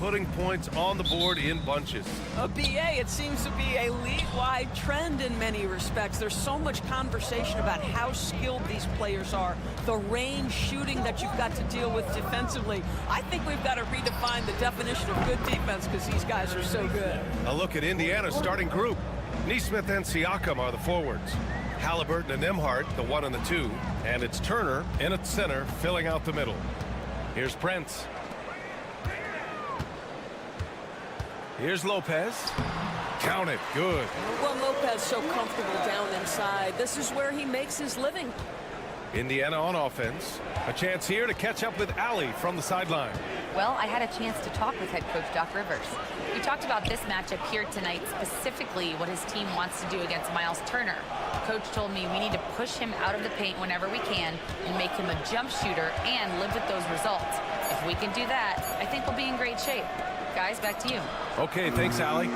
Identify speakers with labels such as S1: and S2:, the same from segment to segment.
S1: putting points on the board in bunches.
S2: A BA, it seems to be a league-wide trend in many respects. There's so much conversation about how skilled these players are, the range shooting that you've got to deal with defensively. I think we've got to redefine the definition of good defense because these guys are so good.
S1: A look at Indiana's starting group. Nesmith and Siakam are the forwards. Halliburton and Nembhard, the 1 and the 2. And it's Turner in at center, filling out the middle. Here's Prince. Here's Lopez. Count it. Good.
S2: Well, Lopez so comfortable down inside. This is where he makes his living.
S1: Indiana on offense. A chance here to catch up with Allie from the sideline.
S3: Well, I had a chance to talk with head coach Doc Rivers. We talked about this matchup here tonight, specifically what his team wants to do against Miles Turner. Coach told me we need to push him out of the paint whenever we can and make him a jump shooter and live with those results. If we can do that, I think we'll be in great shape. Guys, back to you.
S1: Okay, thanks, Allie.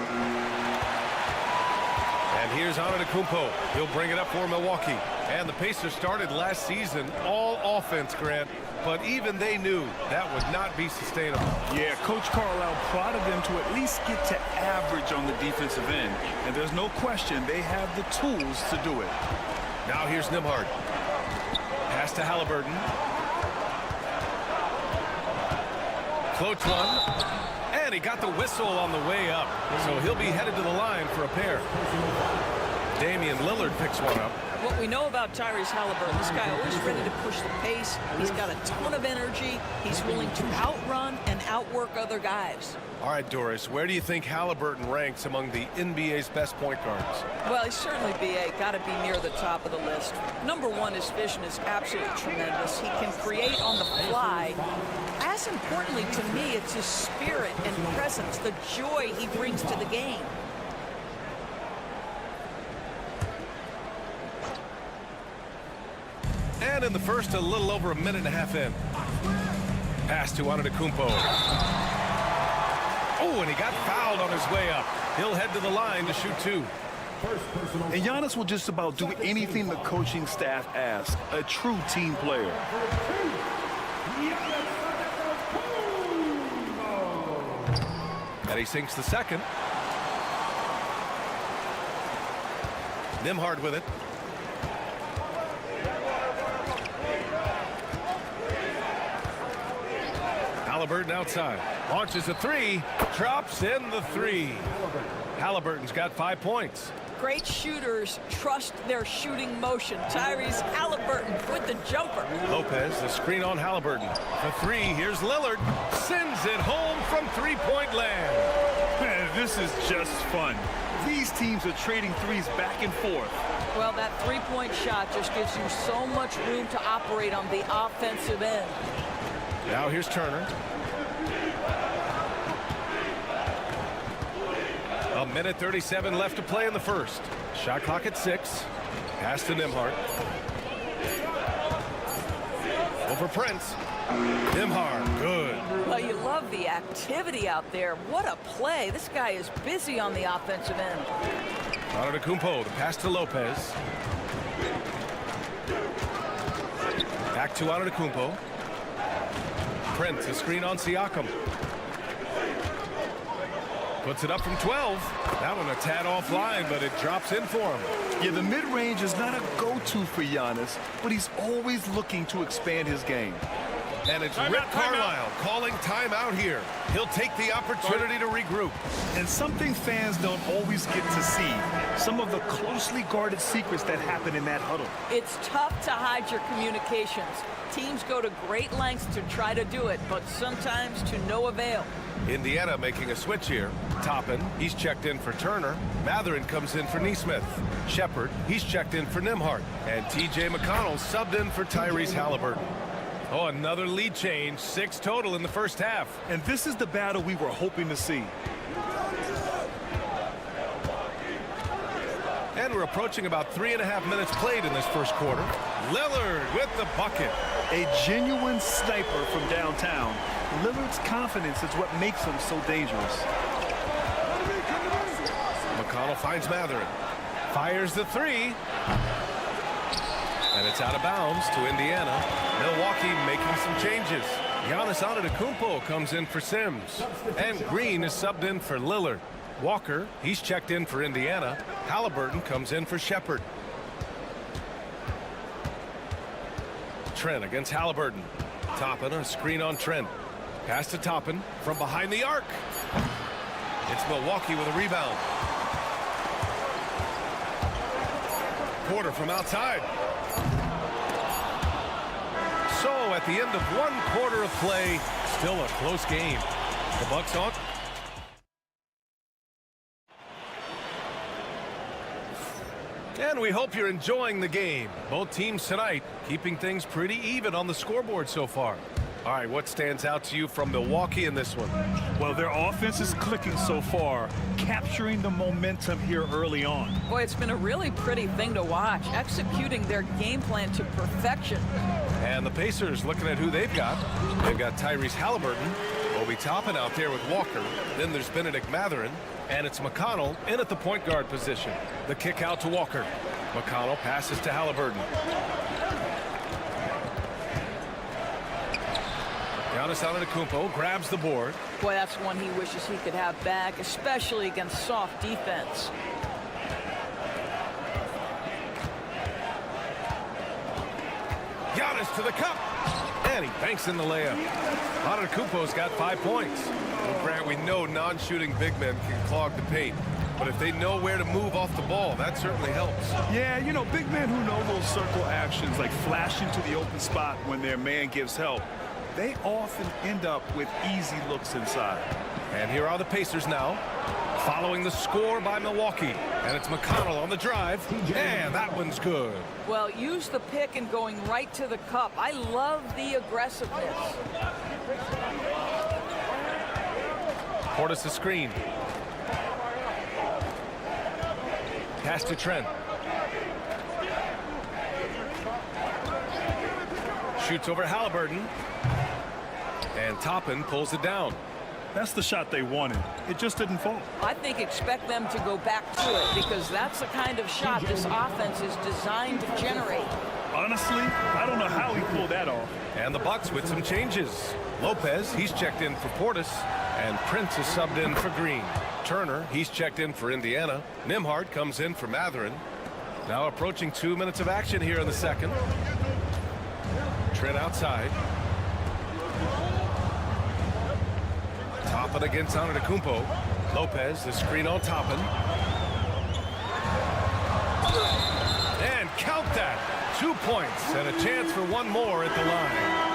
S1: And here's Antetokounmpo. He'll bring it up for Milwaukee. And the Pacers started last season all offense, Grant. But even they knew that would not be sustainable.
S4: Yeah, Coach Carlisle prodded them to at least get to average on the defensive end. And there's no question they have the tools to do it.
S1: Now here's Nembhard. Pass to Halliburton. Floats one. And he got the whistle on the way up. So he'll be headed to the line for a pair. Damian Lillard picks one up.
S2: What we know about Tyrese Halliburton, this guy always ready to push the pace. He's got a ton of energy. He's willing to outrun and outwork other guys.
S1: All right, Doris, where do you think Halliburton ranks among the NBA's best point guards?
S2: Well, he's certainly BA, got to be near the top of the list. Number one, his vision is absolutely tremendous. He can create on the fly. As importantly to me, it's his spirit and presence, the joy he brings to the game.
S1: And in the first, a little over a minute and a half in. Pass to Antetokounmpo. Oh, and he got fouled on his way up. He'll head to the line to shoot two.
S4: And Giannis will just about do anything the coaching staff asks. A true team player.
S1: And he sinks the second. Nembhard with it. Halliburton outside. Launches a three. Drops in the three. Halliburton's got 5 points.
S2: Great shooters trust their shooting motion. Tyrese Halliburton with the jumper.
S1: Lopez, the screen on Halliburton. The three, here's Lillard. Sends it home from three-point land.
S4: Man, this is just fun. These teams are trading threes back and forth.
S2: Well, that three-point shot just gives you so much room to operate on the offensive end.
S1: Now here's Turner. A minute 37 left to play in the first. Shot clock at 6. Pass to Nembhard. Over Prince. Nembhard, good.
S2: Well, you love the activity out there. What a play. This guy is busy on the offensive end.
S1: Antetokounmpo, the pass to Lopez. Back to Antetokounmpo. Prince, a screen on Siakam. Puts it up from 12. That one a tad offline, but it drops in for him.
S4: Yeah, the mid-range is not a go-to for Giannis, but he's always looking to expand his game.
S1: And it's Rick Carlisle calling timeout here. He'll take the opportunity to regroup.
S4: And something fans don't always get to see, some of the closely guarded secrets that happen in that huddle.
S2: It's tough to hide your communications. Teams go to great lengths to try to do it, but sometimes to no avail.
S1: Indiana making a switch here. Toppin, he's checked in for Turner. Matherin comes in for Nesmith. Shepard, he's checked in for Nembhard. And T.J. McConnell subbed in for Tyrese Halliburton. Oh, another lead change. 6 total in the first half.
S4: And this is the battle we were hoping to see.
S1: And we're approaching about 3.5 minutes played in this first quarter. Lillard with the bucket.
S4: A genuine sniper from downtown. Lillard's confidence is what makes him so dangerous.
S1: McConnell finds Matherin. Fires the three. And it's out of bounds to Indiana. Milwaukee making some changes. Giannis Antetokounmpo comes in for Sims. And Green is subbed in for Lillard. Walker, he's checked in for Indiana. Halliburton comes in for Shepherd. Trent against Halliburton. Toppin, a screen on Trent. Pass to Toppin from behind the arc. It's Milwaukee with a rebound. Porter from outside. So at the end of 1 quarter of play, still a close game. The Bucks on. And we hope you're enjoying the game. Both teams tonight keeping things pretty even on the scoreboard so far. All right, what stands out to you from Milwaukee in this one?
S4: Well, their offense is clicking so far, capturing the momentum here early on.
S2: Boy, it's been a really pretty thing to watch, executing their game plan to perfection.
S1: And the Pacers looking at who they've got. They've got Tyrese Halliburton, Obi Toppin out there with Walker. Then there's Benedict Mathurin, and it's McConnell in at the point guard position. The kick out to Walker. McConnell passes to Halliburton. Giannis Antetokounmpo grabs the board.
S2: Boy, that's one he wishes he could have back, especially against soft defense.
S1: Giannis to the cup. And he banks in the layup. Antetokounmpo's got 5 points. Well, Grant, we know non-shooting big men can clog the paint. But if they know where to move off the ball, that certainly helps.
S4: Yeah, you know, big men who know those circle actions, like flashing to the open spot when their man gives help, they often end up with easy looks inside.
S1: And here are the Pacers now, following the score by Milwaukee. And it's McConnell on the drive. And that one's good.
S2: Well, use the pick and going right to the cup. I love the aggressiveness.
S1: Portis a screen. Pass to Trent. Shoots over Halliburton. And Toppin pulls it down.
S4: That's the shot they wanted. It just didn't fall.
S2: I think expect them to go back to it because that's the kind of shot this offense is designed to generate.
S4: Honestly, I don't know how he pulled that off.
S1: And the Bucks with some changes. Lopez, he's checked in for Portis. And Prince is subbed in for Green. Turner, he's checked in for Indiana. Nembhard comes in for Mathurin. Now approaching 2 minutes of action here in the second. Trent outside. Toppin against Antetokounmpo. Lopez, the screen on Toppin. And count that. 2 points and a chance for one more at the line.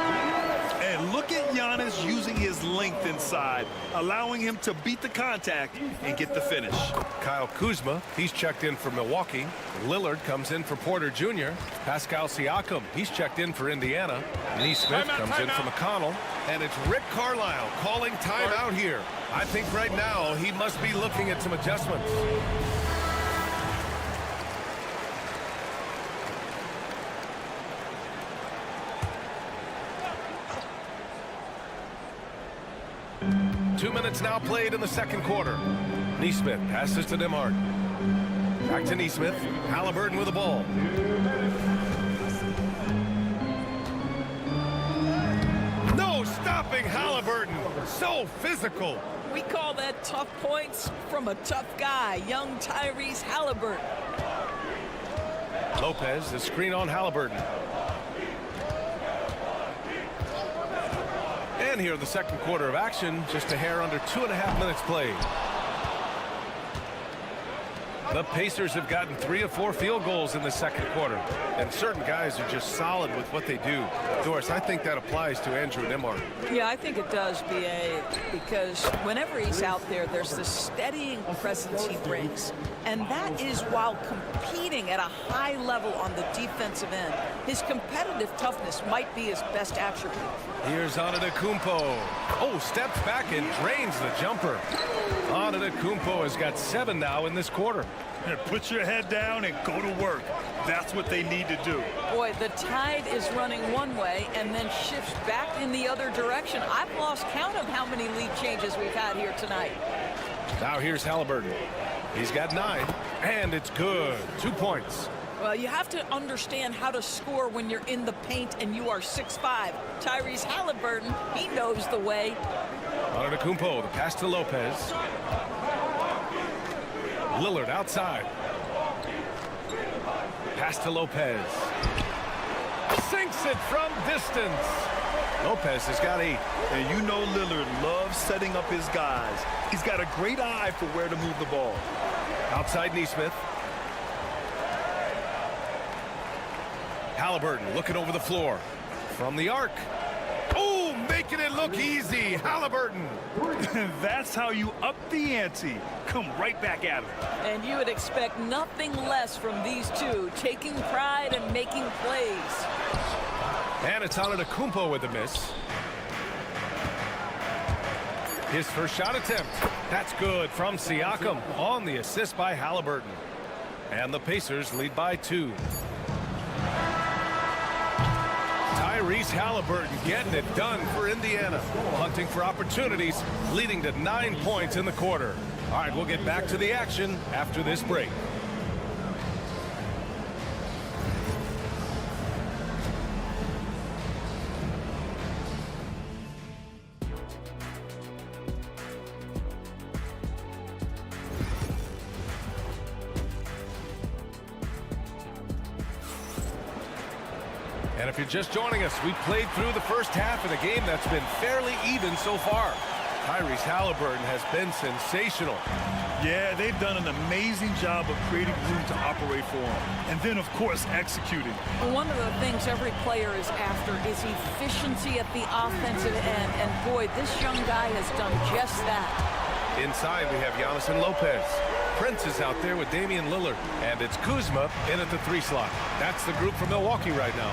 S4: And look at Giannis using his length inside, allowing him to beat the contact and get the finish.
S1: Kyle Kuzma, he's checked in for Milwaukee. Lillard comes in for Porter Jr. Pascal Siakam, he's checked in for Indiana. Neesmith comes in for McConnell. And it's Rick Carlisle calling timeout here. I think right now he must be looking at some adjustments. Two minutes now played in the second quarter. Neesmith passes to Nembhard. Back to Neesmith. Halliburton with the ball. No stopping Halliburton. So physical.
S2: We call that tough points from a tough guy, young Tyrese Halliburton.
S1: Lopez, the screen on Halliburton. And here in the second quarter of action, just a hair under 2.5 minutes played. The Pacers have gotten 3 or 4 field goals in the second quarter. And certain guys are just solid with what they do. Doris, I think that applies to Andrew Nembhard.
S2: Yeah, I think it does, B.A., because whenever he's out there, there's this steadying presence he brings. And that is while competing at a high level on the defensive end. His competitive toughness might be his best attribute.
S1: Here's Antetokounmpo. Oh, steps back and drains the jumper. Antetokounmpo has got 7 now in this quarter.
S4: Put your head down and go to work. That's what they need to do.
S2: Boy, the tide is running one way and then shifts back in the other direction. I've lost count of how many lead changes we've had here tonight.
S1: Now here's Halliburton. He's got 9, and it's good. 2 points.
S2: Well, you have to understand how to score when you're in the paint and you are 6'5". Tyrese Halliburton, he knows the way.
S1: Antetokounmpo, the pass to Lopez. Lillard outside. Pass to Lopez. Sinks it from distance. Lopez has got 8.
S4: And you know Lillard loves setting up his guys. He's got a great eye for where to move the ball.
S1: Outside Neesmith. Halliburton looking over the floor. From the arc. Oh, making it look easy. Halliburton.
S4: That's how you up the ante. Come right back at him.
S2: And you would expect nothing less from these two, taking pride and making plays.
S1: And it's Antetokounmpo with the miss. His first shot attempt. That's good from Siakam on the assist by Halliburton. And the Pacers lead by 2. Tyrese Halliburton getting it done for Indiana. Hunting for opportunities, leading to 9 points in the quarter. All right, we'll get back to the action after this break. And if you're just joining us, we played through the first half of the game that's been fairly even so far. Tyrese Halliburton has been sensational.
S4: Yeah, they've done an amazing job of creating room to operate for him. And then, of course, executing.
S2: One of the things every player is after is efficiency at the offensive end. And boy, this young guy has done just that. Inside, we have Giannis and Lopez. Prince is out there with Damian Lillard. And it's Kuzma in at the 3 slot. That's the group from Milwaukee right now.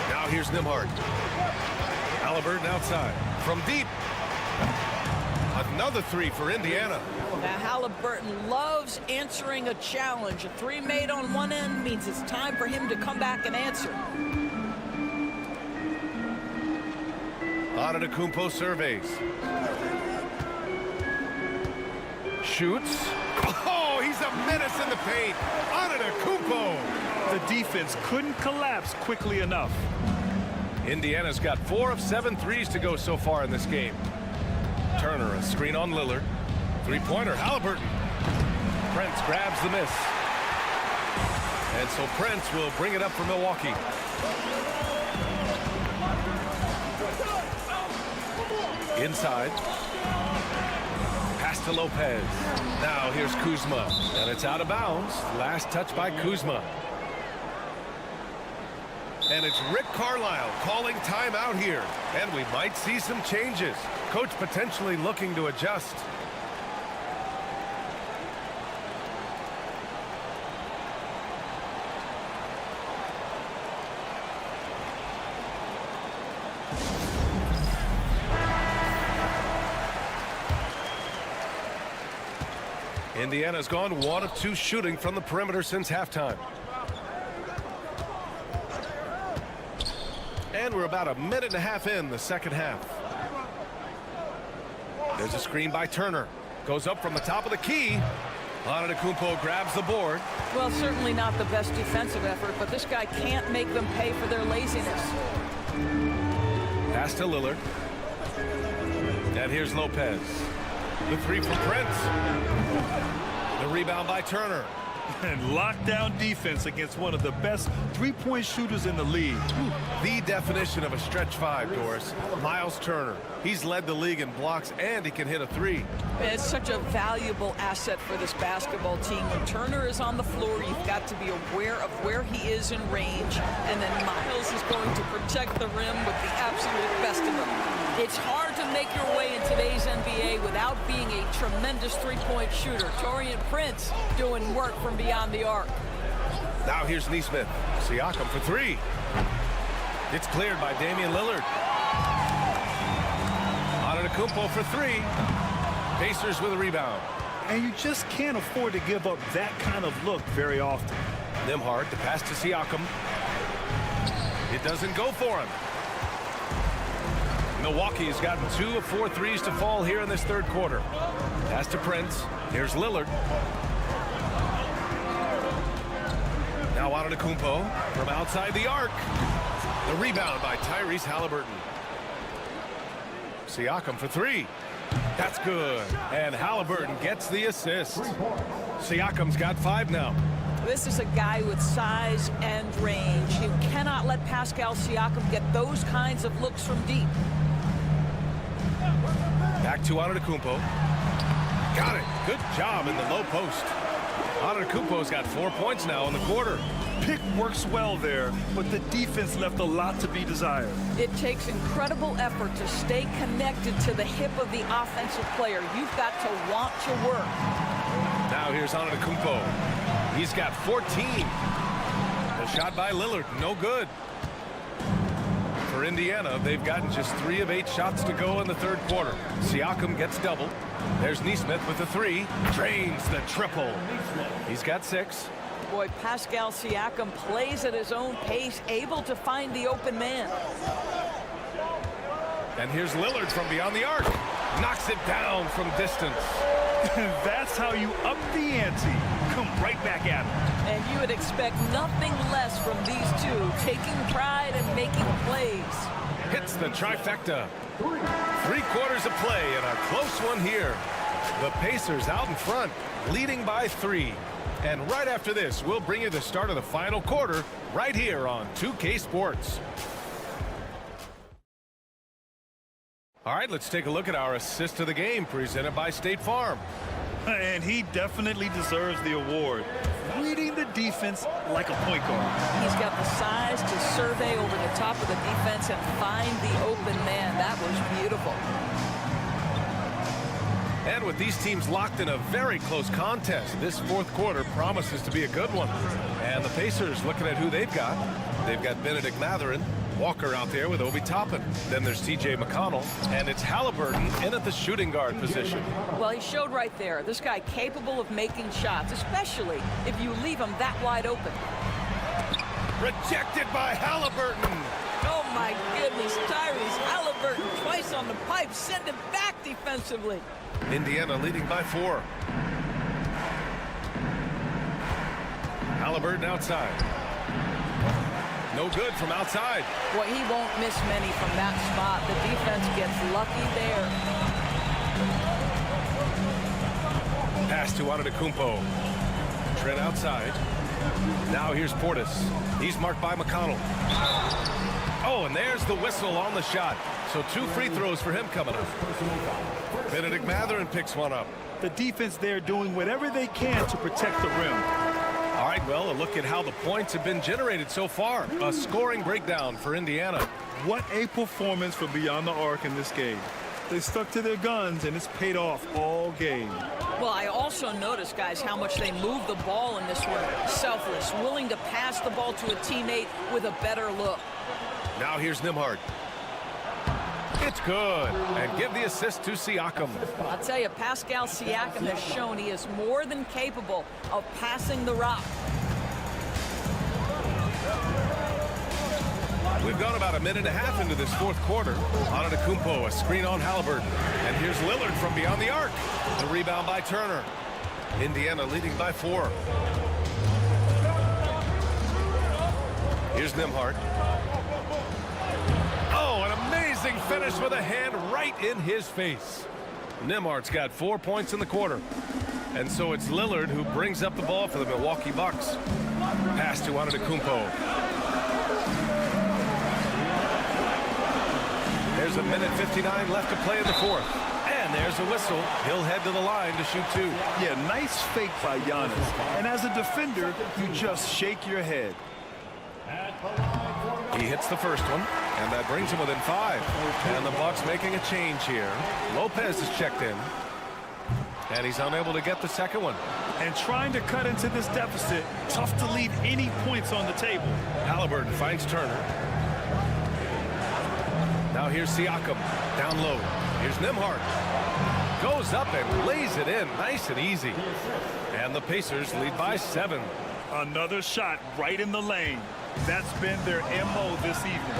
S2: Now here's Nembhard. Halliburton outside. From deep. Another 3 for Indiana. Now Halliburton loves answering a challenge. A 3 made on one end means it's time for him to come back and answer. Antetokounmpo surveys. Shoots. Oh, he's a menace in the paint. Antetokounmpo.
S4: The defense couldn't collapse quickly enough.
S1: Indiana's got 4 of 7 threes to go so far in this game. Turner, a screen on Lillard. 3-pointer, Halliburton. Prince grabs the miss. And so Prince will bring it up for Milwaukee. Inside. Pass to Lopez. Now here's Kuzma. And it's out of bounds. Last touch by Kuzma. And it's Rick Carlisle calling timeout here. And we might see some changes. Coach potentially looking to adjust. Indiana's gone 1 of 2 shooting from the perimeter since halftime. And we're about a minute and a half in the second half. There's a screen by Turner. Goes up from the top of the key. Antetokounmpo grabs the board. Well, certainly not the best defensive effort, but this guy can't make them pay for their laziness. Pass to Lillard. And here's Lopez. The 3 from Prince. The rebound by Turner.
S4: And lockdown defense against one of the best 3-point shooters in the league.
S1: The definition of a stretch 5, Doris. Miles Turner. He's led the league in blocks, and he can hit a 3. It's such a valuable asset for this basketball team. When Turner is on the floor, you've got to be aware of where he is in range, and then Miles is going to protect the rim with the absolute best of them. It's hard to make your way in today's NBA without being a tremendous 3-point shooter. Taurean Prince doing work from beyond the arc. Now here's Neesmith. Siakam for 3. It's cleared by Damian Lillard. Antetokounmpo for 3. Pacers with a rebound.
S4: And you just can't afford to give up that kind of look very often.
S1: Nembhard, the pass to Siakam. It doesn't go for him. Milwaukee has gotten 2 of 4 threes to fall here in this third quarter. Pass to Prince. Here's Lillard. Now Now Antetokounmpo from outside the arc. The rebound by Tyrese Halliburton. Siakam for three. That's good. And Halliburton gets the assist. Siakam's got 5 now.
S2: This is a guy with size and range. You cannot let Pascal Siakam get those kinds of looks from deep.
S1: Back to Antetokounmpo. Got it. Good job in the low post. Antetokounmpo's got 4 points now in the quarter.
S4: Pick works well there, but the defense left a lot to be desired.
S2: It takes incredible effort to stay connected to the hip of the offensive player. You've got to want to work.
S1: Now here's Antetokounmpo. He's got 14. The shot by Lillard, no good. For Indiana, they've gotten just 3 of 8 shots to go in the third quarter. Siakam gets double. There's Nesmith with the 3. Drains the triple. He's got 6.
S2: Boy, Pascal Siakam plays at his own pace, able to find the open man.
S1: And here's Lillard from beyond the arc. Knocks it down from distance.
S4: That's how you up the ante. Come right back at him.
S2: And you would expect nothing less from these two, taking pride and making plays.
S1: Hits the trifecta. 3 quarters of play and a close one here. The Pacers out in front, leading by 3. And right after this, we'll bring you the start of the final quarter right here on 2K Sports. All right, let's take a look at our assist of the game presented by State Farm.
S4: And he definitely deserves the award. Reading the defense like a point guard.
S2: He's got the size to survey over the top of the defense and find the open man. That was beautiful.
S1: And with these teams locked in a very close contest, this fourth quarter promises to be a good one. And the Pacers looking at who they've got. They've got Benedict Mathurin, Walker out there with Obi Toppin. Then there's TJ McConnell, and it's Halliburton in at the shooting guard position.
S2: Well, he showed right there. This guy capable of making shots, especially if you leave him that wide open.
S1: Rejected by Halliburton.
S2: Oh, my goodness. Tyrese Halliburton twice on the pipe. Send him back defensively.
S1: Indiana leading by 4. Halliburton outside. No good from outside.
S2: Well, he won't miss many from that spot. The defense gets lucky there.
S1: Pass to Antetokounmpo. Trent outside. Now here's Portis. He's marked by McConnell. Oh, and there's the whistle on the shot. So 2 free throws for him coming up. Benedict Mathurin picks one up.
S4: The defense there doing whatever they can to protect the rim.
S1: All right, well, a look at how the points have been generated so far. A scoring breakdown for Indiana.
S4: What a performance from beyond the arc in this game. They stuck to their guns, and it's paid off all game.
S2: Well, I also noticed, guys, how much they move the ball in this one. Selfless, willing to pass the ball to a teammate with a better look.
S1: Now here's Nembhard. It's good. And give the assist to Siakam.
S2: I'll tell you, Pascal Siakam has shown he is more than capable of passing the rock.
S1: We've gone about a minute and a half into this fourth quarter. Antetokounmpo, a screen on Halliburton. And here's Lillard from beyond the arc. The rebound by Turner. Indiana leading by 4. Here's Nembhard. Oh, an amazing finish with a hand right in his face. Nembhard's got 4 points in the quarter. And so it's Lillard who brings up the ball for the Milwaukee Bucks. Pass to Antetokounmpo. There's a minute 59 left to play in the fourth. And there's a whistle. He'll head to the line to shoot 2.
S4: Yeah, nice fake by Giannis. And as a defender, you just shake your head.
S1: He hits the first one, and that brings him within 5. And the Bucks making a change here. Lopez is checked in. And he's unable to get the second one.
S4: And trying to cut into this deficit, tough to leave any points on the table.
S1: Halliburton finds Turner. Now here's Siakam, down low. Here's Nembhard. Goes up and lays it in, nice and easy. And the Pacers lead by 7.
S4: Another shot right in the lane. That's been their MO this evening.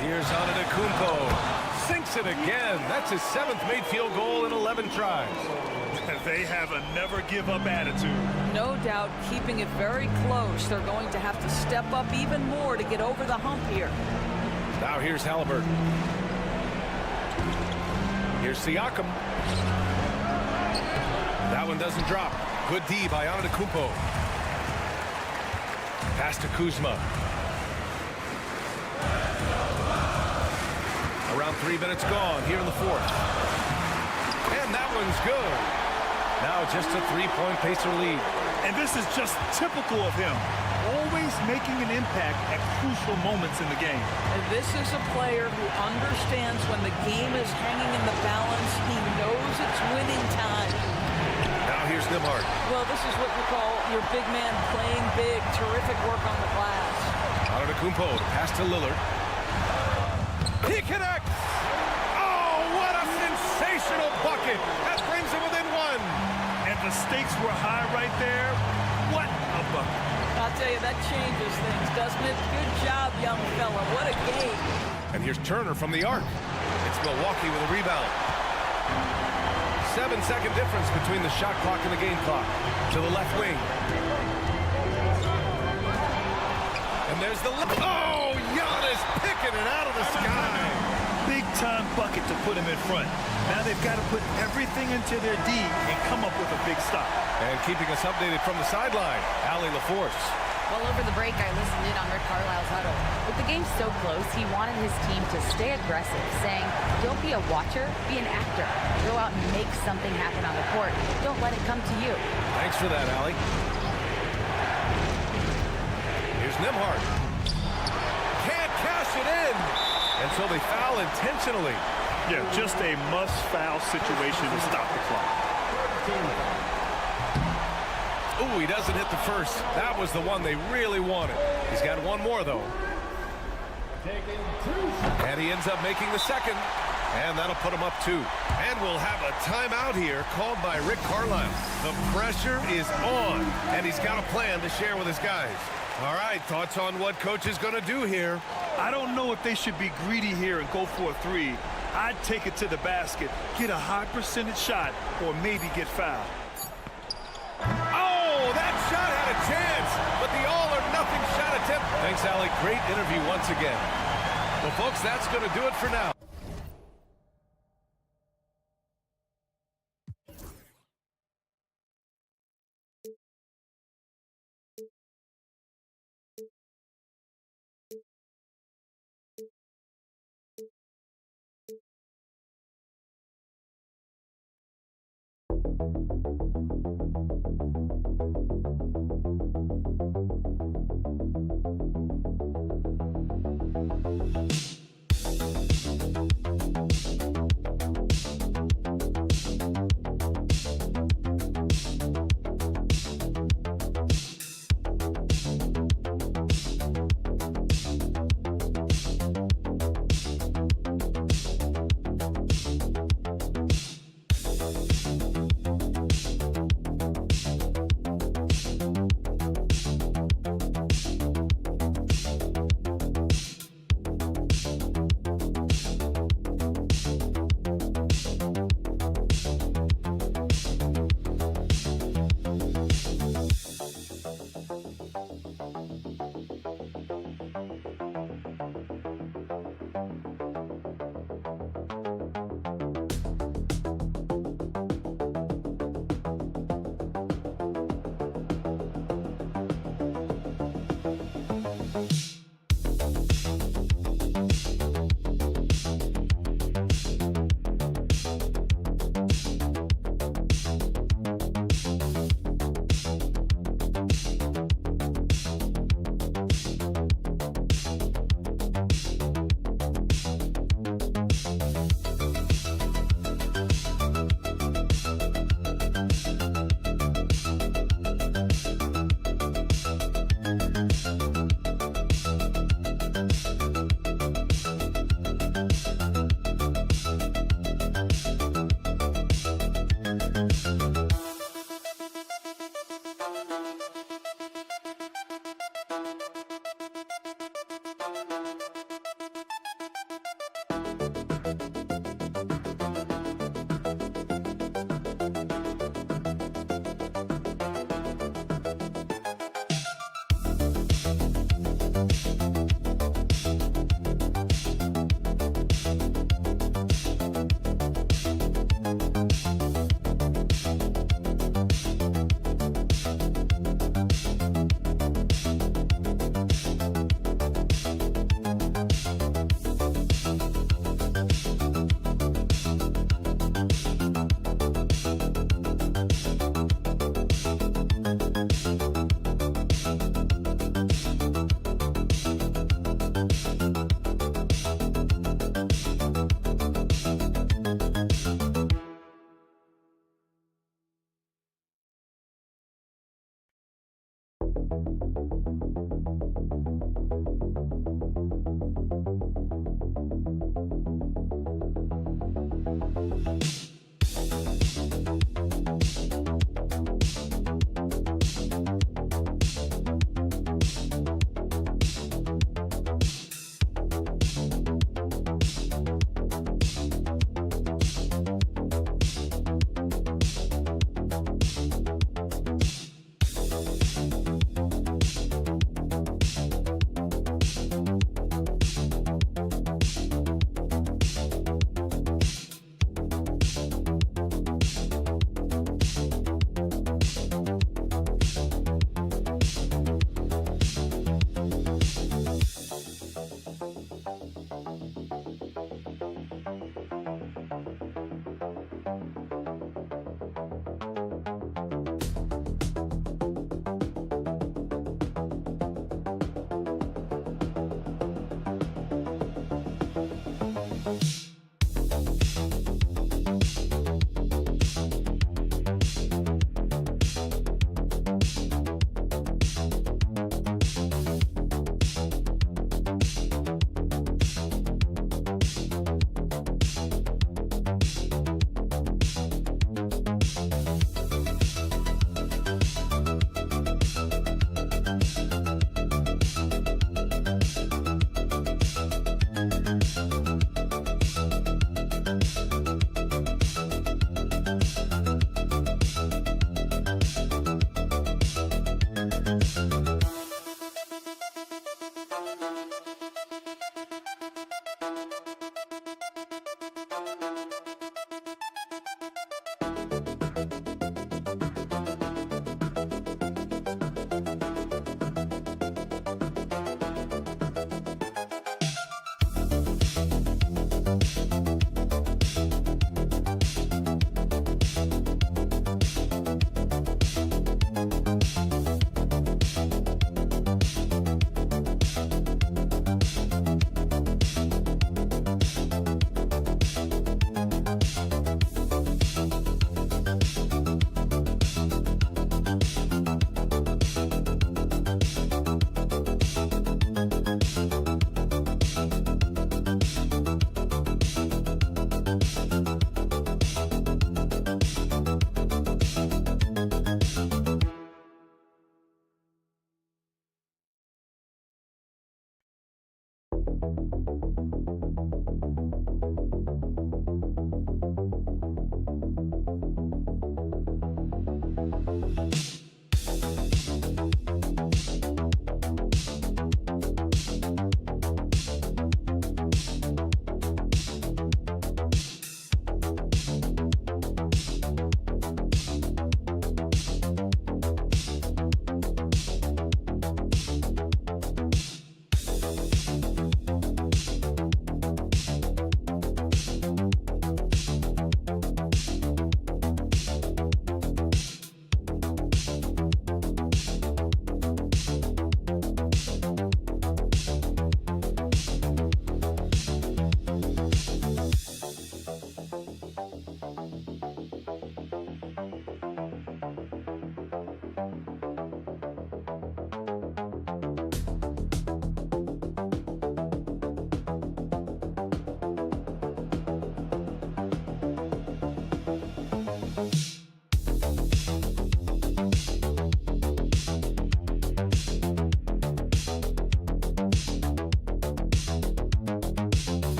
S1: Here's Antetokounmpo. Sinks it again. That's his 7th made field goal in 11 tries.
S4: They have a never-give-up attitude.
S2: No doubt keeping it very close. They're going to have to step up even more to get over the hump here.
S1: Now here's Halliburton. Here's Siakam. That one doesn't drop. Good D by Antetokounmpo. Pass to Kuzma. Around 3 minutes gone here in the 4th. And that one's good. Now just a 3-point Pacer lead.
S4: And this is just typical of him. Always making an impact at crucial moments in the game.
S2: And this is a player who understands when the game is hanging in the balance. He knows it's winning time.
S1: Now here's Nembhard.
S2: Well, this is what you call your big man playing big. Terrific work on the glass.
S1: Antetokounmpo to pass to Lillard. He connects! Oh, what a sensational bucket! That brings him within 1.
S4: And the stakes were high right there. What a bucket.
S2: I'll tell you, that changes things, doesn't it? Good job, young fella. What a game.
S1: And here's Turner from the arc. It's Milwaukee with a rebound. 7-second difference between the shot clock and the game clock. To the left wing. And there's the... Oh, Giannis picking it out of the sky.
S4: Big-time bucket to put him in front. Now they've got to put everything into their D and come up with a big stop.
S1: And keeping us updated from the sideline, Allie LaForce.
S3: Well, over the break, I listened in on Rick Carlisle's huddle. With the game so close, he wanted his team to stay aggressive, saying, don't be a watcher, be an actor. Go out and make something happen on the court. Don't let it come to you.
S1: Thanks for that, Allie. Here's Nembhard. Can't cash it in. And so they foul intentionally.
S4: Yeah, just a must-foul situation to stop the clock.
S1: Ooh, he doesn't hit the first. That was the one they really wanted. He's got one more, though. And he ends up making the second. And that'll put him up 2. And we'll have a timeout here called by Rick Carlisle. The pressure is on, and he's got a plan to share with his guys. All right, thoughts on what coach is going to do here?
S4: I don't know if they should be greedy here and go for a 3. I'd take it to the basket, get a high percentage shot, or maybe get fouled.
S1: Oh, that shot had a chance, but the all-or-nothing shot attempt. Thanks, Allie. Great interview once again. Well, folks, that's going to do it for now.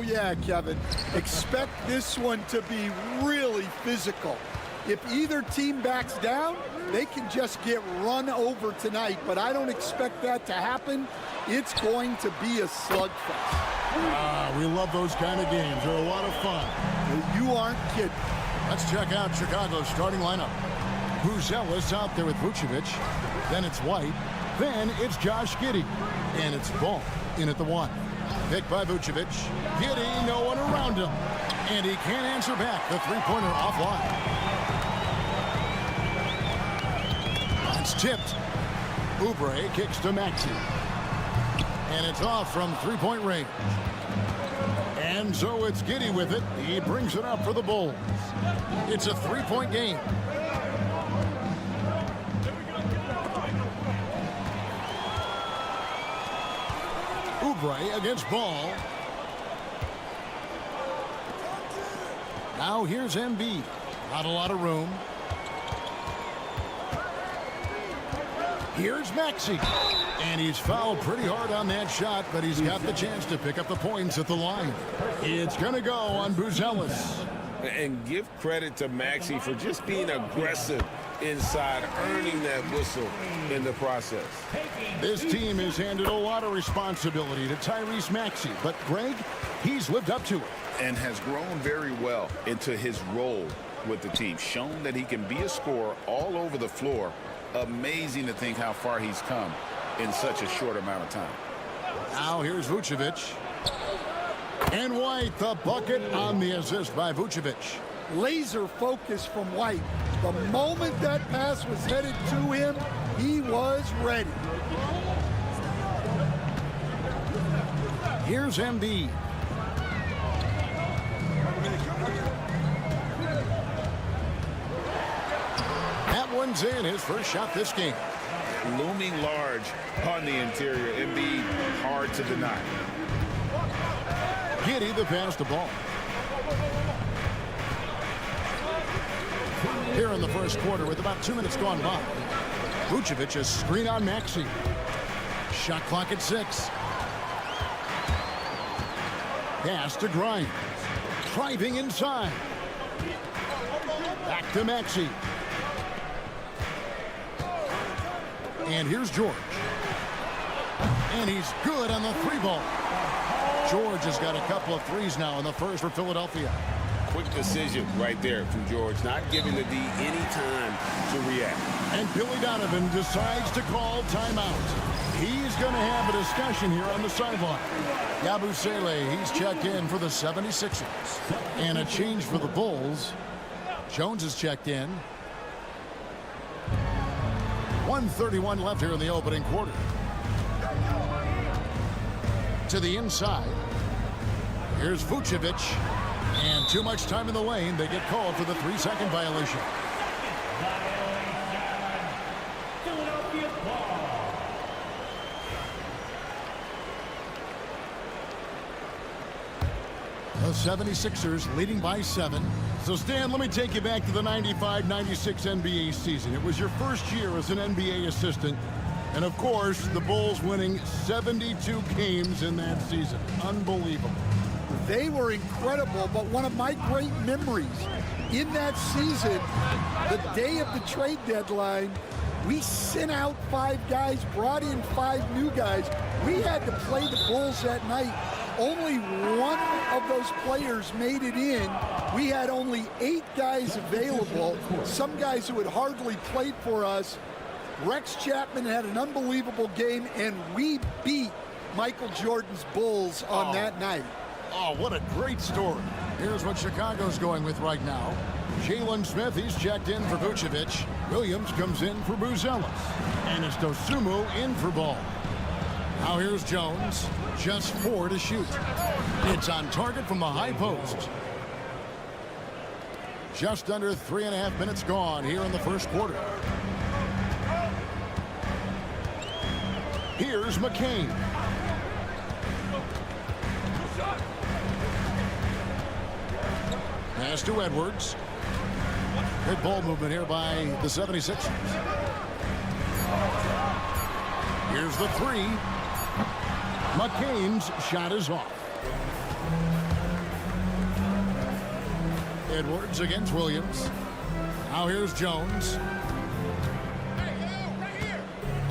S5: Yeah, Kevin. Expect this one to be really physical. If either team backs down, they can just get run over tonight, but I don't expect that to happen. It's going to be a slugfest.
S6: We love those kind of games. They're a lot of fun.
S5: You aren't kidding.
S6: Let's check out Chicago's starting lineup. Buzelis out there with Vucevic. Then it's White. Then it's Josh Giddey. And it's Ball in at the 1. Picked by Vucevic. Giddey, no one around him. And he can't answer back. The three-pointer offline. It's tipped. Oubre kicks to Maxey. And it's off from three-point range. And so it's Giddey with it. He brings it up for the Bulls. It's a three-point game. Oubre against Ball. Now here's Embiid. Not a lot of room. Here's Maxey. And he's fouled pretty hard on that shot, but he's got the chance to pick up the points at the line. It's going to go on Buzelis.
S7: And give credit to Maxey for just being aggressive inside, earning that whistle in the process.
S6: This team has handed a lot of responsibility to Tyrese Maxey, but Greg, he's lived up to it.
S4: And has grown very well into his role with the team. Shown that he can be a scorer all over the floor. Amazing to think how far he's come in such a short amount of time.
S6: Now here's Vucevic. And White, the bucket on the assist by Vucevic.
S5: Laser focus from White. The moment that pass was headed to him, he was ready.
S6: Here's Embiid. That one's in, his first shot this game.
S4: Looming large on the interior. Embiid hard to deny.
S6: Giddey the pass to Ball. Here in the first quarter with about 2 minutes gone by. Vucevic a screen on Maxey. Shot clock at 6. Pass to Grimes. Driving inside. Back to Maxey. And here's George. And he's good on the three ball. George has got a couple of threes now in the first for Philadelphia.
S7: Quick decision right there from George, not giving the D any time to react.
S6: And Billy Donovan decides to call timeout. He's going to have a discussion here on the sideline. Yabusele, he's checked in for the 76ers. And a change for the Bulls. Jones is checked in. 1:31 left here in the opening quarter. To the inside. Here's Vucevic. And too much time in the lane. They get called for the 3-second violation. The 76ers leading by 7. So, Stan, let me take you back to the 95-96 NBA season. It was your first year as an NBA assistant. And, of course, the Bulls winning 72 games in that season. Unbelievable.
S5: They were incredible, but one of my great memories in that season, the day of the trade deadline, we sent out 5 guys, brought in 5 new guys. We had to play the Bulls that night. Only one of those players made it in. We had only 8 guys available, some guys who had hardly played for us. Rex Chapman had an unbelievable game, and we beat Michael Jordan's Bulls on that night.
S6: Oh, what a great story. Here's what Chicago's going with right now. Jalen Smith, he's checked in for Vucevic. Williams comes in for Buzelis. And it's Dosunmu in for Ball. Now here's Jones. Just 4 to shoot. It's on target from the high post. Just under 3.5 minutes gone here in the first quarter. Here's McCain. Pass to Edwards. Good ball movement here by the 76ers. Here's the 3. McCain's shot is off. Edwards against Williams. Now here's Jones.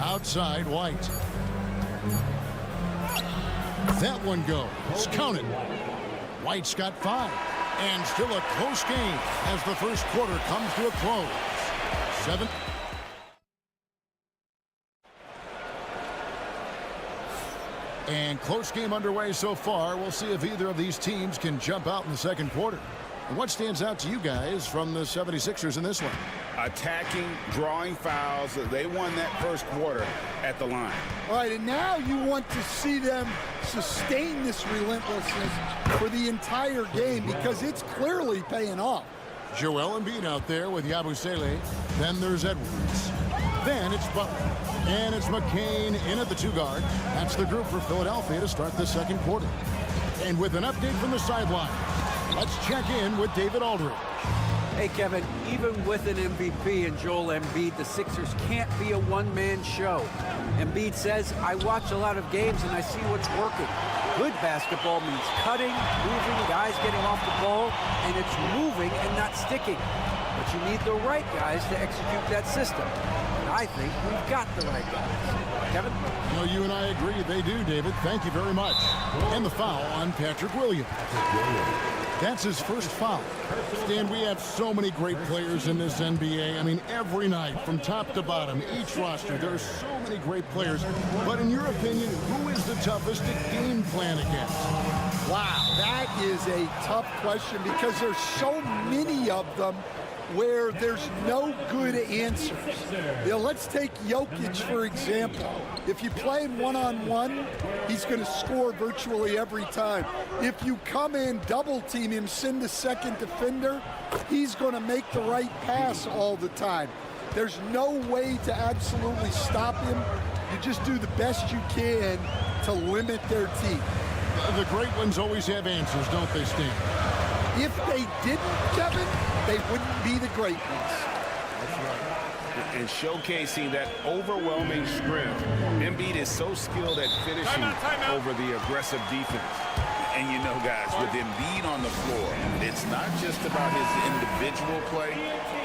S6: Outside White. That one goes. Counted. White's got 5. And still a close game as the first quarter comes to a close. 7. And close game underway so far. We'll see if either of these teams can jump out in the second quarter. And what stands out to you guys from the 76ers in this one?
S4: Attacking, drawing fouls. They won that first quarter at the line.
S5: All right, and now you want to see them sustain this relentlessness for the entire game because it's clearly paying off.
S6: Joel Embiid out there with Yabusele. Then there's Edwards. Then it's Butler. And it's McCain in at the 2 guard. That's the group for Philadelphia to start the second quarter. And with an update from the sideline, let's check in with David Aldridge.
S8: Hey, Kevin, even with an MVP and Joel Embiid, the Sixers can't be a one-man show. Embiid says, I watch a lot of games and I see what's working. Good basketball means cutting, moving, guys getting off the ball, and it's moving and not sticking. But you need the right guys to execute that system. And I think we've got the right guys. Kevin?
S6: No, you and I agree. They do, David. Thank you very much. And the foul on Patrick Williams. That's his first foul. Stan, we have so many great players in this NBA. I mean, every night, from top to bottom, each roster, there are so many great players. But in your opinion, who is the toughest to game plan against?
S5: Wow, that is a tough question because there's so many of them where there's no good answers. You know, let's take Jokic, for example. If you play him one-on-one, he's going to score virtually every time. If you come in, double-team him, send a second defender, he's going to make the right pass all the time. There's no way to absolutely stop him. You just do the best you can to limit their team.
S6: The great ones always have answers, don't they, Stan?
S5: If they didn't, Kevin, they wouldn't be the great ones.
S4: That's right. And showcasing that overwhelming strength. Embiid is so skilled at finishing over the aggressive defense. And you know, guys, with Embiid on the floor, it's not just about his individual play.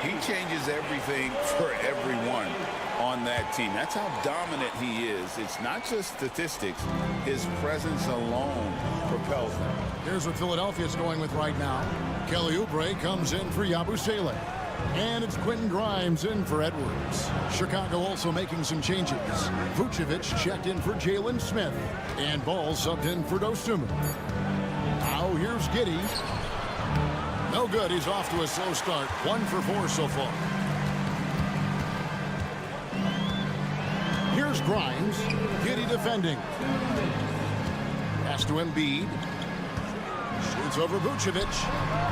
S4: He changes everything for everyone on that team. That's how dominant he is. It's not just statistics. His presence alone propels them.
S6: Here's what Philadelphia's going with right now. Kelly Oubre comes in for Yabusele. And it's Quentin Grimes in for Edwards. Chicago also making some changes. Vucevic checked in for Jalen Smith. And Ball subbed in for Dosunmu. Now here's Giddey. No good. He's off to a slow start. 1 for 4 so far. Here's Grimes. Giddey defending. Pass to Embiid. Shoots over Vucevic.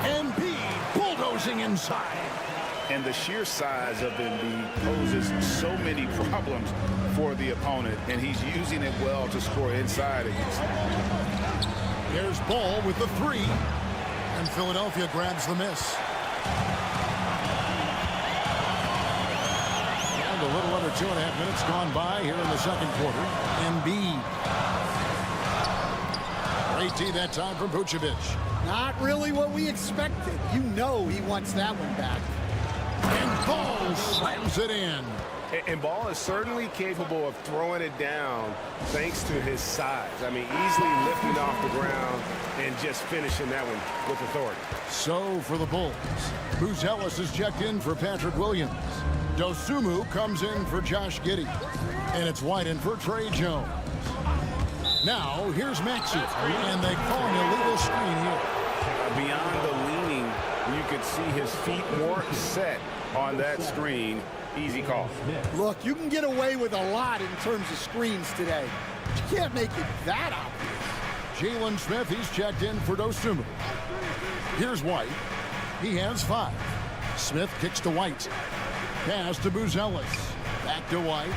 S6: Embiid bulldozing inside.
S4: And the sheer size of Embiid poses so many problems for the opponent, and he's using it well to score inside against him.
S6: There's Ball with the 3. And Philadelphia grabs the miss. And a little under 2.5 minutes gone by here in the second quarter. Embiid. Great D that time from Vucevic.
S5: Not really what we expected. You know he wants that one back.
S6: And Ball slams it in.
S7: And Ball is certainly capable of throwing it down thanks to his size. I mean, easily lifting off the ground and just finishing that one with authority.
S6: So for the Bulls, Buzelis is checked in for Patrick Williams. Dosunmu comes in for Josh Giddey. And it's White in for Trey Jones. Now, here's Maxey, and they call an illegal screen here.
S7: Beyond the leaning, you could see his feet more set on that screen. Easy call.
S5: Look, you can get away with a lot in terms of screens today. But you can't make it that obvious.
S6: Jalen Smith, he's checked in for Dosunmu. Here's White. He has 5. Smith kicks to White. Pass to Buzelis. Back to White.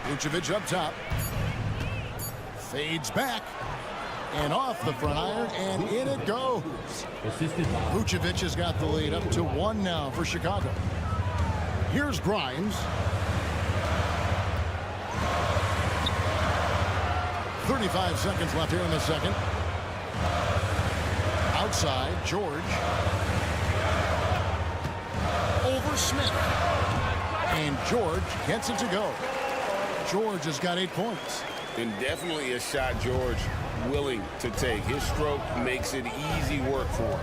S6: Vucevic up top. Fades back. And off the front iron, and in it goes. Vucevic has got the lead up to 1 now for Chicago. Here's Grimes. 35 seconds left here in the second. Outside, George. Over Smith. And George gets it to go. George has got 8 points.
S7: And definitely a shot George willing to take. His stroke makes it easy work for him.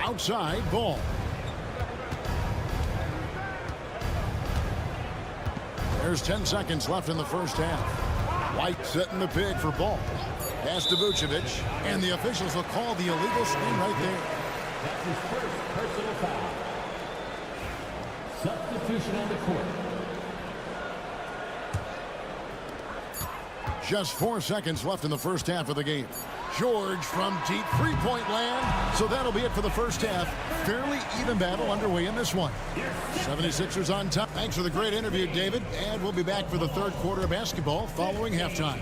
S6: Outside, Ball. There's 10 seconds left in the first half. White setting the pick for Ball. Pass to Vucevic, and the officials will call the illegal screen right there.
S9: That's his first personal foul. Substitution on the court.
S6: Just 4 seconds left in the first half of the game. George from deep three-point land. So that'll be it for the first half. Fairly even battle underway in this one. 76ers on top. Thanks for the great interview, David. And we'll be back for the third quarter of basketball following halftime.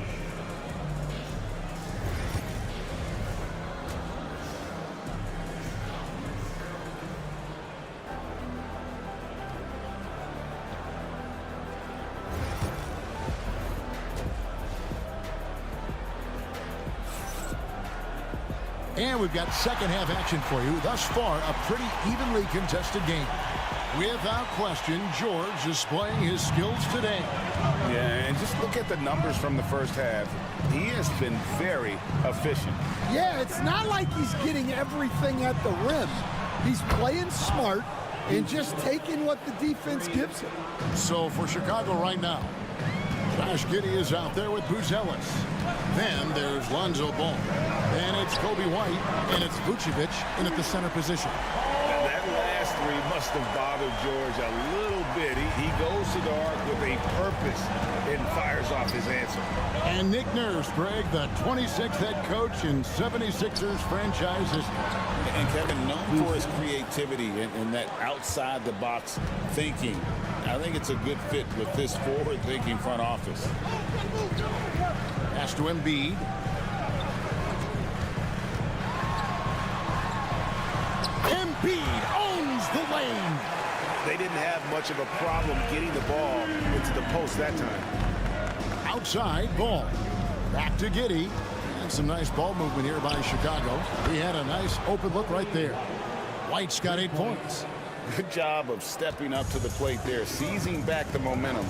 S6: And we've got second half action for you. Thus far, a pretty evenly contested game. Without question, George is displaying his skills today.
S4: Yeah, and just look at the numbers from the first half. He has been very efficient.
S5: Yeah, it's not like he's getting everything at the rim. He's playing smart and just taking what the defense gives him.
S6: So for Chicago right now, Josh Giddey is out there with Buzelis. Then there's Lonzo Ball. And it's Kobe White, and it's Vucevic in at the center position.
S7: That last three must have bothered George a little bit. He goes to the arc with a purpose and fires off his answer.
S6: And Nick Nurse, Greg, the 26th head coach in 76ers franchise history.
S4: And Kevin, known for his creativity and that outside-the-box thinking. I think it's a good fit with this forward-thinking front office.
S6: Pass to Embiid. Embiid owns the lane.
S7: They didn't have much of a problem getting the ball into the post that time.
S6: Outside, Ball. Back to Giddey. And some nice ball movement here by Chicago. He had a nice open look right there. White's got 8 points.
S4: Good job of stepping up to the plate there, seizing back the momentum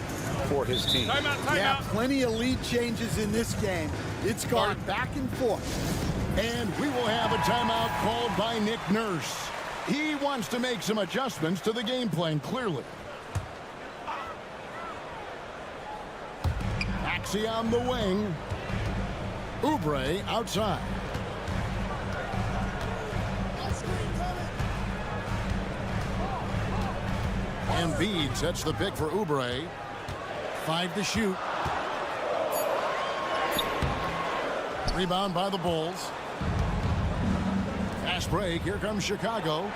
S4: for his team.
S5: Yeah, plenty of lead changes in this game. It's gone back and forth.
S6: And we will have a timeout called by Nick Nurse. He wants to make some adjustments to the game plan, clearly. Maxey on the wing. Oubre outside. Embiid sets the pick for Oubre. 5 to shoot. Rebound by the Bulls. Fast break. Here comes Chicago.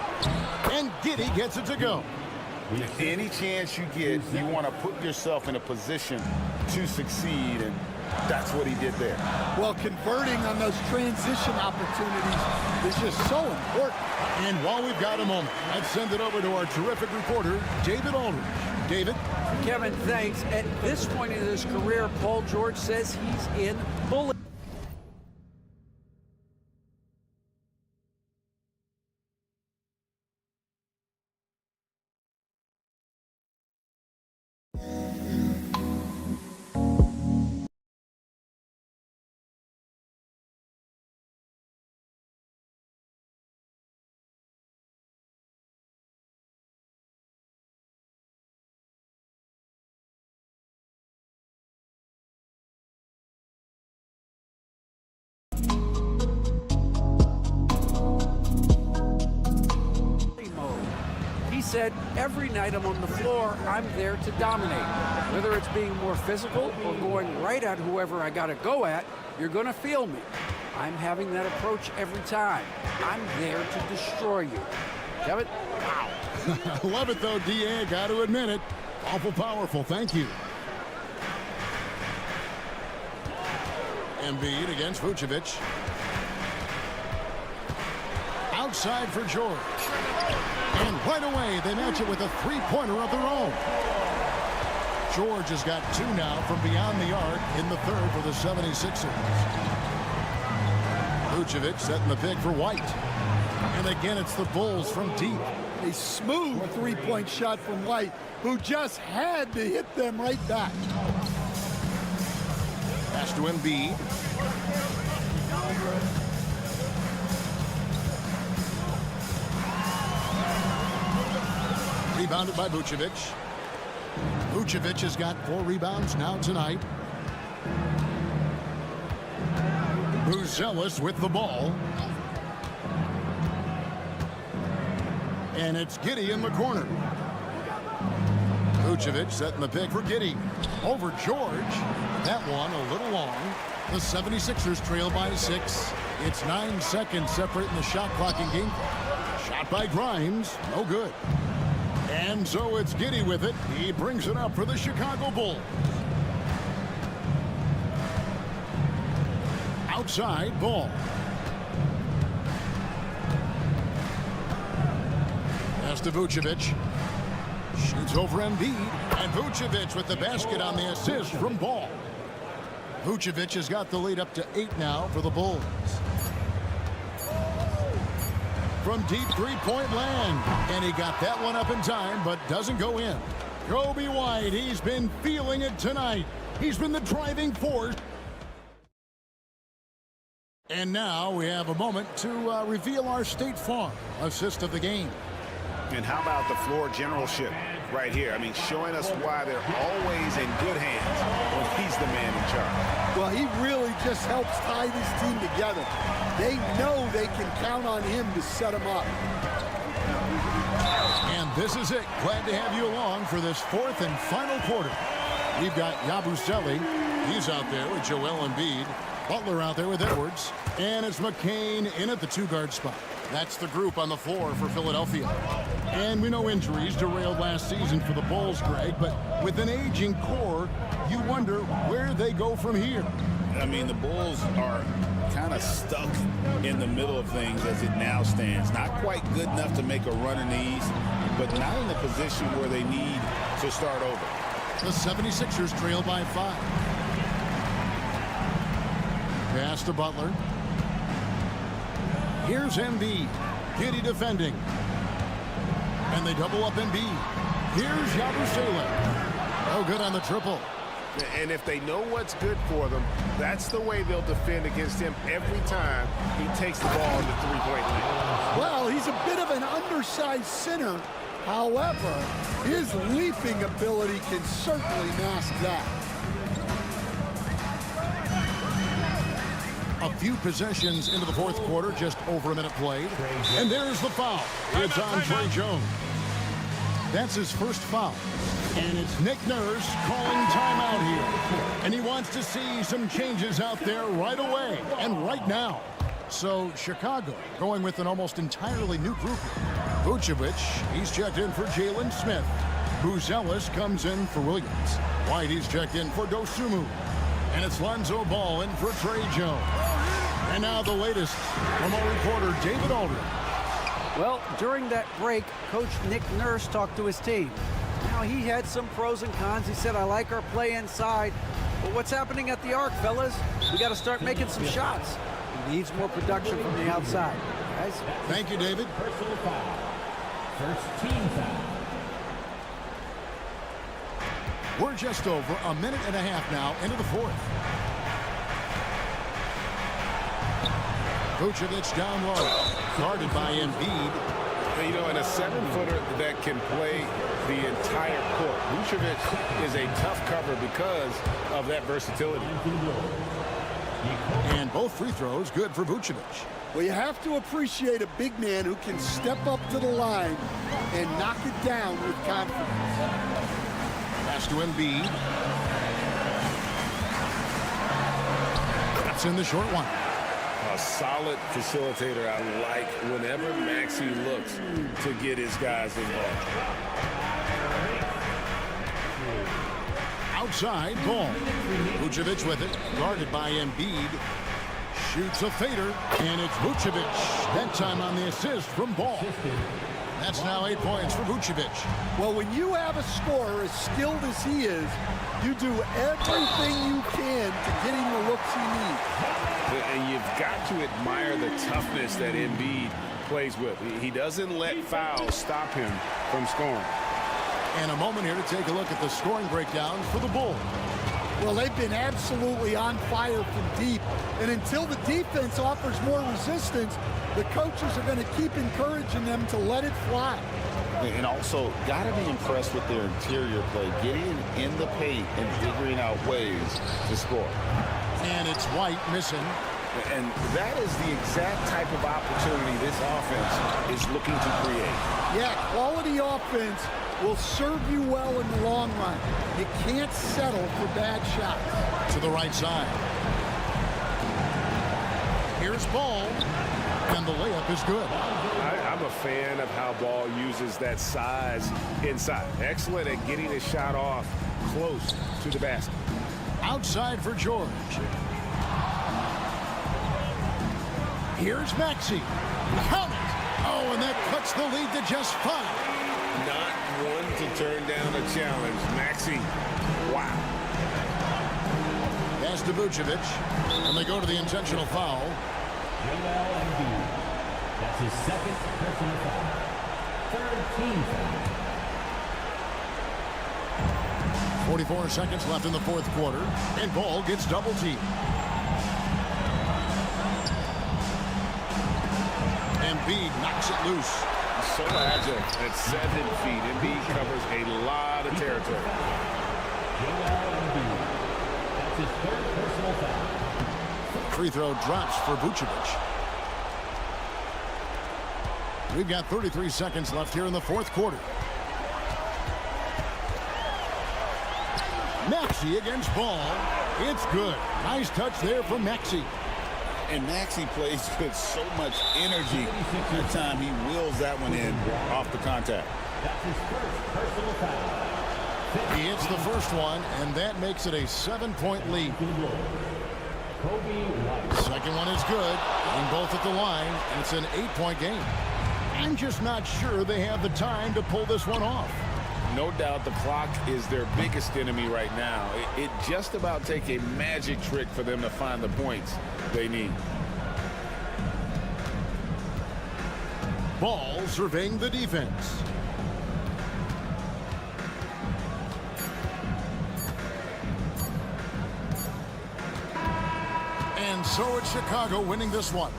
S6: And Giddey gets it to go.
S4: Any chance you get, you want to put yourself in a position to succeed, and that's what he did there.
S5: Well, converting on those transition opportunities is just so important.
S6: And while we've got a moment, let's send it over to our terrific reporter, David Aldridge. David?
S8: Kevin, thanks. At this point in his career, Paul George says he's in bullet. He said, every night I'm on the floor, I'm there to dominate. Whether it's being more physical or going right at whoever I got to go at, you're going to feel me. I'm having that approach every time. I'm there to destroy you. Kevin? Wow.
S6: I love it, though, D.A. Got to admit it. Awful powerful. Thank you. Embiid against Vucevic. Outside for George. And right away, they match it with a three-pointer of their own. George has got two now from beyond the arc in the third for the 76ers. Vucevic setting the pick for White. And again, it's the Bulls from deep.
S5: A smooth three-point shot from White, who just had to hit them right back.
S6: Pass to Embiid. Rebounded by Vucevic. Vucevic has got 4 rebounds now tonight. Buzelis with the ball. And it's Giddey in the corner. Vucevic setting the pick for Giddey. Over George. That one a little long. The 76ers trail by 6. It's 9 seconds separating the shot clock and game clock. Shot by Grimes. No good. And so it's Giddey with it. He brings it up for the Chicago Bulls. Outside ball. Pass to Vucevic. Shoots over Embiid. And Vucevic with the basket on the assist from Ball. Vucevic has got the lead up to 8 now for the Bulls. From deep three-point land. And he got that one up in time, but doesn't go in. Kobe White, he's been feeling it tonight. He's been the driving force. And now we have a moment to reveal our State Farm assist of the game.
S4: And how about the floor generalship right here? I mean, showing us why they're always in good hands when he's the man in charge.
S5: Well, he really just helps tie this team together. They know they can count on him to set them up.
S6: And this is it. Glad to have you along for this 4th and final quarter. We've got Yabusele. He's out there with Joel Embiid. Butler out there with Edwards. And it's McCain in at the 2-guard spot. That's the group on the floor for Philadelphia. And we know injuries derailed last season for the Bulls, Greg, but with an aging core, you wonder where they go from here.
S4: I mean, the Bulls are kind of stuck in the middle of things as it now stands. Not quite good enough to make a run in the East, but not in the position where they need to start over.
S6: The 76ers trail by 5. Pass to Butler. Here's Embiid. Giddey defending. And they double up Embiid. Here's Yabusele. Oh, good on the triple.
S7: And if they know what's good for them, that's the way they'll defend against him every time he takes the ball in the three-point line.
S5: Well, he's a bit of an undersized center. However, his leaping ability can certainly mask that.
S6: A few possessions into the 4th quarter, just over a minute played. And there's the foul. It's on Trey Jones. That's his first foul. And it's Nick Nurse calling timeout here. And he wants to see some changes out there right away and right now. So Chicago going with an almost entirely new group. Vucevic, he's checked in for Jalen Smith. Buzelis comes in for Williams. White, he's checked in for Dosunmu. And it's Lonzo Ball in for Trey Jones. And now the latest from our reporter, David Aldridge.
S8: Well, during that break, Coach Nick Nurse talked to his team. Now, he had some pros and cons. He said, I like our play inside. But what's happening at the arc, fellas? We got to start making some shots. He needs more production from the outside. Guys?
S6: Thank you, David.
S9: Personal foul. First team foul.
S6: We're just over a minute and a half now into the fourth. Vucevic down low, guarded by Embiid.
S7: You know, and a 7-footer that can play the entire court. Vucevic is a tough cover because of that versatility.
S6: And both free throws good for Vucevic.
S5: Well, you have to appreciate a big man who can step up to the line and knock it down with confidence.
S6: Pass to Embiid. That's in the short one.
S7: A solid facilitator. I like whenever Maxey looks to get his guys involved.
S6: Outside, Ball. Vucevic with it, guarded by Embiid. Shoots a fader, and it's Vucevic. That time on the assist from Ball. That's now 8 points for Vucevic.
S5: Well, when you have a scorer as skilled as he is, you do everything you can to get him the looks he needs.
S7: And you've got to admire the toughness that Embiid plays with. He doesn't let fouls stop him from scoring.
S6: And a moment here to take a look at the scoring breakdown for the Bulls.
S5: Well, they've been absolutely on fire from deep. And until the defense offers more resistance, the coaches are going to keep encouraging them to let it fly.
S4: And also, got to be impressed with their interior play, getting in the paint and figuring out ways to score.
S6: And it's White missing.
S4: And that is the exact type of opportunity this offense is looking to create.
S5: Yeah, quality offense will serve you well in the long run. You can't settle for bad shots.
S6: To the right side. Here's Ball. And the layup is good.
S7: I'm a fan of how Ball uses that size inside. Excellent at getting his shot off close to the basket.
S6: Outside for George. Here's Maxey. Count it. Oh, and that cuts the lead to just 5.
S7: Not one to turn down a challenge. Maxey, wow.
S6: Pass to Vucevic. And they go to the intentional foul.
S9: Joel Embiid. That's his second personal foul. Third team foul.
S6: 44 seconds left in the fourth quarter. And Ball gets double teamed. Embiid knocks it loose.
S7: So agile at 7 feet. Embiid covers a lot of territory.
S9: Joel Embiid. That's his third personal foul.
S6: Free throw drops for Vucevic. We've got 33 seconds left here in the fourth quarter. Maxey against Ball. It's good. Nice touch there from Maxey.
S4: And Maxey plays with so much energy. Every time he wheels that one in off the contact.
S9: That's his first personal foul.
S6: He hits the first one, and that makes it a 7-point lead.
S9: Kobe White.
S6: Second one is good. And both at the line, and it's an 8-point game. I'm just not sure they have the time to pull this one off.
S7: No doubt the clock is their biggest enemy right now. It just about takes a magic trick for them to find the points they need.
S6: Ball surveying the defense. And so it's Chicago winning this one.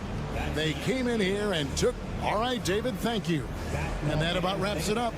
S6: They came in here and took. All right, David, thank you. And that about wraps it up.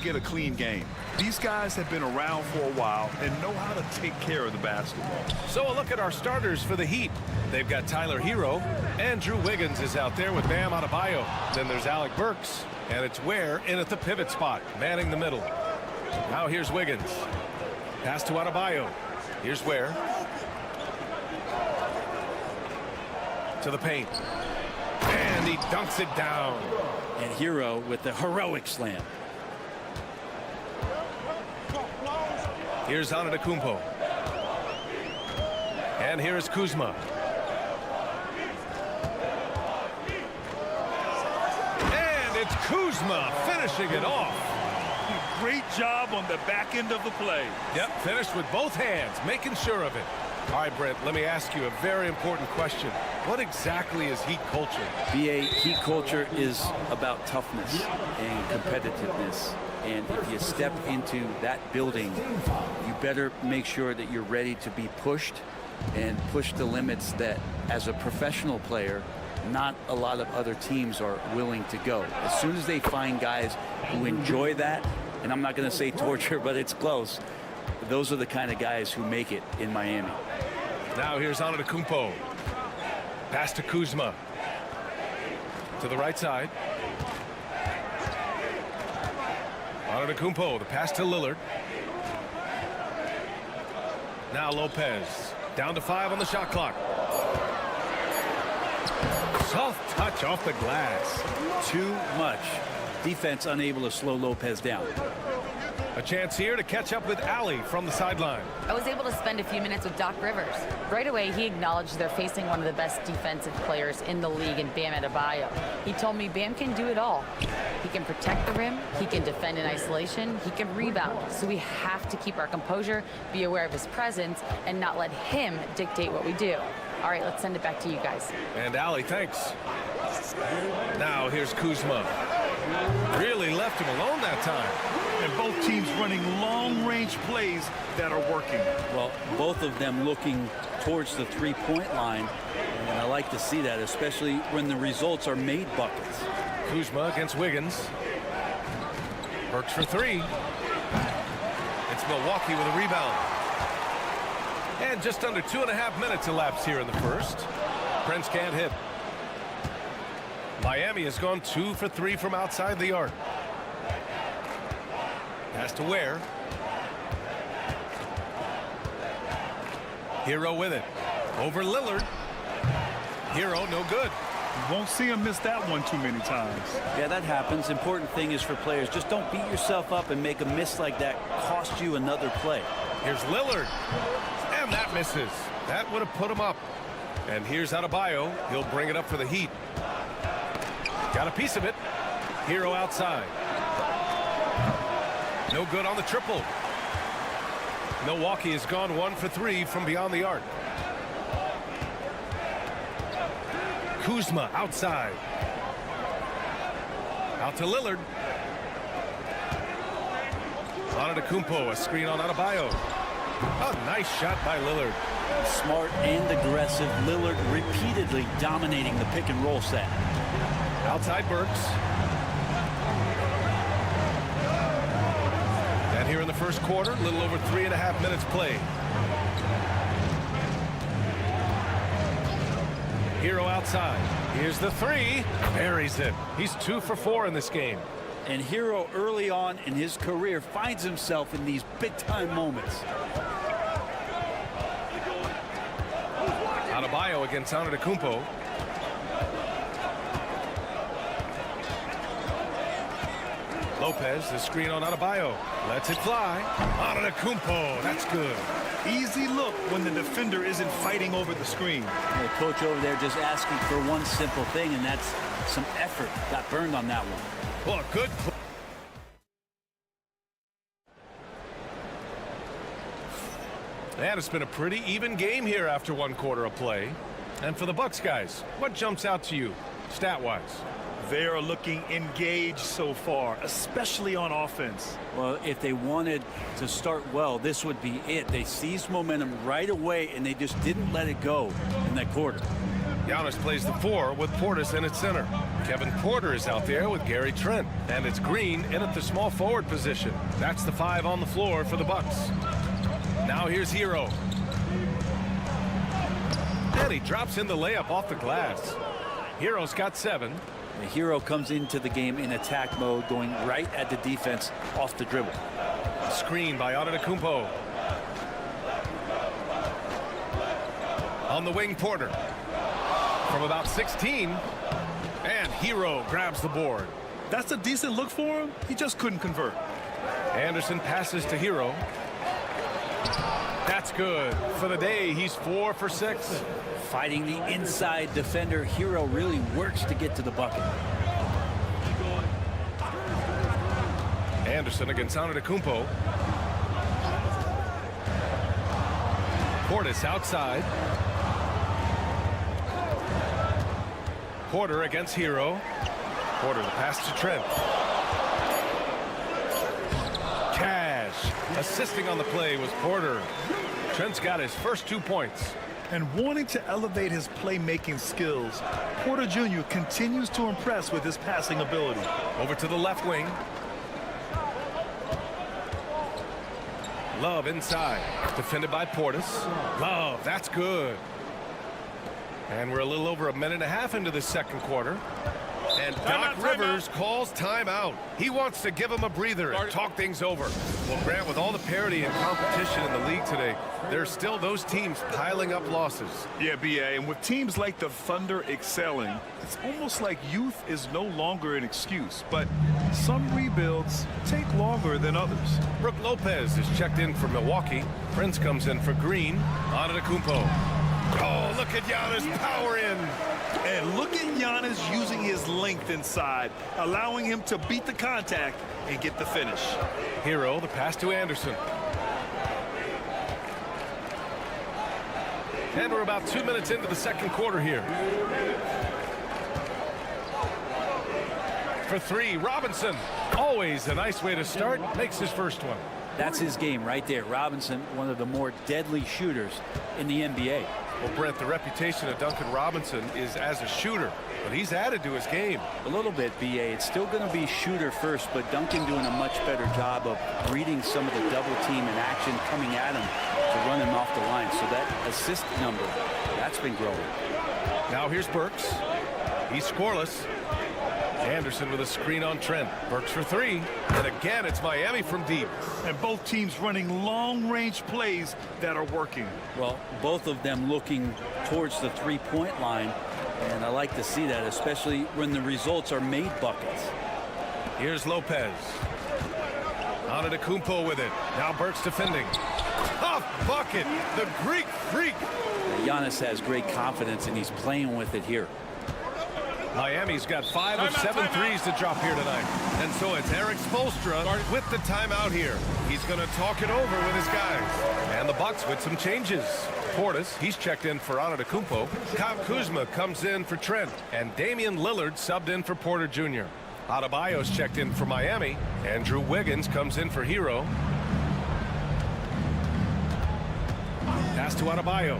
S10: Get a clean game. These guys have been around for a while and know how to take care of the basketball.
S1: So a look at our starters for the Heat. They've got Tyler Hero, and Drew Wiggins is out there with Bam Adebayo. Then there's Alec Burks, and it's Ware in at the pivot spot, manning the middle. Now here's Wiggins. Pass to Adebayo. Here's Ware. To the paint. And he dunks it down.
S11: And Hero with the heroic slam.
S1: Here's Antetokounmpo. And here's Kuzma. And it's Kuzma finishing it off.
S10: Great job on the back end of the play.
S1: Yep, finished with both hands, making sure of it. All right, Brent, let me ask you a very important question. What exactly is Heat culture?
S11: BA, Heat culture is about toughness and competitiveness. And if you step into that building, you better make sure that you're ready to be pushed and push the limits that, as a professional player, not a lot of other teams are willing to go. As soon as they find guys who enjoy that, and I'm not going to say torture, but it's close, those are the kind of guys who make it in Miami.
S1: Now here's Antetokounmpo. Pass to Kuzma. To the right side. Antetokounmpo, the pass to Lillard. Now Lopez. Down to 5 on the shot clock. Soft touch off the glass.
S11: Too much. Defense unable to slow Lopez down.
S1: A chance here to catch up with Allie from the sideline.
S3: I was able to spend a few minutes with Doc Rivers. Right away, he acknowledged they're facing one of the best defensive players in the league in Bam Adebayo. He told me Bam can do it all. He can protect the rim, he can defend in isolation, he can rebound. So we have to keep our composure, be aware of his presence, and not let him dictate what we do. All right, let's send it back to you guys.
S1: And Allie, thanks. Now here's Kuzma. Really left him alone that time.
S10: And both teams running long-range plays that are working.
S11: Well, both of them looking towards the three-point line, and I like to see that, especially when the results are made buckets.
S1: Kuzma against Wiggins. Works for 3. It's Milwaukee with a rebound. And just under 2.5 minutes elapsed here in the first. Prince can't hit. Miami has gone 2 for 3 from outside the arc. Pass to Ware. Hero with it. Over Lillard. Hero no good.
S10: You won't see him miss that one too many times.
S11: Yeah, that happens. Important thing is for players, just don't beat yourself up and make a miss like that cost you another play.
S1: Here's Lillard. And that misses. That would have put him up. And here's Adebayo. He'll bring it up for the Heat. Got a piece of it. Hero outside. No good on the triple. Milwaukee has gone 1 for 3 from beyond the arc. Kuzma outside. Out to Lillard. Antetokounmpo, a screen on Adebayo. A nice shot by Lillard.
S11: Smart and aggressive. Lillard repeatedly dominating the pick and roll set.
S1: Outside Burks. And here in the first quarter, a little over 3.5 minutes played. Hero outside. Here's the 3. Buries it. He's 2 for 4 in this game.
S11: And Hero early on in his career finds himself in these big-time moments.
S1: Adebayo against Antetokounmpo. Lopez, the screen on Adebayo. Lets it fly. Antetokounmpo, that's good.
S10: Easy look when the defender isn't fighting over the screen.
S11: The coach over there just asking for one simple thing, and that's some effort. Got burned on that one.
S1: Well, good play. And it's been a pretty even game here after 1 quarter of play. And for the Bucks guys, what jumps out to you, stat-wise?
S10: They are looking engaged so far, especially on offense.
S11: Well, if they wanted to start well, this would be it. They seized momentum right away, and they just didn't let it go in that quarter.
S1: Giannis plays the 4 with Portis in at center. Kevin Porter is out there with Gary Trent. And it's Green in at the small forward position. That's the 5 on the floor for the Bucks. Now here's Hero. And he drops in the layup off the glass. Hero's got 7.
S11: The Hero comes into the game in attack mode, going right at the defense off the dribble.
S1: Screen by Antetokounmpo. On the wing, Porter. From about 16. And Hero grabs the board.
S10: That's a decent look for him. He just couldn't convert.
S1: Anderson passes to Hero. That's good. For the day, he's 4 for 6.
S11: Fighting the inside defender, Hero really works to get to the bucket.
S1: Anderson against Antetokounmpo. Portis outside. Porter against Hero. Porter, the pass to Trent. Cash assisting on the play was Porter. Trent's got his first 2 points.
S10: And wanting to elevate his playmaking skills, Porter Jr. continues to impress with his passing ability.
S1: Over to the left wing. Love inside. Defended by Portis. Love, that's good. And we're a little over a minute and a half into the second quarter. And Doc Rivers calls timeout. He wants to give him a breather and talk things over. Well, Grant, with all the parity and competition in the league today, there's still those teams piling up losses.
S10: Yeah, B.A., and with teams like the Thunder excelling, it's almost like youth is no longer an excuse. But some rebuilds take longer than others.
S1: Brook Lopez is checked in for Milwaukee. Prince comes in for Green. Antetokounmpo. Oh, look at Giannis power in.
S10: And look at Giannis using his length inside, allowing him to beat the contact and get the finish.
S1: Hero, the pass to Anderson. And we're about 2 minutes into the second quarter here. For three, Robinson. Always a nice way to start. Makes his first one.
S11: That's his game right there. Robinson, one of the more deadly shooters in the NBA.
S1: Well, Brent, the reputation of Duncan Robinson is as a shooter, but he's added to his game.
S11: A little bit, B.A. It's still going to be shooter first, but Duncan doing a much better job of reading some of the double team and action coming at him to run him off the line. So that assist number, that's been growing.
S1: Now here's Burks. He's scoreless. Anderson with a screen on Trent. Burks for three. And again, it's Miami from deep.
S10: And both teams running long-range plays that are working.
S11: Well, both of them looking towards the three-point line. And I like to see that, especially when the results are made buckets.
S1: Here's Lopez. Antetokounmpo with it. Now Burks defending. Tough bucket. The Greek freak.
S11: Giannis has great confidence, and he's playing with it here.
S1: Miami's got 5 of 7 threes to drop here tonight. And so it's Eric Spoelstra with the timeout here. He's going to talk it over with his guys. And the Bucks with some changes. Portis, he's checked in for Antetokounmpo. Kyle Kuzma comes in for Trent. And Damian Lillard subbed in for Porter Jr. Adebayo's checked in for Miami. Andrew Wiggins comes in for Hero. Pass to Adebayo.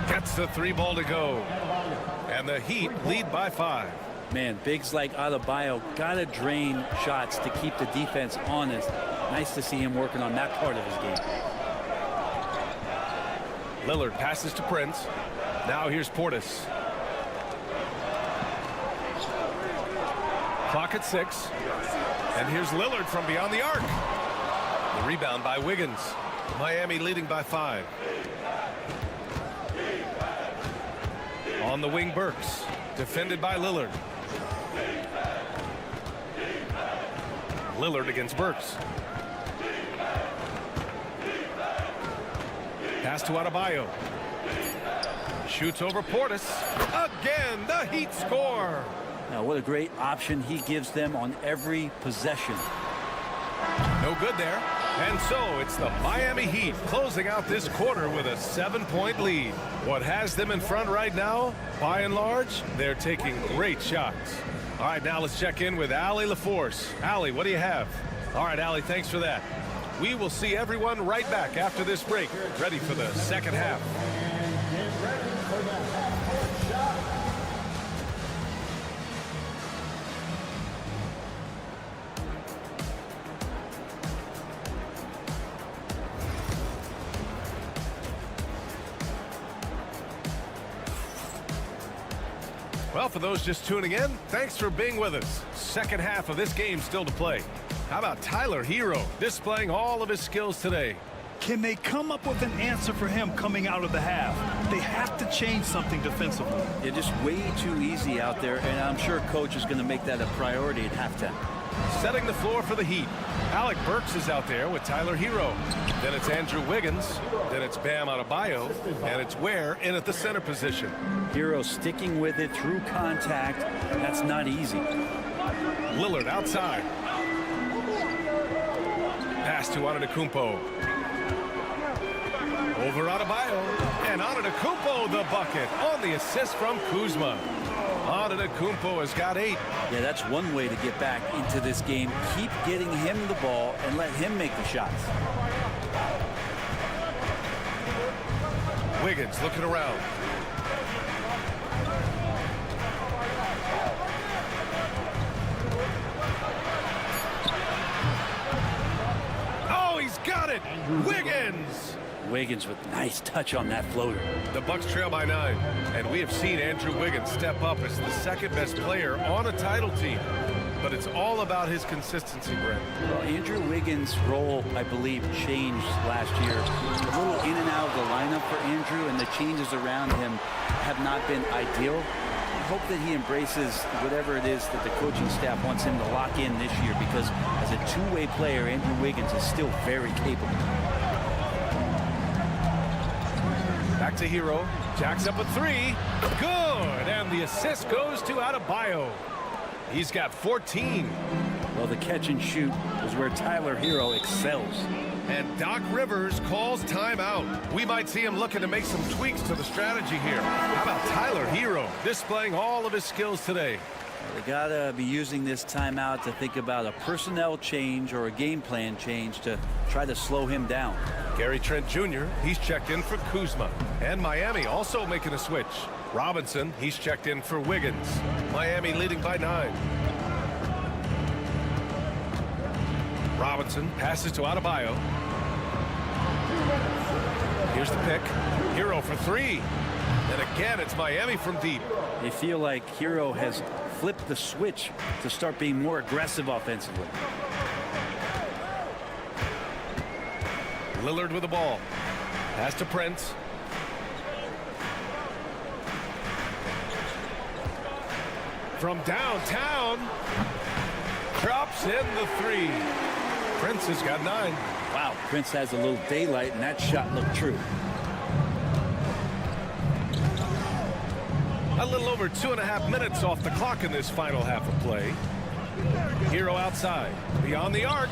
S1: Gets the three ball to go. And the Heat lead by 5.
S11: Man, bigs like Adebayo got to drain shots to keep the defense honest. Nice to see him working on that part of his game.
S1: Lillard passes to Prince. Now here's Portis. Clock at 6. And here's Lillard from beyond the arc. The rebound by Wiggins. Miami leading by 5. On the wing, Burks. Defended by Lillard. Lillard against Burks. Pass to Adebayo. Shoots over Portis. Again, the Heat score.
S11: Now, what a great option he gives them on every possession.
S1: No good there. And so it's the Miami Heat closing out this quarter with a 7-point lead. What has them in front right now, by and large, they're taking great shots. All right, now let's check in with Allie LaForce. Allie, what do you have? All right, Allie, thanks for that. We will see everyone right back after this break, ready for the second half. Well, for those just tuning in, thanks for being with us. Second half of this game still to play. How about Tyler Hero displaying all of his skills today?
S10: Can they come up with an answer for him coming out of the half? They have to change something defensively.
S11: They're just way too easy out there, and I'm sure coach is going to make that a priority at halftime.
S1: Setting the floor for the Heat. Alec Burks is out there with Tyler Hero. Then it's Andrew Wiggins. Then it's Bam Adebayo. And it's Ware in at the center position.
S11: Hero sticking with it through contact. That's not easy.
S1: Lillard outside. Pass to Antetokounmpo. Over Adebayo. And Antetokounmpo the bucket on the assist from Kuzma. Antetokounmpo has got 8.
S11: Yeah, that's one way to get back into this game. Keep getting him the ball and let him make the shots.
S1: Wiggins looking around. Oh, he's got it! Wiggins!
S11: Wiggins with nice touch on that floater.
S1: The Bucks trail by 9, and we have seen Andrew Wiggins step up as the second best player on a title team. But it's all about his consistency, Brent.
S11: Well, Andrew Wiggins' role, I believe, changed last year. A little in and out of the lineup for Andrew, and the changes around him have not been ideal. I hope that he embraces whatever it is that the coaching staff wants him to lock in this year, because as a two-way player, Andrew Wiggins is still very capable.
S1: Back to Hero. Jacks up a 3. Good! And the assist goes to Adebayo. He's got 14.
S11: Well, the catch and shoot is where Tyler Hero excels.
S1: And Doc Rivers calls timeout. We might see him looking to make some tweaks to the strategy here. How about Tyler Hero displaying all of his skills today?
S11: They gotta be using this timeout to think about a personnel change or a game plan change to try to slow him down.
S1: Gary Trent Jr., he's checked in for Kuzma. And Miami also making a switch. Robinson, he's checked in for Wiggins. Miami leading by 9. Robinson passes to Adebayo. Here's the pick. Hero for 3. And again, it's Miami from deep.
S11: They feel like Hero has flipped the switch to start being more aggressive offensively.
S1: Lillard with the ball. Pass to Prince. From downtown. Drops in the 3. Prince has got 9.
S11: Wow, Prince has a little daylight, and that shot looked true.
S1: A little over 2.5 minutes off the clock in this final half of play. Hero outside. Beyond the arc.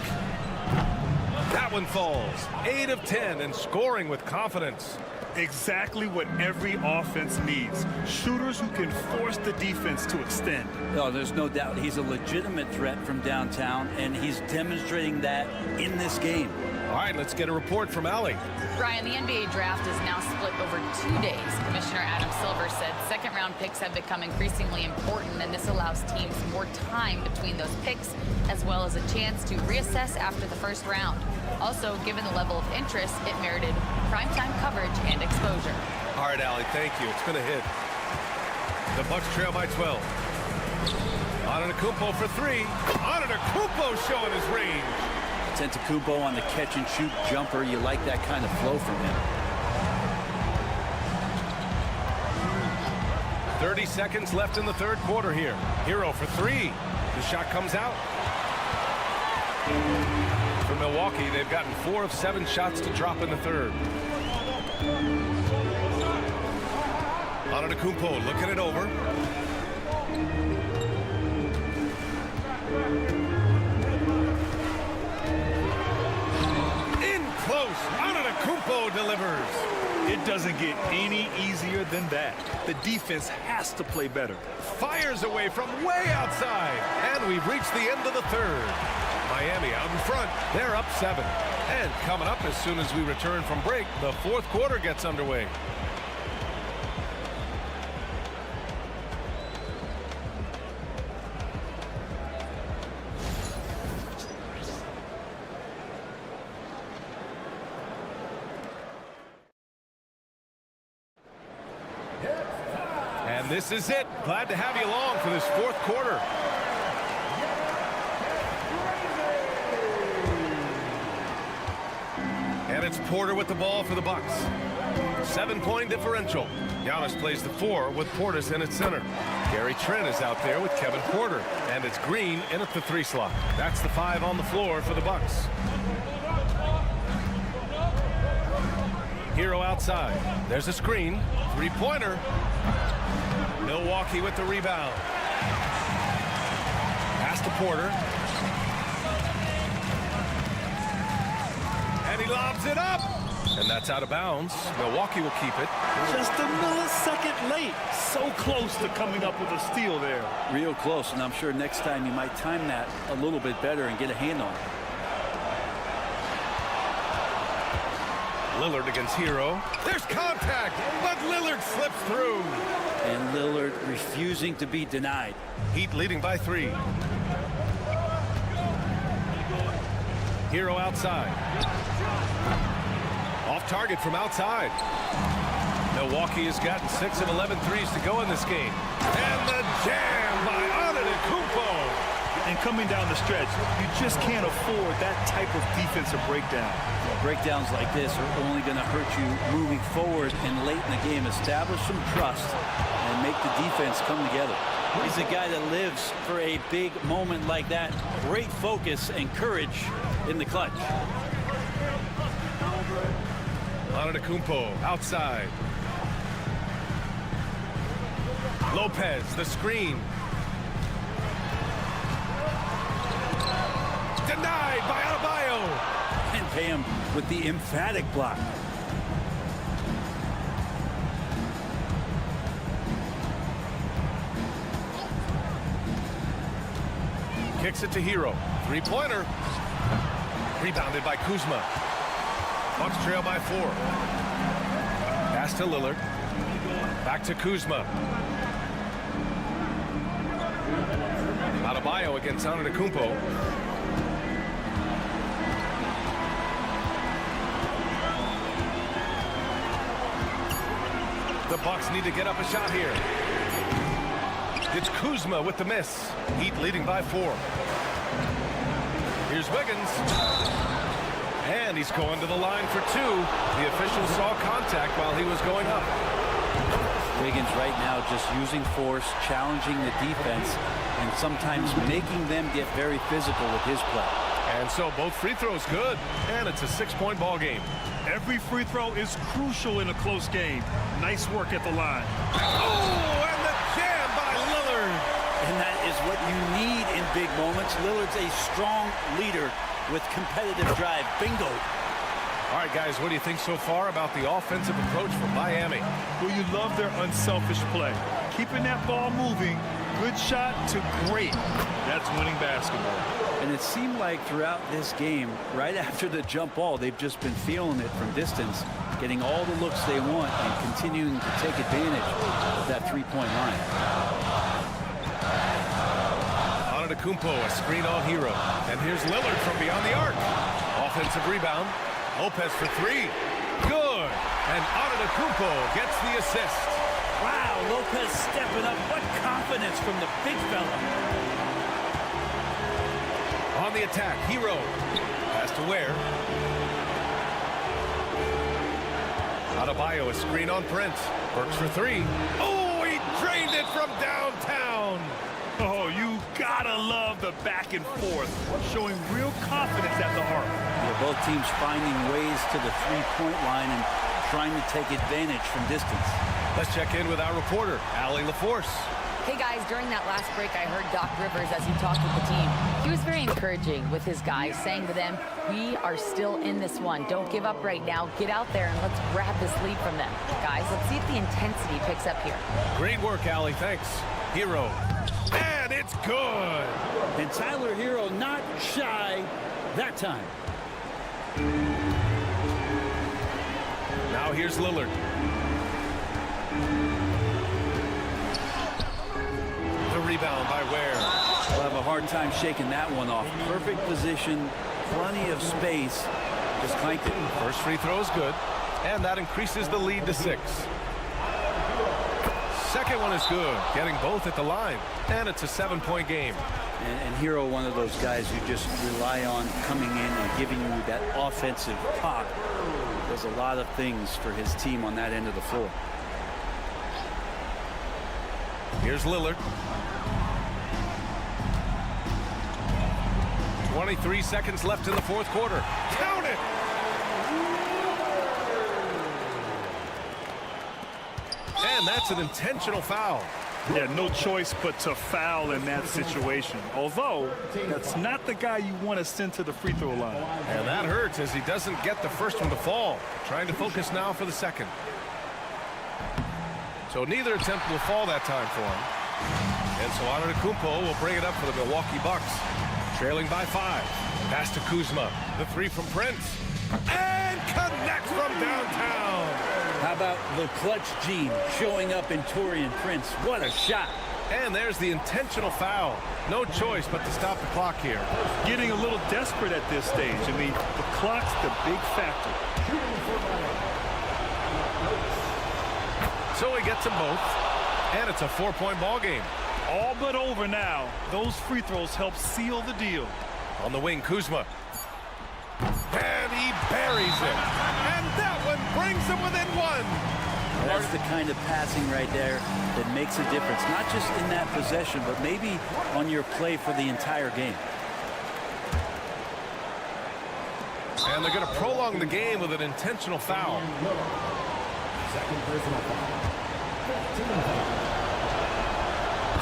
S1: That one falls. 8 of 10 and scoring with confidence.
S10: Exactly what every offense needs. Shooters who can force the defense to extend.
S11: No, there's no doubt he's a legitimate threat from downtown, and he's demonstrating that in this game.
S1: All right, let's get a report from Allie.
S3: Brian, the NBA draft is now split over 2 days. Commissioner Adam Silver said second-round picks have become increasingly important, and this allows teams more time between those picks, as well as a chance to reassess after the first round. Also, given the level of interest, it merited primetime coverage and exposure.
S1: All right, Allie, thank you. It's been a hit. The Bucks trail by 12. Antetokounmpo for 3. Antetokounmpo showing his range.
S11: Antetokounmpo on the catch and shoot jumper. You like that kind of flow from him.
S1: 30 seconds left in the third quarter here. Hero for 3. The shot comes out. For Milwaukee, they've gotten 4 of 7 shots to drop in the third. Antetokounmpo looking it over. In close. Antetokounmpo delivers.
S10: It doesn't get any easier than that. The defense has to play better.
S1: Fires away from way outside. And we've reached the end of the third. Miami out in front. They're up 7. And coming up as soon as we return from break, the fourth quarter gets underway. And this is it. Glad to have you along for this fourth quarter. And it's Porter with the ball for the Bucks. 7-point differential. Giannis plays the 4 with Portis in at center. Gary Trent is out there with Kevin Porter. And it's Green in at the 3 slot. That's the 5 on the floor for the Bucks. Hero outside. There's a screen. 3-pointer. Milwaukee with the rebound. Pass to Porter. And he lobs it up. And that's out of bounds. Milwaukee will keep it.
S10: Just a millisecond late. So close to coming up with a steal there.
S11: Real close, and I'm sure next time you might time that a little bit better and get a hand on it.
S1: Lillard against Hero. There's contact, but Lillard slips through.
S11: And Lillard refusing to be denied.
S1: Heat leading by 3. Hero outside. Off target from outside. Milwaukee has gotten 6 of 11 threes to go in this game. And the jam by Antetokounmpo.
S10: And coming down the stretch, you just can't afford that type of defensive breakdown.
S11: Breakdowns like this are only going to hurt you moving forward and late in the game. Establish some trust and make the defense come together. He's a guy that lives for a big moment like that. Great focus and courage in the clutch.
S1: Antetokounmpo outside. Lopez, the screen. Denied by Adebayo.
S11: And pay him with the emphatic block.
S1: Kicks it to Hero. Three-pointer. Rebounded by Kuzma. Bucks trail by 4. Pass to Lillard. Back to Kuzma. Adebayo against Antetokounmpo. The Bucks need to get up a shot here. It's Kuzma with the miss. Heat leading by 4. Here's Wiggins. And he's going to the line for 2. The official saw contact while he was going up.
S11: Wiggins right now just using force, challenging the defense, and sometimes making them get very physical with his play.
S1: And so both free throws good. And it's a 6-point ball game.
S10: Every free throw is crucial in a close game. Nice work at the line.
S1: Oh, and the jam by Lillard.
S11: And that is what you need in big moments. Lillard's a strong leader with competitive drive. Bingo.
S1: All right, guys, what do you think so far about the offensive approach from Miami?
S10: Well, you love their unselfish play. Keeping that ball moving, good shot to great. That's winning basketball.
S11: And it seemed like throughout this game, right after the jump ball, they've just been feeling it from distance, getting all the looks they want and continuing to take advantage of that three-point line.
S1: Antetokounmpo, a screen on Hero. And here's Lillard from beyond the arc. Offensive rebound. Lopez for 3. Good. And Antetokounmpo gets the assist.
S11: Wow, Lopez stepping up. What confidence from the big fella.
S1: On the attack, Hero. Pass to Ware. Adebayo, a screen on Prince. Burks for 3. Oh, he drained it from downtown.
S10: Oh, you gotta love the back and forth, showing real confidence at the arc.
S11: Yeah, both teams finding ways to the three-point line and trying to take advantage from distance.
S1: Let's check in with our reporter, Allie LaForce.
S3: Hey guys, during that last break, I heard Doc Rivers as he talked with the team. He was very encouraging with his guys, saying to them, we are still in this one. Don't give up right now. Get out there and let's grab this lead from them. Guys, let's see if the intensity picks up here.
S1: Great work, Allie. Thanks. Hero. And it's good.
S11: And Tyler Hero not shy that time.
S1: Now here's Lillard. The rebound by Ware.
S11: We'll have a hard time shaking that one off. Perfect position, plenty of space. Just clanked it.
S1: First free throw is good. And that increases the lead to 6. Second one is good, getting both at the line. And it's a 7-point game.
S11: And Hero, one of those guys you just rely on coming in and giving you that offensive pop. Does a lot of things for his team on that end of the floor.
S1: Here's Lillard. 23 seconds left in the fourth quarter. Count it! And that's an intentional foul.
S10: Yeah, no choice but to foul in that situation. Although, that's not the guy you want to send to the free throw line.
S1: And that hurts as he doesn't get the first one to fall. Trying to focus now for the second. So neither attempt will fall that time for him. And so Antetokounmpo will bring it up for the Milwaukee Bucks. Trailing by 5. Pass to Kuzma. The 3 from Prince. And connects from downtown.
S11: How about the clutch gene showing up in Taurean Prince? What a shot.
S1: And there's the intentional foul. No choice but to stop the clock here.
S10: Getting a little desperate at this stage. I mean, the clock's the big factor.
S1: So he gets them both. And it's a 4-point ball game.
S10: All but over now. Those free throws help seal the deal.
S1: On the wing, Kuzma. And he buries it. And that one brings him within one.
S11: That's the kind of passing right there that makes a difference. Not just in that possession, but maybe on your play for the entire game.
S1: And they're going to prolong the game with an intentional foul.
S9: Second personal foul.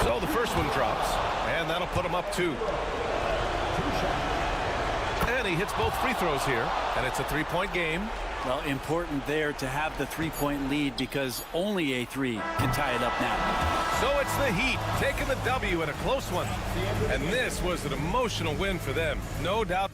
S1: So the first one drops, and that'll put him up 2. And he hits both free throws here, and it's a 3-point game.
S11: Well, important there to have the 3-point lead because only a 3 can tie it up now.
S1: So it's the Heat taking the W in a close one. And this was an emotional win for them, no doubt.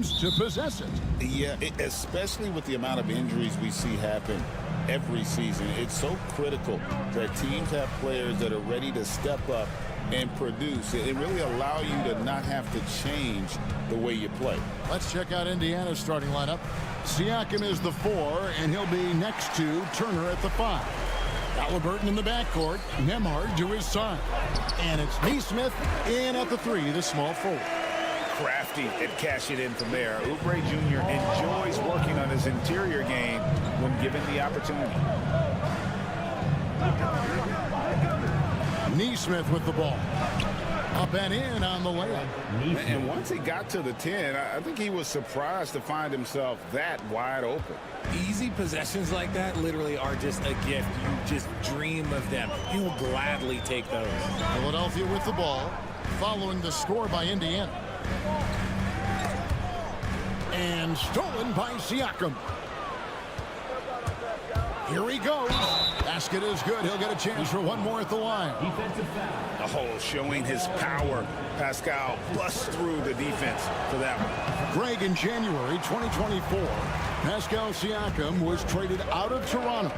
S6: teams to possess it.
S4: Yeah, especially with the amount of injuries we see happen every season. It's so critical that teams have players that are ready to step up and produce. It really allow you to not have to change the way you play.
S6: Let's check out Indiana's starting lineup. Siakam is the 4, and he'll be next to Turner at the 5. Halliburton in the backcourt, Nembhard to his side. And it's Nesmith in at the 3, the small forward.
S4: Crafty at cashing in from there. Oubre Jr. enjoys working on his interior game when given the opportunity.
S6: Nesmith with the ball. Up and in on the layup.
S4: And once he got to the 10, I think he was surprised to find himself that wide open.
S12: Easy possessions like that literally are just a gift. You just dream of them. He'll gladly take those.
S6: Philadelphia with the ball, following the score by Indiana. And stolen by Siakam. Here he goes. Basket is good. He'll get a chance for one more at the line.
S9: Defensive foul.
S4: Oh, showing his power. Pascal busts through the defense for that one.
S6: Greg, in January 2024, Pascal Siakam was traded out of Toronto.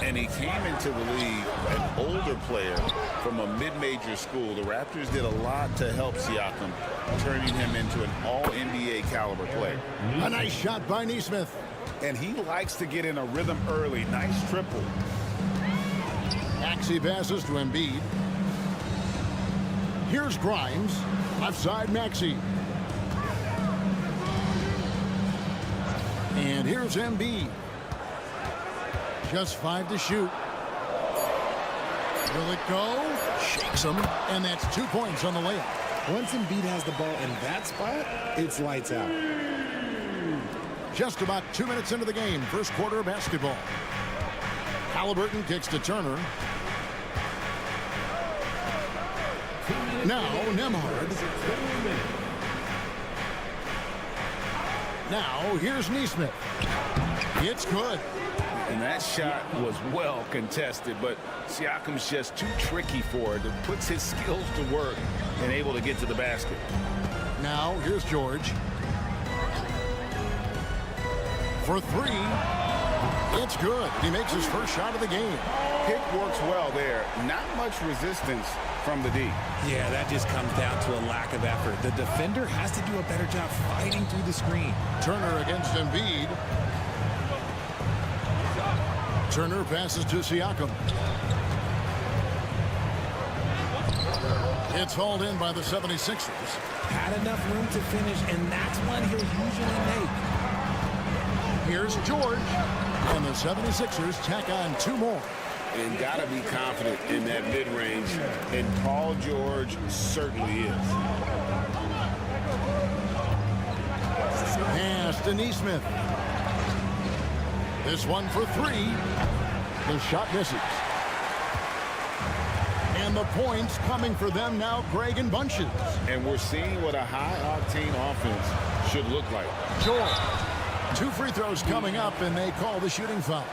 S4: And he came into the league an older player from a mid-major school. The Raptors did a lot to help Siakam, turning him into an all-NBA caliber player.
S6: A nice shot by Nesmith.
S4: And he likes to get in a rhythm early. Nice triple.
S6: Maxey passes to Embiid. Here's Grimes. Left side, Maxey. And here's Embiid. Just 5 to shoot. Will it go? Shakes him. And that's 2 points on the layup.
S12: Once Embiid has the ball in that spot, it's lights out.
S6: Just about 2 minutes into the game. First quarter of basketball. Halliburton kicks to Turner. Now Nembhard. Now here's Nesmith. It's good.
S4: And that shot was well contested, but Siakam's just too tricky for it. It puts his skills to work and able to get to the basket.
S6: Now here's George. For 3. It's good. He makes his first shot of the game.
S4: Pick works well there. Not much resistance from the D.
S12: Yeah, that just comes down to a lack of effort. The defender has to do a better job fighting through the screen.
S6: Turner against Embiid. Turner passes to Siakam. It's hauled in by the 76ers.
S12: Had enough room to finish, and that's one he'll usually make.
S6: Here's George. And the 76ers tack on 2 more.
S4: And got to be confident in that mid-range. And Paul George certainly is.
S6: Pass to Nesmith. This one for 3. The shot misses. And the points coming for them now, Greg, in bunches.
S4: And we're seeing what a high-octane offense should look like.
S6: George. 2 free throws coming up, and they call the shooting foul.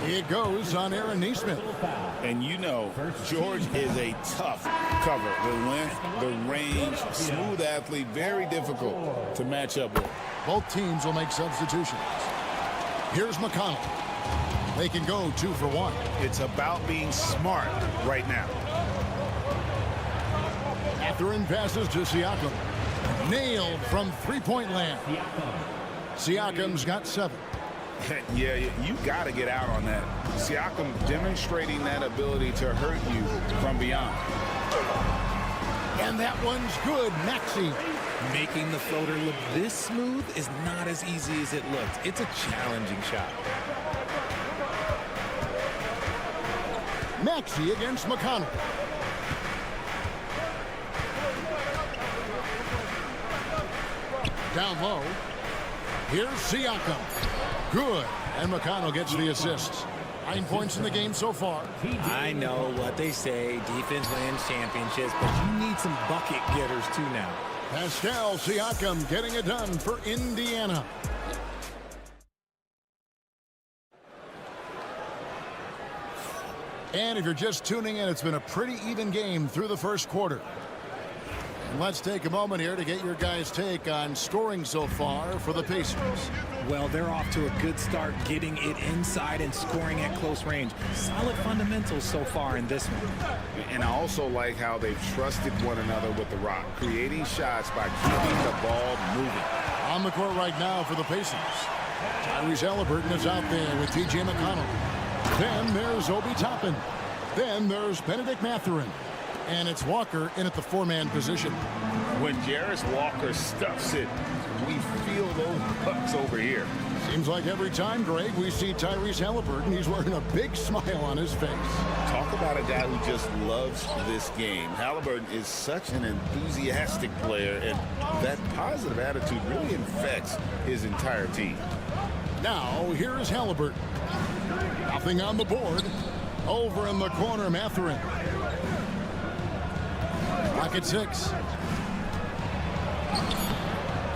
S6: It goes on Aaron Nesmith.
S4: And you know, George is a tough cover. The length, the range, smooth athlete, very difficult to match up with.
S6: Both teams will make substitutions. Here's McConnell. They can go 2 for 1.
S4: It's about being smart right now.
S6: Catherine passes to Siakam. Nailed from 3-point land. Siakam's got 7.
S4: Yeah, you got to get out on that. Siakam demonstrating that ability to hurt you from beyond.
S6: And that one's good. Maxey.
S12: Making the floater look this smooth is not as easy as it looks. It's a challenging shot.
S6: Maxey against McConnell. Down low. Here's Siakam. Good. And McConnell gets the assists. 9 points in the game so far.
S12: I know what they say. Defense wins championships, but you need some bucket getters too now.
S6: Pascal Siakam getting it done for Indiana. And if you're just tuning in, it's been a pretty even game through the first quarter. Let's take a moment here to get your guys' take on scoring so far for the Pacers.
S12: Well, they're off to a good start getting it inside and scoring at close range. Solid fundamentals so far in this one.
S7: And I also like how they've trusted one another with the rock, creating shots by keeping the ball moving.
S6: On the court right now for the Pacers, Tyrese Halliburton is out there with T.J. McConnell. Then there's Obi Toppin. Then there's Benedict Mathurin. And it's Walker in at the four-man position.
S4: When Jarris Walker stuffs it, we feel those bucks over here.
S6: Seems like every time, Greg, we see Tyrese Halliburton, he's wearing a big smile on his face.
S4: Talk about a guy who just loves this game. Halliburton is such an enthusiastic player, and that positive attitude really infects his entire team.
S6: Now, here's Halliburton. Nothing on the board. Over in the corner, Mathurin. Back at 6.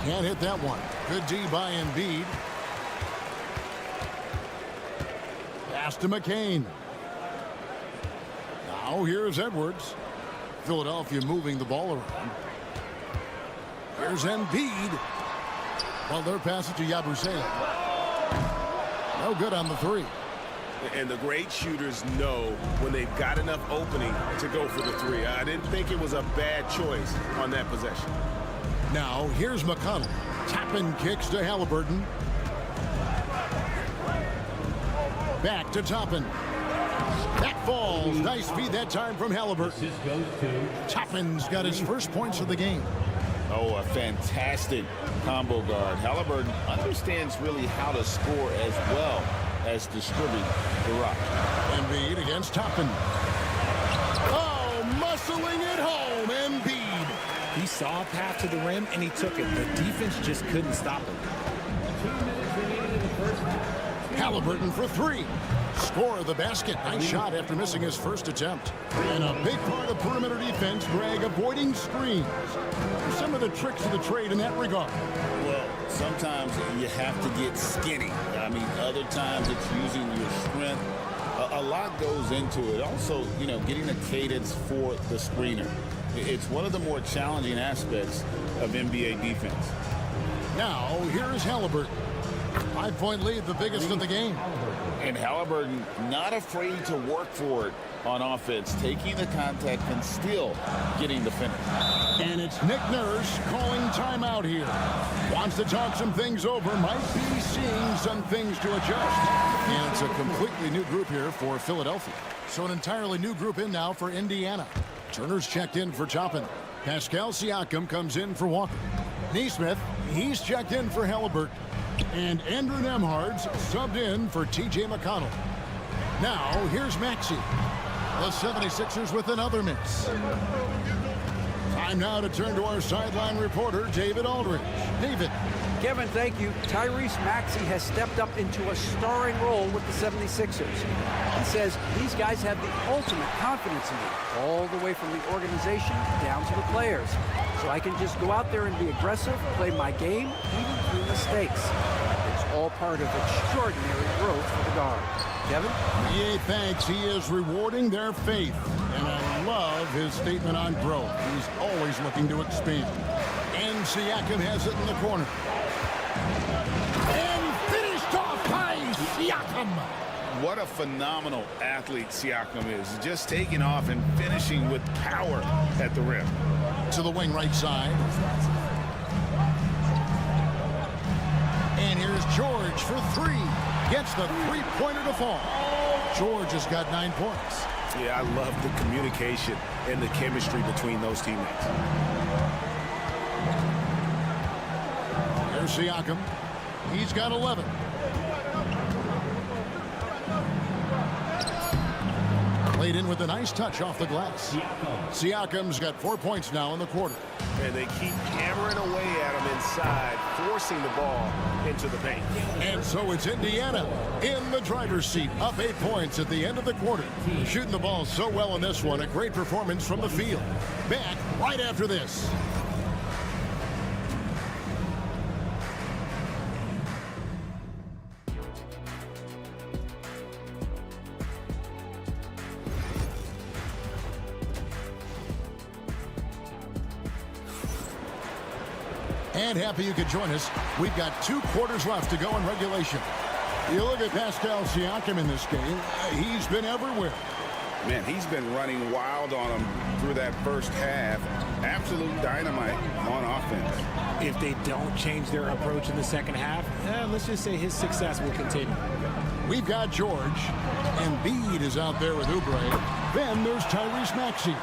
S6: Can't hit that one. Good D by Embiid. Pass to McCain. Now here's Edwards. Philadelphia moving the ball around. Here's Embiid. Well, they're passing to Yabusele. No good on the 3.
S7: And the great shooters know when they've got enough opening to go for the 3. I didn't think it was a bad choice on that possession.
S6: Now, here's McConnell. Tapping kicks to Halliburton. Back to Toppin. That falls. Nice feed that time from Halliburton. Toppin's got his first points of the game.
S4: Oh, a fantastic combo guard. Halliburton understands really how to score as well as distribute the rock.
S6: Embiid against Toppin. Oh, muscling it home, Embiid.
S12: He saw a path to the rim, and he took it. The defense just couldn't stop him.
S6: Halliburton for 3. Score of the basket. Nice shot after missing his first attempt. And a big part of perimeter defense, Greg, avoiding screens. Some of the tricks of the trade in that regard.
S4: Well, sometimes you have to get skinny. I mean, other times it's using your strength. A lot goes into it. Also, you know, getting a cadence for the screener. It's one of the more challenging aspects of NBA defense.
S6: Now, here's Halliburton. 5-point lead, the biggest of the game.
S4: And Halliburton not afraid to work for it on offense, taking the contact and still getting the finish.
S6: And it's Nick Nurse calling timeout here. Wants to talk some things over, might be seeing some things to adjust. And it's a completely new group here for Philadelphia. So an entirely new group in now for Indiana. Turner's checked in for Toppin. Pascal Siakam comes in for Walker. Nesmith, he's checked in for Halliburton. And Andrew Nembhard's subbed in for T.J. McConnell. Now, here's Maxey. The 76ers with another miss. Time now to turn to our sideline reporter, David Aldridge. David.
S8: Kevin, thank you. Tyrese Maxey has stepped up into a starring role with the 76ers. He says these guys have the ultimate confidence in me, all the way from the organization down to the players. So I can just go out there and be aggressive, play my game, even through mistakes. It's all part of extraordinary growth for the guard. Kevin?
S6: Yeah, thanks. He is rewarding their faith. And I love his statement on growth. He's always looking to expand. And Siakam has it in the corner. And finished off by Siakam.
S4: What a phenomenal athlete Siakam is. Just taking off and finishing with power at the rim.
S6: To the wing right side. And here's George for 3. Gets the three-pointer to fall. George has got 9 points.
S7: Yeah, I love the communication and the chemistry between those teammates.
S6: There's Siakam. He's got 11. Played in with a nice touch off the glass. Siakam's got 4 points now in the quarter.
S7: And they keep hammering away at him inside, forcing the ball into the paint.
S6: And so it's Indiana in the driver's seat, up 8 points at the end of the quarter. Shooting the ball so well in this one, a great performance from the field. Back right after this. And happy you could join us. We've got 2 quarters left to go in regulation. You look at Pascal Siakam in this game. He's been everywhere.
S4: Man, he's been running wild on him through that first half. Absolute dynamite on offense.
S12: If they don't change their approach in the second half, let's just say his success will continue.
S6: We've got George. Embiid is out there with Oubre. Then there's Tyrese Maxey.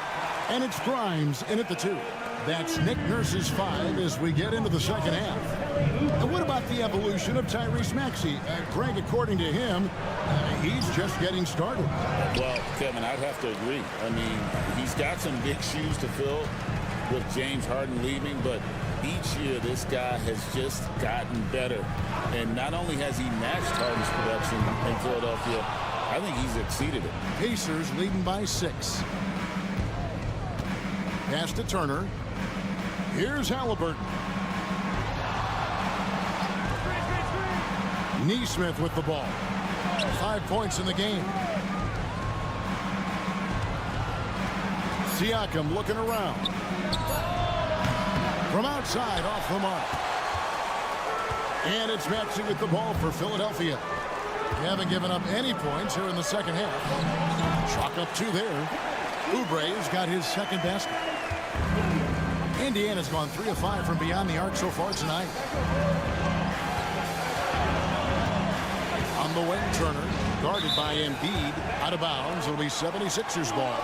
S6: And it's Grimes in at the 2. That's Nick Nurse's 5 as we get into the second half. And what about the evolution of Tyrese Maxey? Greg, according to him, he's just getting started.
S4: Well, Kevin, I'd have to agree. I mean, he's got some big shoes to fill with James Harden leaving, but each year this guy has just gotten better. And not only has he matched Harden's production in Philadelphia, I think he's exceeded it.
S6: Pacers leading by 6. Pass to Turner. Here's Halliburton. Neesmith with the ball. 5 points in the game. Siakam looking around. From outside, off the mark. And it's Maxey with the ball for Philadelphia. They haven't given up any points here in the second half. Chalk up 2 there. Oubre's got his second basket. Indiana's gone 3 of 5 from beyond the arc so far tonight. On the wing, Turner, guarded by Embiid, out of bounds. It'll be 76ers ball.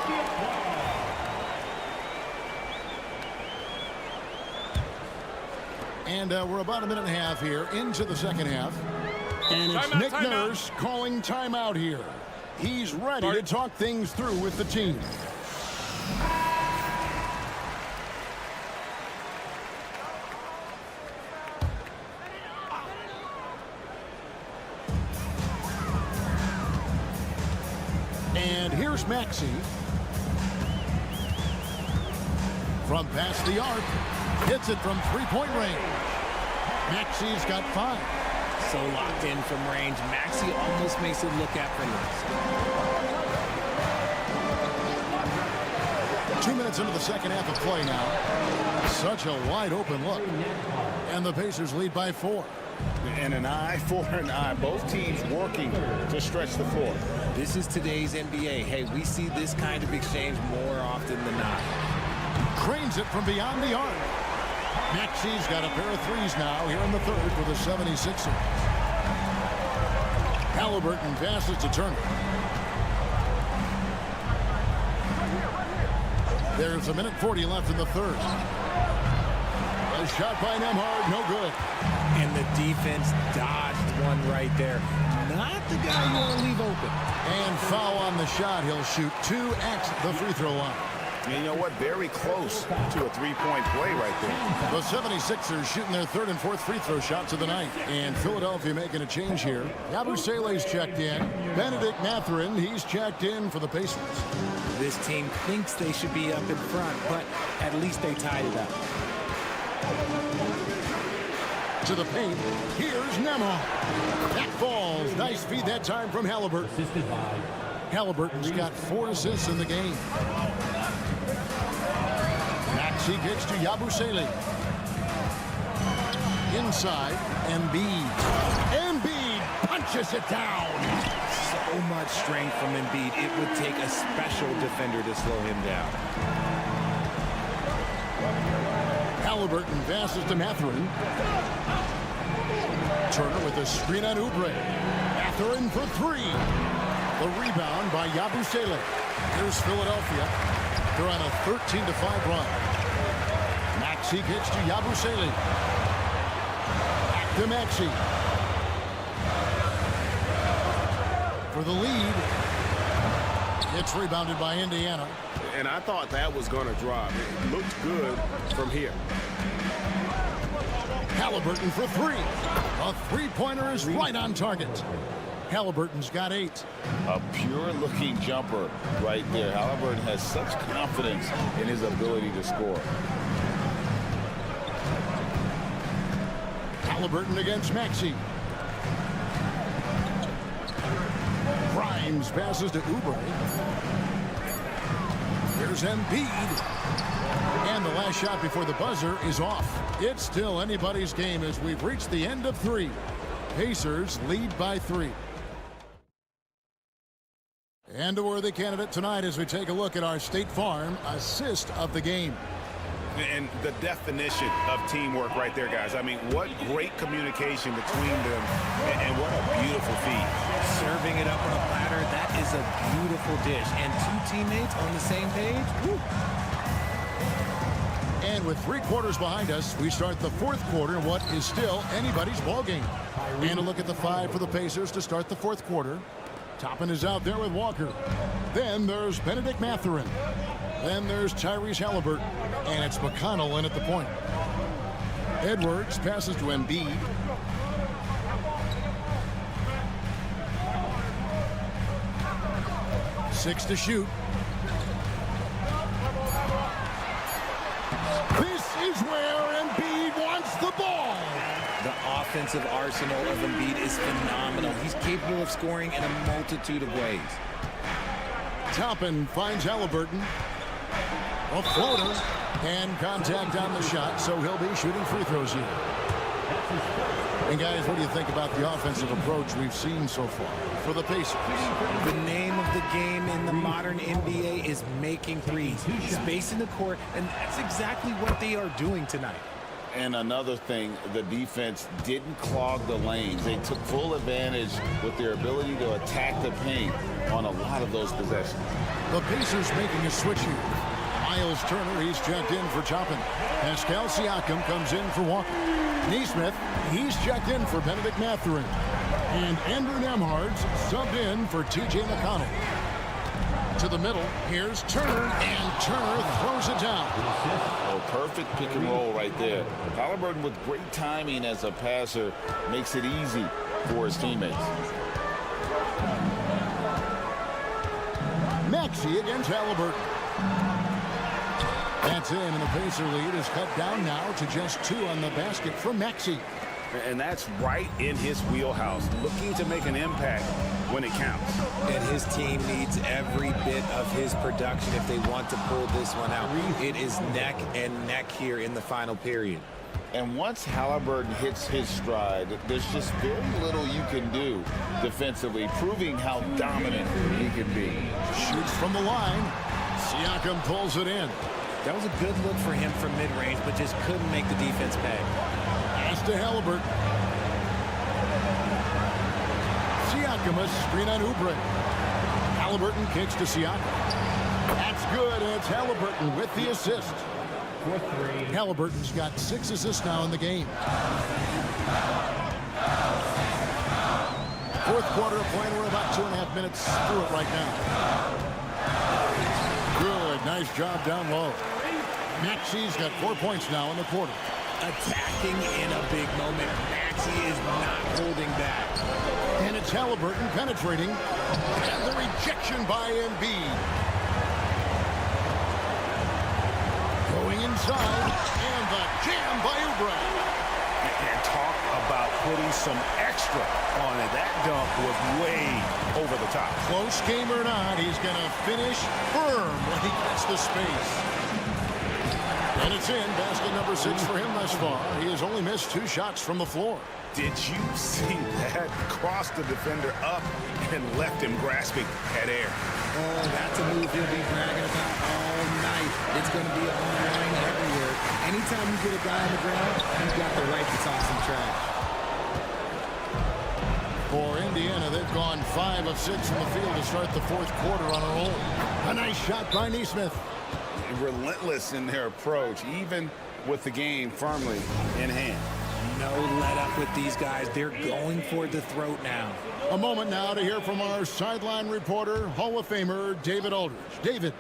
S6: And we're about a minute and a half here into the second half. And it's Nick Nurse calling timeout here. He's ready to talk things through with the team. And here's Maxey. From past the arc. Hits it from 3-point range. Maxey's got 5.
S12: So locked in from range. Maxey almost makes it look effortless.
S6: 2 minutes into the second half of play now. Such a wide open look. And the Pacers lead by 4.
S4: And an eye for an eye. Both teams working to stretch the floor.
S12: This is today's NBA. Hey, we see this kind of exchange more often than not.
S6: Cranes it from beyond the arc. Maxey's got a pair of 3s now here in the third for the 76ers. Halliburton passes to Turner. There's a minute 40 left in the third. A shot by Nembhard, no good.
S12: And the defense dodged one right there. Not the guy you want to leave open.
S6: And foul on the shot. He'll shoot 2 at the free throw line.
S4: And you know what? Very close to a 3-point play right there.
S6: The 76ers shooting their 3rd and 4th free throw shots of the night. And Philadelphia making a change here. Yabusele's checked in. Benedict Mathurin, he's checked in for the Pacers.
S12: This team thinks they should be up in front, but at least they tied it up.
S6: To the paint. Here's Nembhard. That falls. Nice feed that time from Halliburton. Halliburton's got 4 assists in the game. Maxey gets to Yabusele. Inside, Embiid. Embiid punches it down.
S12: So much strength from Embiid. It would take a special defender to slow him down.
S6: Halliburton passes to Mathurin. Turner with a screen on Oubre. Mathurin for 3. The rebound by Yabusele. Here's Philadelphia. They're on a 13-5 run. Maxey gets to Yabusele. Back to Maxey. For the lead. It's rebounded by Indiana.
S7: And I thought that was going to drop. It looked good from here.
S6: Halliburton for 3. A 3-pointer is right on target. Halliburton's got 8.
S4: A pure-looking jumper right there. Halliburton has such confidence in his ability to score.
S6: Halliburton against Maxey. Grimes passes to Oubre. Here's Embiid. And the last shot before the buzzer is off. It's still anybody's game as we've reached the end of 3. Pacers lead by 3. And a worthy candidate tonight as we take a look at our State Farm assist of the game.
S4: And the definition of teamwork right there, guys. I mean, what great communication between them, and what a beautiful feed.
S12: Serving it up on a platter, that is a beautiful dish. And 2 teammates on the same page. Woo.
S6: And with 3 quarters behind us, we start the 4th quarter in what is still anybody's ballgame. And a look at the 5 for the Pacers to start the 4th quarter. Toppin is out there with Walker. Then there's Benedict Mathurin. Then there's Tyrese Halliburton. And it's McConnell in at the point. Edwards passes to Embiid. Six to shoot. This is where Embiid wants the ball.
S12: The offensive arsenal of Embiid is phenomenal. He's capable of scoring in a multitude of ways.
S6: Toppin finds Halliburton. A floater. And contact on the shot, so he'll be shooting free throws here. And guys, what do you think about the offensive approach we've seen so far for the Pacers?
S12: The name of the game in the modern NBA is making threes. Spacing the court, and that's exactly what they are doing tonight.
S4: And another thing, the defense didn't clog the lanes. They took full advantage with their ability to attack the paint on a lot of those possessions.
S6: The Pacers making a switch here. Miles Turner, he's checked in for Toppin. Pascal Siakam comes in for Walker. Neesmith, he's checked in for Benedict Mathurin. And Andrew Nembhard's subbed in for T.J. McConnell. To the middle, here's Turner, and Turner throws it down.
S4: Oh, perfect pick and roll right there. Halliburton with great timing as a passer makes it easy for his teammates.
S6: Maxey against Halliburton. That's in, and the Pacer lead is cut down now to just 2 on the basket from Maxey.
S4: And that's right in his wheelhouse, looking to make an impact when it counts.
S12: And his team needs every bit of his production if they want to pull this one out. It is neck and neck here in the final period.
S4: And once Halliburton hits his stride, there's just very little you can do defensively, proving how dominant he can be.
S6: Shoots from the line. Siakam pulls it in.
S12: That was a good look for him from mid-range, but just couldn't make the defense pay.
S6: Pass to Halliburton. Siakam a screen on Oubre. Halliburton kicks to Siakam. That's good. It's Halliburton with the assist. Halliburton's got 6 assists now in the game. 4th quarter of play. We're about 2.5 minutes through it right now. Good. Nice job down low. Maxey's got 4 points now in the quarter.
S12: Attacking in a big moment. Maxey is not holding back.
S6: And it's Halliburton penetrating. And the rejection by Embiid. Going inside. And the jam by Oubre.
S4: And talk about putting some extra on it. That dunk was way over the top.
S6: Close game or not, he's going to finish firm when he gets the space. And it's in. Basket number 6 for him thus far. He has only missed 2 shots from the floor.
S4: Did you see that? Crossed the defender up and left him grasping at air.
S12: Oh, that's a move he'll be bragging about all night. It's going to be online everywhere. Anytime you get a guy on the ground, he's got the right to talk some trash.
S6: For Indiana, they've gone 5 of 6 from the field to start the 4th quarter on a roll. A nice shot by Neesmith.
S4: Relentless in their approach, even with the game firmly in hand.
S12: No let up with these guys. They're going for the throat now.
S6: A moment now to hear from our sideline reporter, Hall of Famer David Aldridge. David.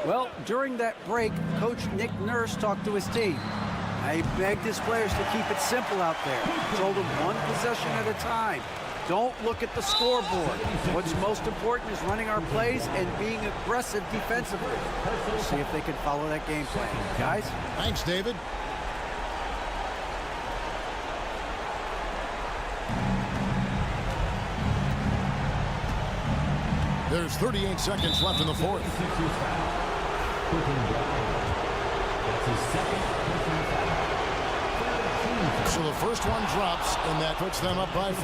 S8: Well, during that break, Coach Nick Nurse talked to his team. He begged his players to keep it simple out there. He told them 1 possession at a time. Don't look at the scoreboard. What's most important is running our plays and being aggressive defensively. We'll see if they can follow that game plan. Guys?
S6: Thanks, David. There's 38 seconds left in the 4th.
S9: That's his second personal foul.
S6: So the first one drops, and that puts them up by 5.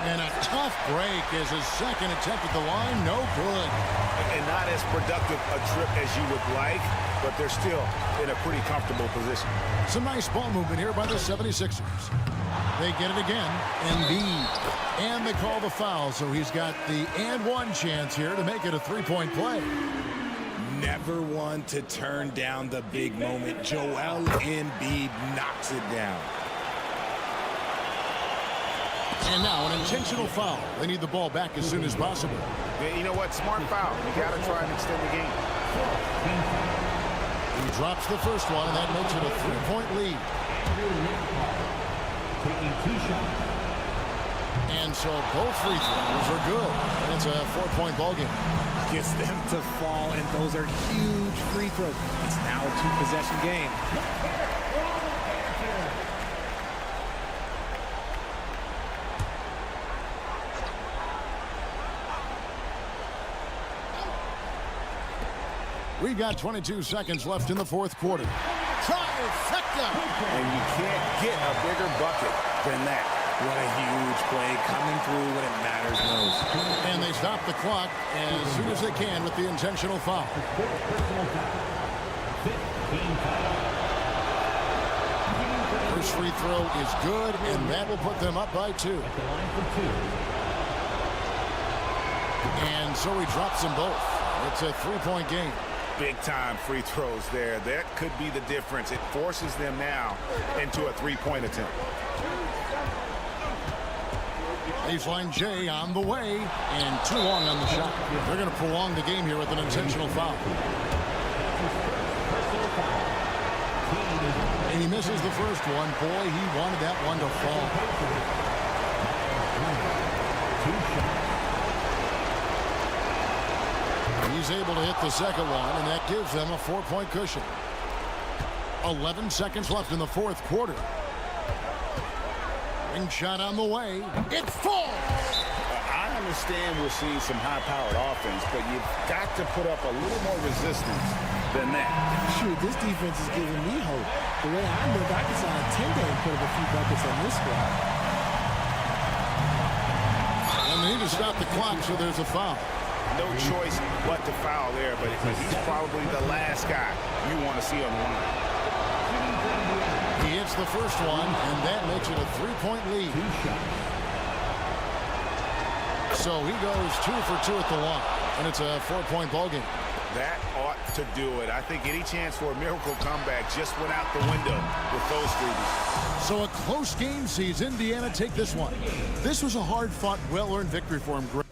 S6: And a tough break is his second attempt at the line. No good.
S4: And not as productive a trip as you would like, but they're still in a pretty comfortable position.
S6: Some nice ball movement here by the 76ers. They get it again. Embiid. And they call the foul, so he's got the and one chance here to make it a three-point play.
S12: Never one to turn down the big moment. Joel Embiid knocks it down.
S6: And now an intentional foul. They need the ball back as soon as possible.
S4: Yeah, you know what? Smart foul. You got to try and extend the game.
S6: He drops the first one, and that makes it a three-point lead. And so both free throws are good. And it's a 4-point ball game.
S12: Gets them to fall, and those are huge free throws. It's now a 2-possession game.
S6: We got 22 seconds left in the fourth quarter. Trifecta!
S4: And you can't get a bigger bucket than that.
S12: What a huge play coming through when it matters most.
S6: And they stop the clock as soon as they can with the intentional foul. First free throw is good, and that will put them up by 2. And so he drops them both. It's a 3-point game.
S4: Big-time free throws there. That could be the difference. It forces them now into a 3-point attempt.
S6: Baseline J on the way, and too long on the shot. They're going to prolong the game here with an intentional foul. And he misses the first one. Boy, he wanted that one to fall. He's able to hit the second one, and that gives them a 4-point cushion. 11 seconds left in the fourth quarter. Ring shot on the way. It falls!
S4: I understand we're seeing some high-powered offense, but you've got to put up a little more resistance than that.
S12: Shoot, this defense is giving me hope. The way I look, I can sign a 10-day and put up a few buckets on this squad.
S6: And they need to stop the clock, so there's a foul.
S4: No choice but to foul there, but he's probably the last guy you want to see on the line.
S6: He hits the first one, and that makes it a 3-point lead. So he goes 2 for 2 at the line, and it's a 4-point ball game.
S4: That ought to do it. I think any chance for a miracle comeback just went out the window with those freebies.
S6: So a close game sees Indiana take this one. This was a hard-fought, well-earned victory for him.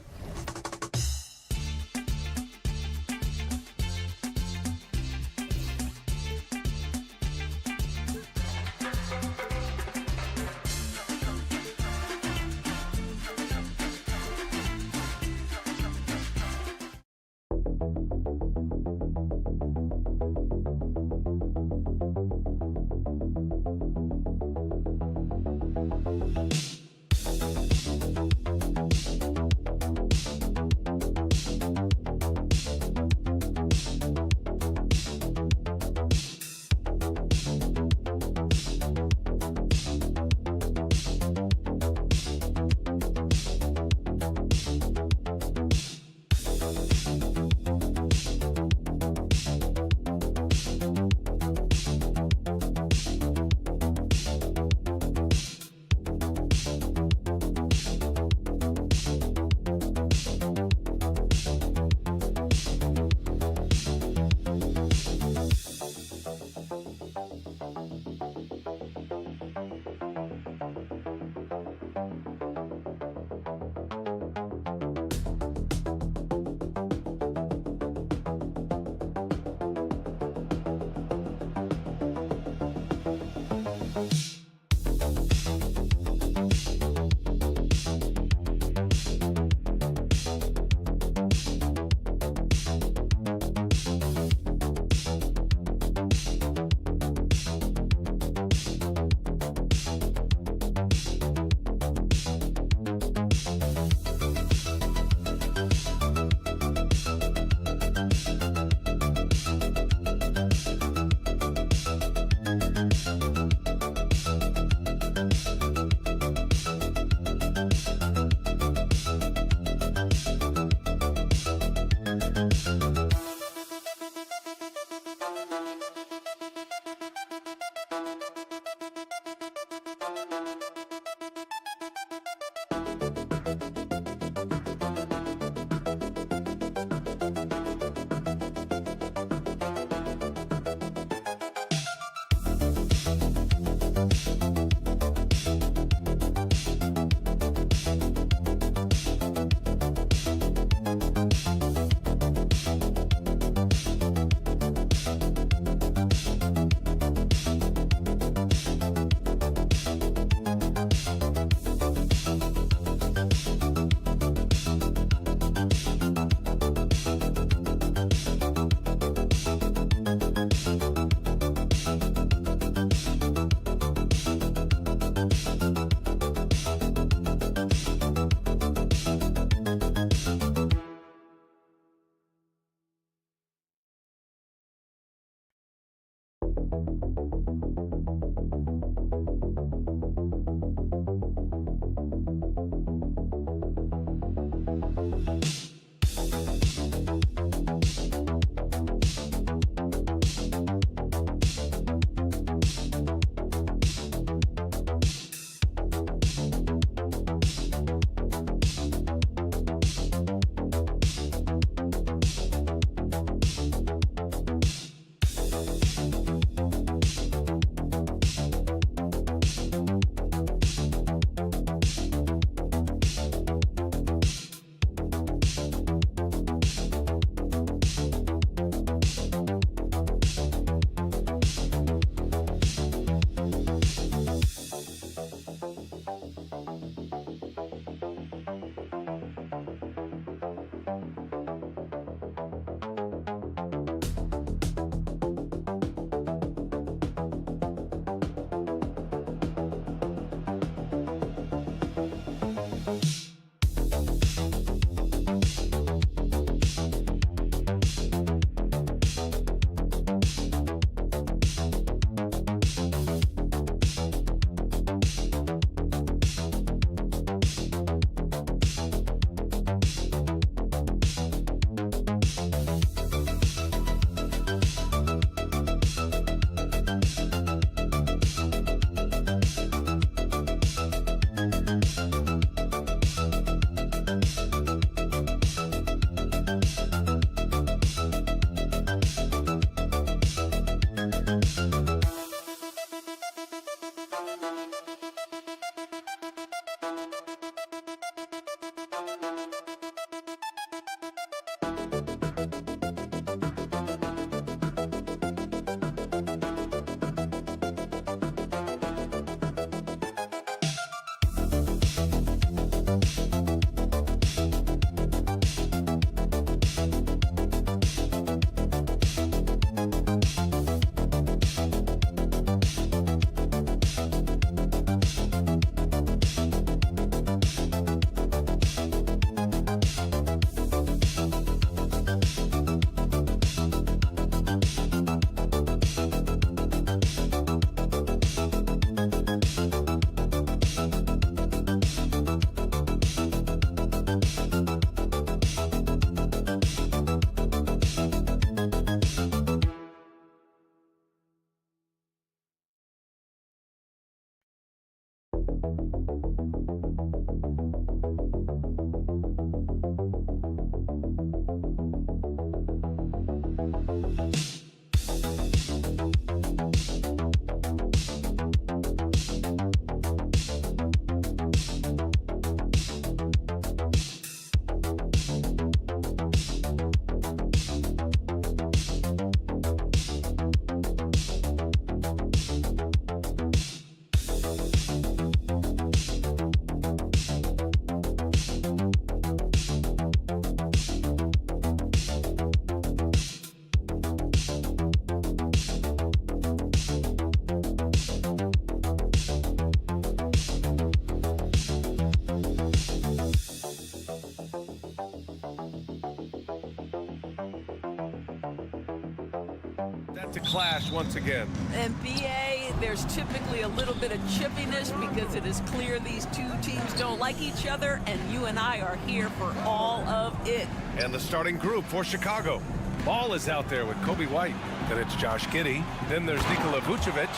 S1: To clash once again.
S2: NBA, there's typically a little bit of chippiness because it is clear these two teams don't like each other, and you and I are here for all of it.
S1: And the starting group for Chicago. Ball is out there with Kobe White. Then it's Josh Giddey. Then there's Nikola Vucevic.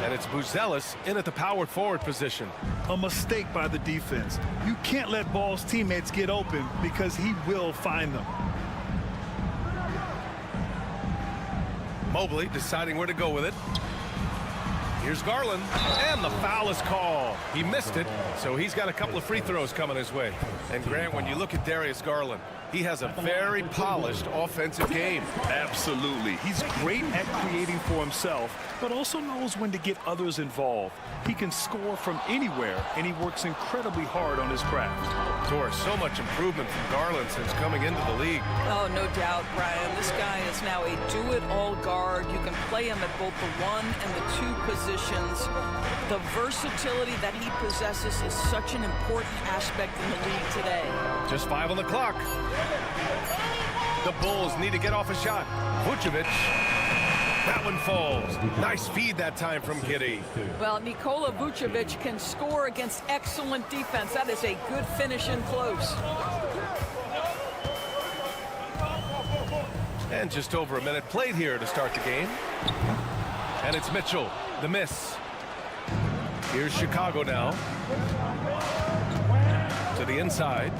S1: And it's Buzelis in at the power forward position.
S10: A mistake by the defense. You can't let Ball's teammates get open because he will find them.
S1: Mobley deciding where to go with it. Here's Garland, and the foul is called. He missed it, so he's got a couple of free throws coming his way. And Grant, when you look at Darius Garland, he has a very polished offensive game.
S10: Absolutely. He's great at creating for himself, but also knows when to get others involved. He can score from anywhere, and he works incredibly hard on his craft.
S1: Tor, so much improvement from Garland since coming into the league.
S2: Oh, no doubt, Brian. This guy is now a do-it-all guard. You can play him at both the 1 and the 2 positions. The versatility that he possesses is such an important aspect in the league today.
S1: Just 5 on the clock. The Bulls need to get off a shot. Vucevic. That one falls. Nice feed that time from Giddey.
S2: Well, Nikola Vucevic can score against excellent defense. That is a good finish in close.
S1: And just over a minute played here to start the game. And it's Mitchell, the miss. Here's Chicago now. To the inside.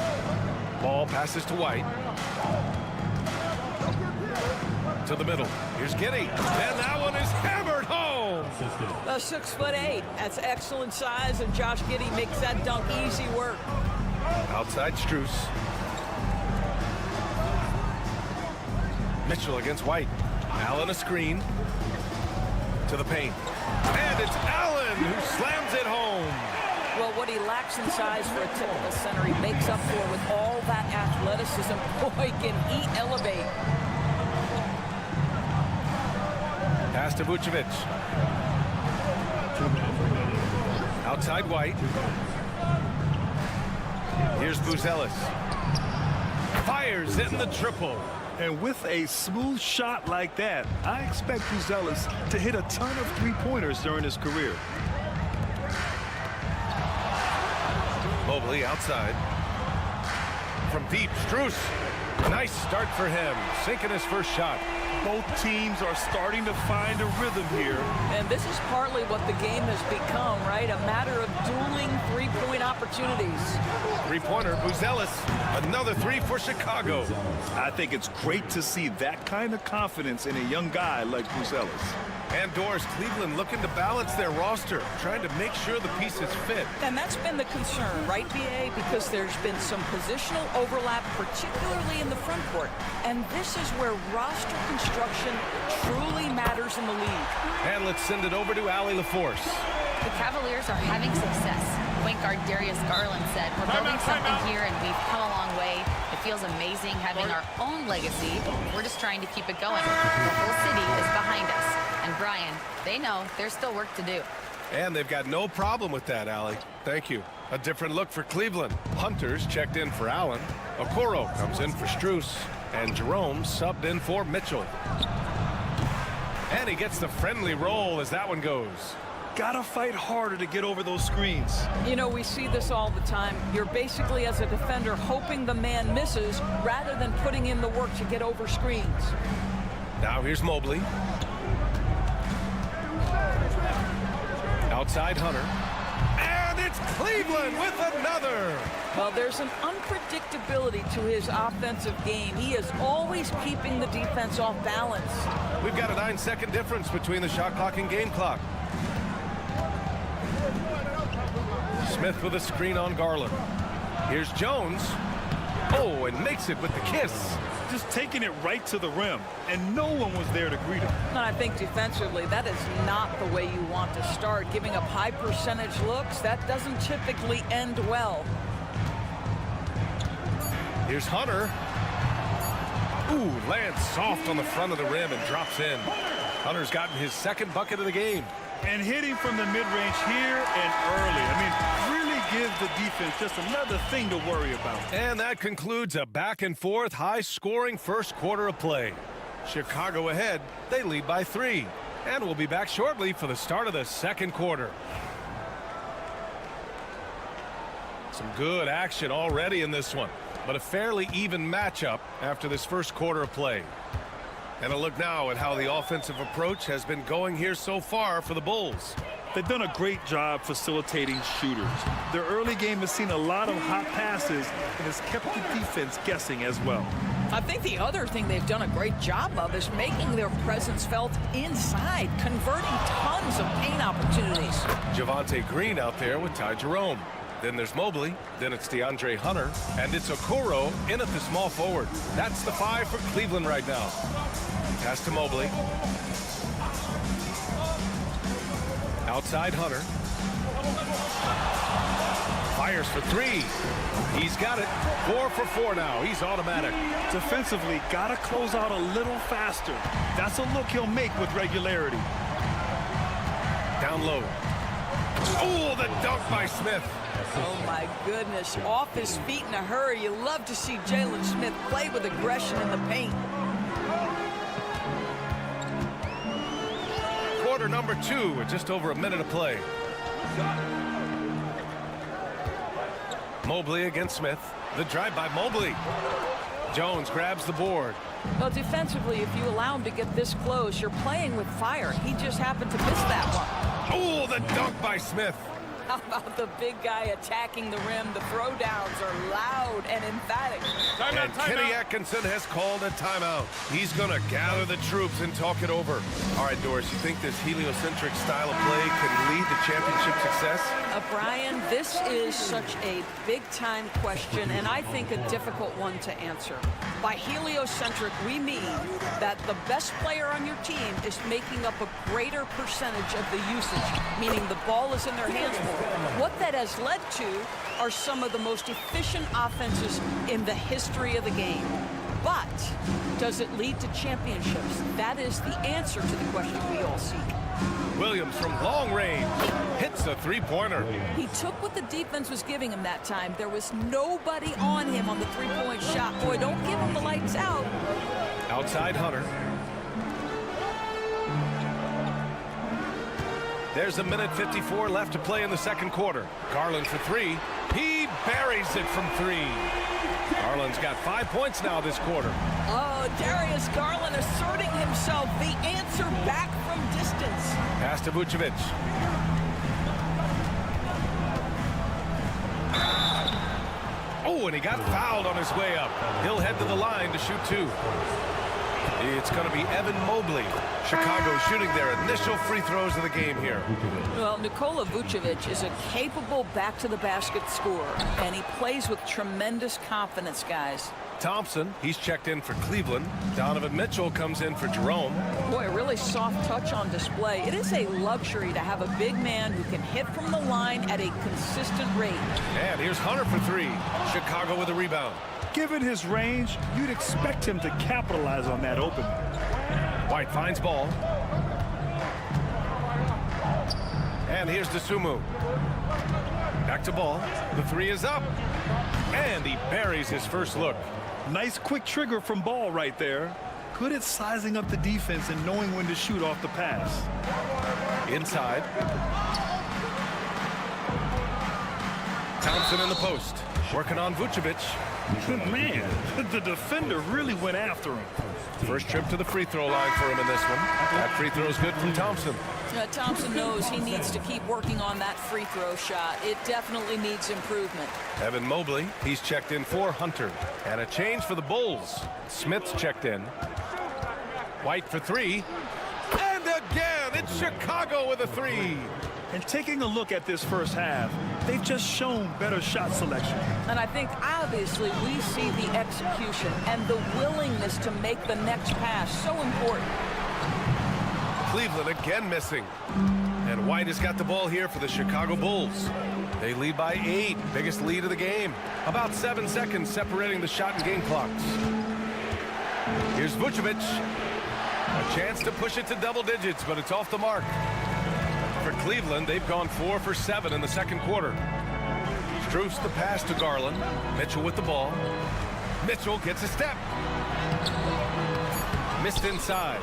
S1: Ball passes to White. To the middle. Here's Giddey. And that one is hammered home.
S2: A 6'8". That's excellent size, and Josh Giddey makes that dunk easy work.
S1: Outside Strus. Mitchell against White. Allen a screen. To the paint. And it's Allen who slams it home.
S2: Well, what he lacks in size for a typical center, he makes up for with all that athleticism. Boy, can he elevate.
S1: Pass to Vucevic. Outside White. Here's Buzelis. Fires in the triple.
S10: And with a smooth shot like that, I expect Buzelis to hit a ton of three-pointers during his career.
S1: Mobley outside. From deep, Strus. Nice start for him. Sinking his first shot.
S10: Both teams are starting to find a rhythm here.
S2: And this is partly what the game has become, right? A matter of dueling three-point opportunities.
S1: Three-pointer, Buzelis. Another three for Chicago.
S10: I think it's great to see that kind of confidence in a young guy like Buzelis.
S1: And Doris, Cleveland looking to balance their roster, trying to make sure the pieces fit.
S2: And that's been the concern, right, BA? Because there's been some positional overlap, particularly in the front court. And this is where roster construction truly matters in the league.
S1: And let's send it over to Allie LaForce.
S3: The Cavaliers are having success. Point guard Darius Garland said, "We're building something here, and we've come a long way. It feels amazing having our own legacy. We're just trying to keep it going. The whole city is behind us. And Brian, they know there's still work to do."
S1: And they've got no problem with that, Allie. Thank you. A different look for Cleveland. Hunter's checked in for Allen. Okoro comes in for Strus. And Jerome subbed in for Mitchell. And he gets the friendly roll as that one goes.
S10: Gotta fight harder to get over those screens.
S2: You know, we see this all the time. You're basically, as a defender, hoping the man misses rather than putting in the work to get over screens.
S1: Now here's Mobley. Outside Hunter. And it's Cleveland with another.
S2: Well, there's an unpredictability to his offensive game. He is always keeping the defense off balance.
S1: We've got a 9-second difference between the shot clock and game clock. Smith with a screen on Garland. Here's Jones. Oh, and makes it with the kiss.
S10: Just taking it right to the rim, and no one was there to greet him.
S2: And I think defensively, that is not the way you want to start. Giving up high percentage looks, that doesn't typically end well.
S1: Here's Hunter. Ooh, lands soft on the front of the rim and drops in. Hunter's gotten his second bucket of the game.
S10: And hitting from the mid-range here and early. I mean, really gives the defense just another thing to worry about.
S1: And that concludes a back-and-forth, high-scoring first quarter of play. Chicago ahead. They lead by 3. And we'll be back shortly for the start of the second quarter. Some good action already in this one, but a fairly even matchup after this first quarter of play. And a look now at how the offensive approach has been going here so far for the Bulls.
S10: They've done a great job facilitating shooters. Their early game has seen a lot of hot passes and has kept the defense guessing as well.
S2: I think the other thing they've done a great job of is making their presence felt inside, converting tons of paint opportunities.
S1: Javonte Green out there with Ty Jerome. Then there's Mobley. Then it's DeAndre Hunter. And it's Okoro in at the small forward. That's the 5 for Cleveland right now. Pass to Mobley. Outside Hunter. Fires for 3. He's got it. 4 for 4 now. He's automatic.
S10: Defensively, got to close out a little faster. That's a look he'll make with regularity.
S1: Down low. Oh, the dunk by Smith.
S2: Oh, my goodness. Off his feet in a hurry. You love to see Jalen Smith play with aggression in the paint.
S1: quarter number 2 with just over a minute of play. Mobley against Smith. The drive by Mobley. Jones grabs the board.
S2: Well, defensively, if you allow him to get this close, you're playing with fire. He just happened to miss that one.
S1: Oh, the dunk by Smith.
S2: How about the big guy attacking the rim? The throwdowns are loud and emphatic.
S1: And Kenny Atkinson has called a timeout. He's going to gather the troops and talk it over. All right, Doris, you think this heliocentric style of play can lead to championship success?
S2: Brian, this is such a big-time question, and I think a difficult one to answer. By heliocentric, we mean that the best player on your team is making up a greater percentage of the usage, meaning the ball is in their hands more. What that has led to are some of the most efficient offenses in the history of the game. But does it lead to championships? That is the answer to the question we all seek.
S1: Williams from long range hits the three-pointer.
S2: He took what the defense was giving him that time. There was nobody on him on the three-point shot. Boy, don't give him the lights out.
S1: Outside Hunter. There's a minute 54 left to play in the second quarter. Garland for 3. He buries it from 3. Garland's got 5 points now this quarter.
S2: Oh, Darius Garland asserting himself, the answer back from distance.
S1: Pass to Vucevic. Oh, and he got fouled on his way up. He'll head to the line to shoot 2. It's going to be Evan Mobley. Chicago shooting their initial free throws of the game here.
S2: Well, Nikola Vucevic is a capable back-to-the-basket scorer, and he plays with tremendous confidence, guys.
S1: Thompson, he's checked in for Cleveland. Donovan Mitchell comes in for Jerome.
S2: Boy, a really soft touch on display. It is a luxury to have a big man who can hit from the line at a consistent rate.
S1: And here's Hunter for 3. Chicago with a rebound.
S10: Given his range, you'd expect him to capitalize on that opening.
S1: White finds ball. And here's Dosunmu. Back to ball. The 3 is up. And he buries his first look.
S10: Nice quick trigger from Ball right there. Good at sizing up the defense and knowing when to shoot off the pass.
S1: Inside. Thompson in the post. Working on Vucevic.
S10: Man, the defender really went after him.
S1: First trip to the free throw line for him in this one. That free throw is good from Thompson.
S2: Thompson knows he needs to keep working on that free throw shot. It definitely needs improvement.
S1: Evan Mobley, he's checked in for Hunter. And a change for the Bulls. Smith's checked in. White for 3. And again, it's Chicago with a 3.
S10: And taking a look at this first half, they've just shown better shot selection.
S2: And I think obviously we see the execution and the willingness to make the next pass so important.
S1: Cleveland again missing. And White has got the ball here for the Chicago Bulls. They lead by 8, biggest lead of the game. About 7 seconds separating the shot and game clocks. Here's Vucevic. A chance to push it to double digits, but it's off the mark. For Cleveland, they've gone 4 for 7 in the second quarter. Strus the pass to Garland. Mitchell with the ball. Mitchell gets a step. Missed inside.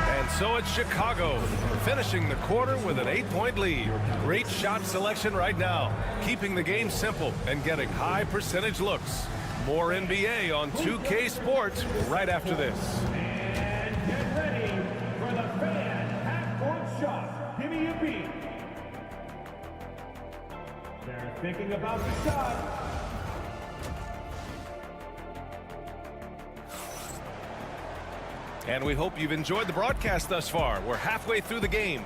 S1: And so it's Chicago, finishing the quarter with an 8-point lead. Great shot selection right now, keeping the game simple and getting high percentage looks. More NBA on 2K Sports right after this.
S9: And get ready for the fan half-court shot. Give me a beat. They're thinking about the shot.
S1: And we hope you've enjoyed the broadcast thus far. We're halfway through the game.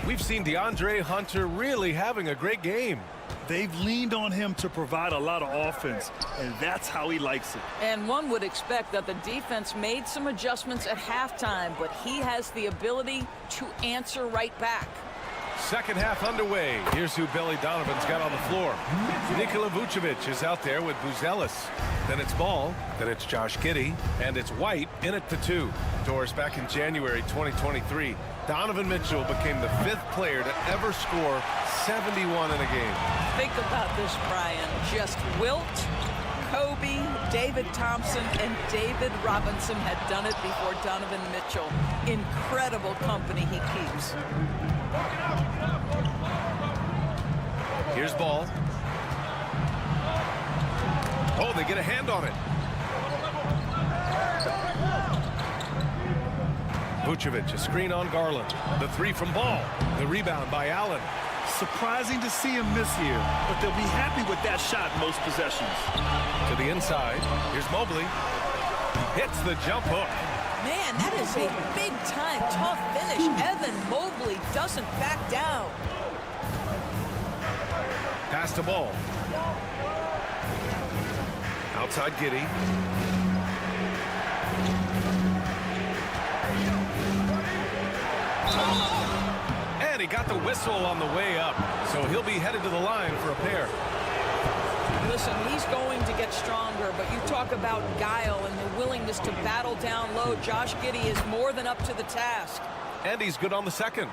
S1: We've seen DeAndre Hunter really having a great game.
S10: They've leaned on him to provide a lot of offense, and that's how he likes it.
S2: And one would expect that the defense made some adjustments at halftime, but he has the ability to answer right back.
S1: Second half underway. Here's who Billy Donovan's got on the floor. Nikola Vucevic is out there with Buzelis. Then it's Ball. Then it's Josh Giddey. And it's White in it for 2. Doors back in January 2023. Donovan Mitchell became the 5th player to ever score 71 in a game.
S2: Think about this, Brian. Just wilt, Kobe, David Thompson, and David Robinson had done it before Donovan Mitchell. Incredible company he keeps.
S1: Here's ball. Oh, they get a hand on it. Vucevic, a screen on Garland. The three from Ball. The rebound by Allen.
S10: Surprising to see him miss here, but they'll be happy with that shot most possessions.
S1: To the inside. Here's Mobley. Hits the jump hook.
S2: Man, that is a big-time tough finish. Evan Mobley doesn't back down.
S1: Pass to Ball. Outside Giddey. And he got the whistle on the way up, so he'll be headed to the line for a pair.
S2: Listen, he's going to get stronger, but you talk about guile and the willingness to battle down low. Josh Giddey is more than up to the task.
S1: And he's good on the second.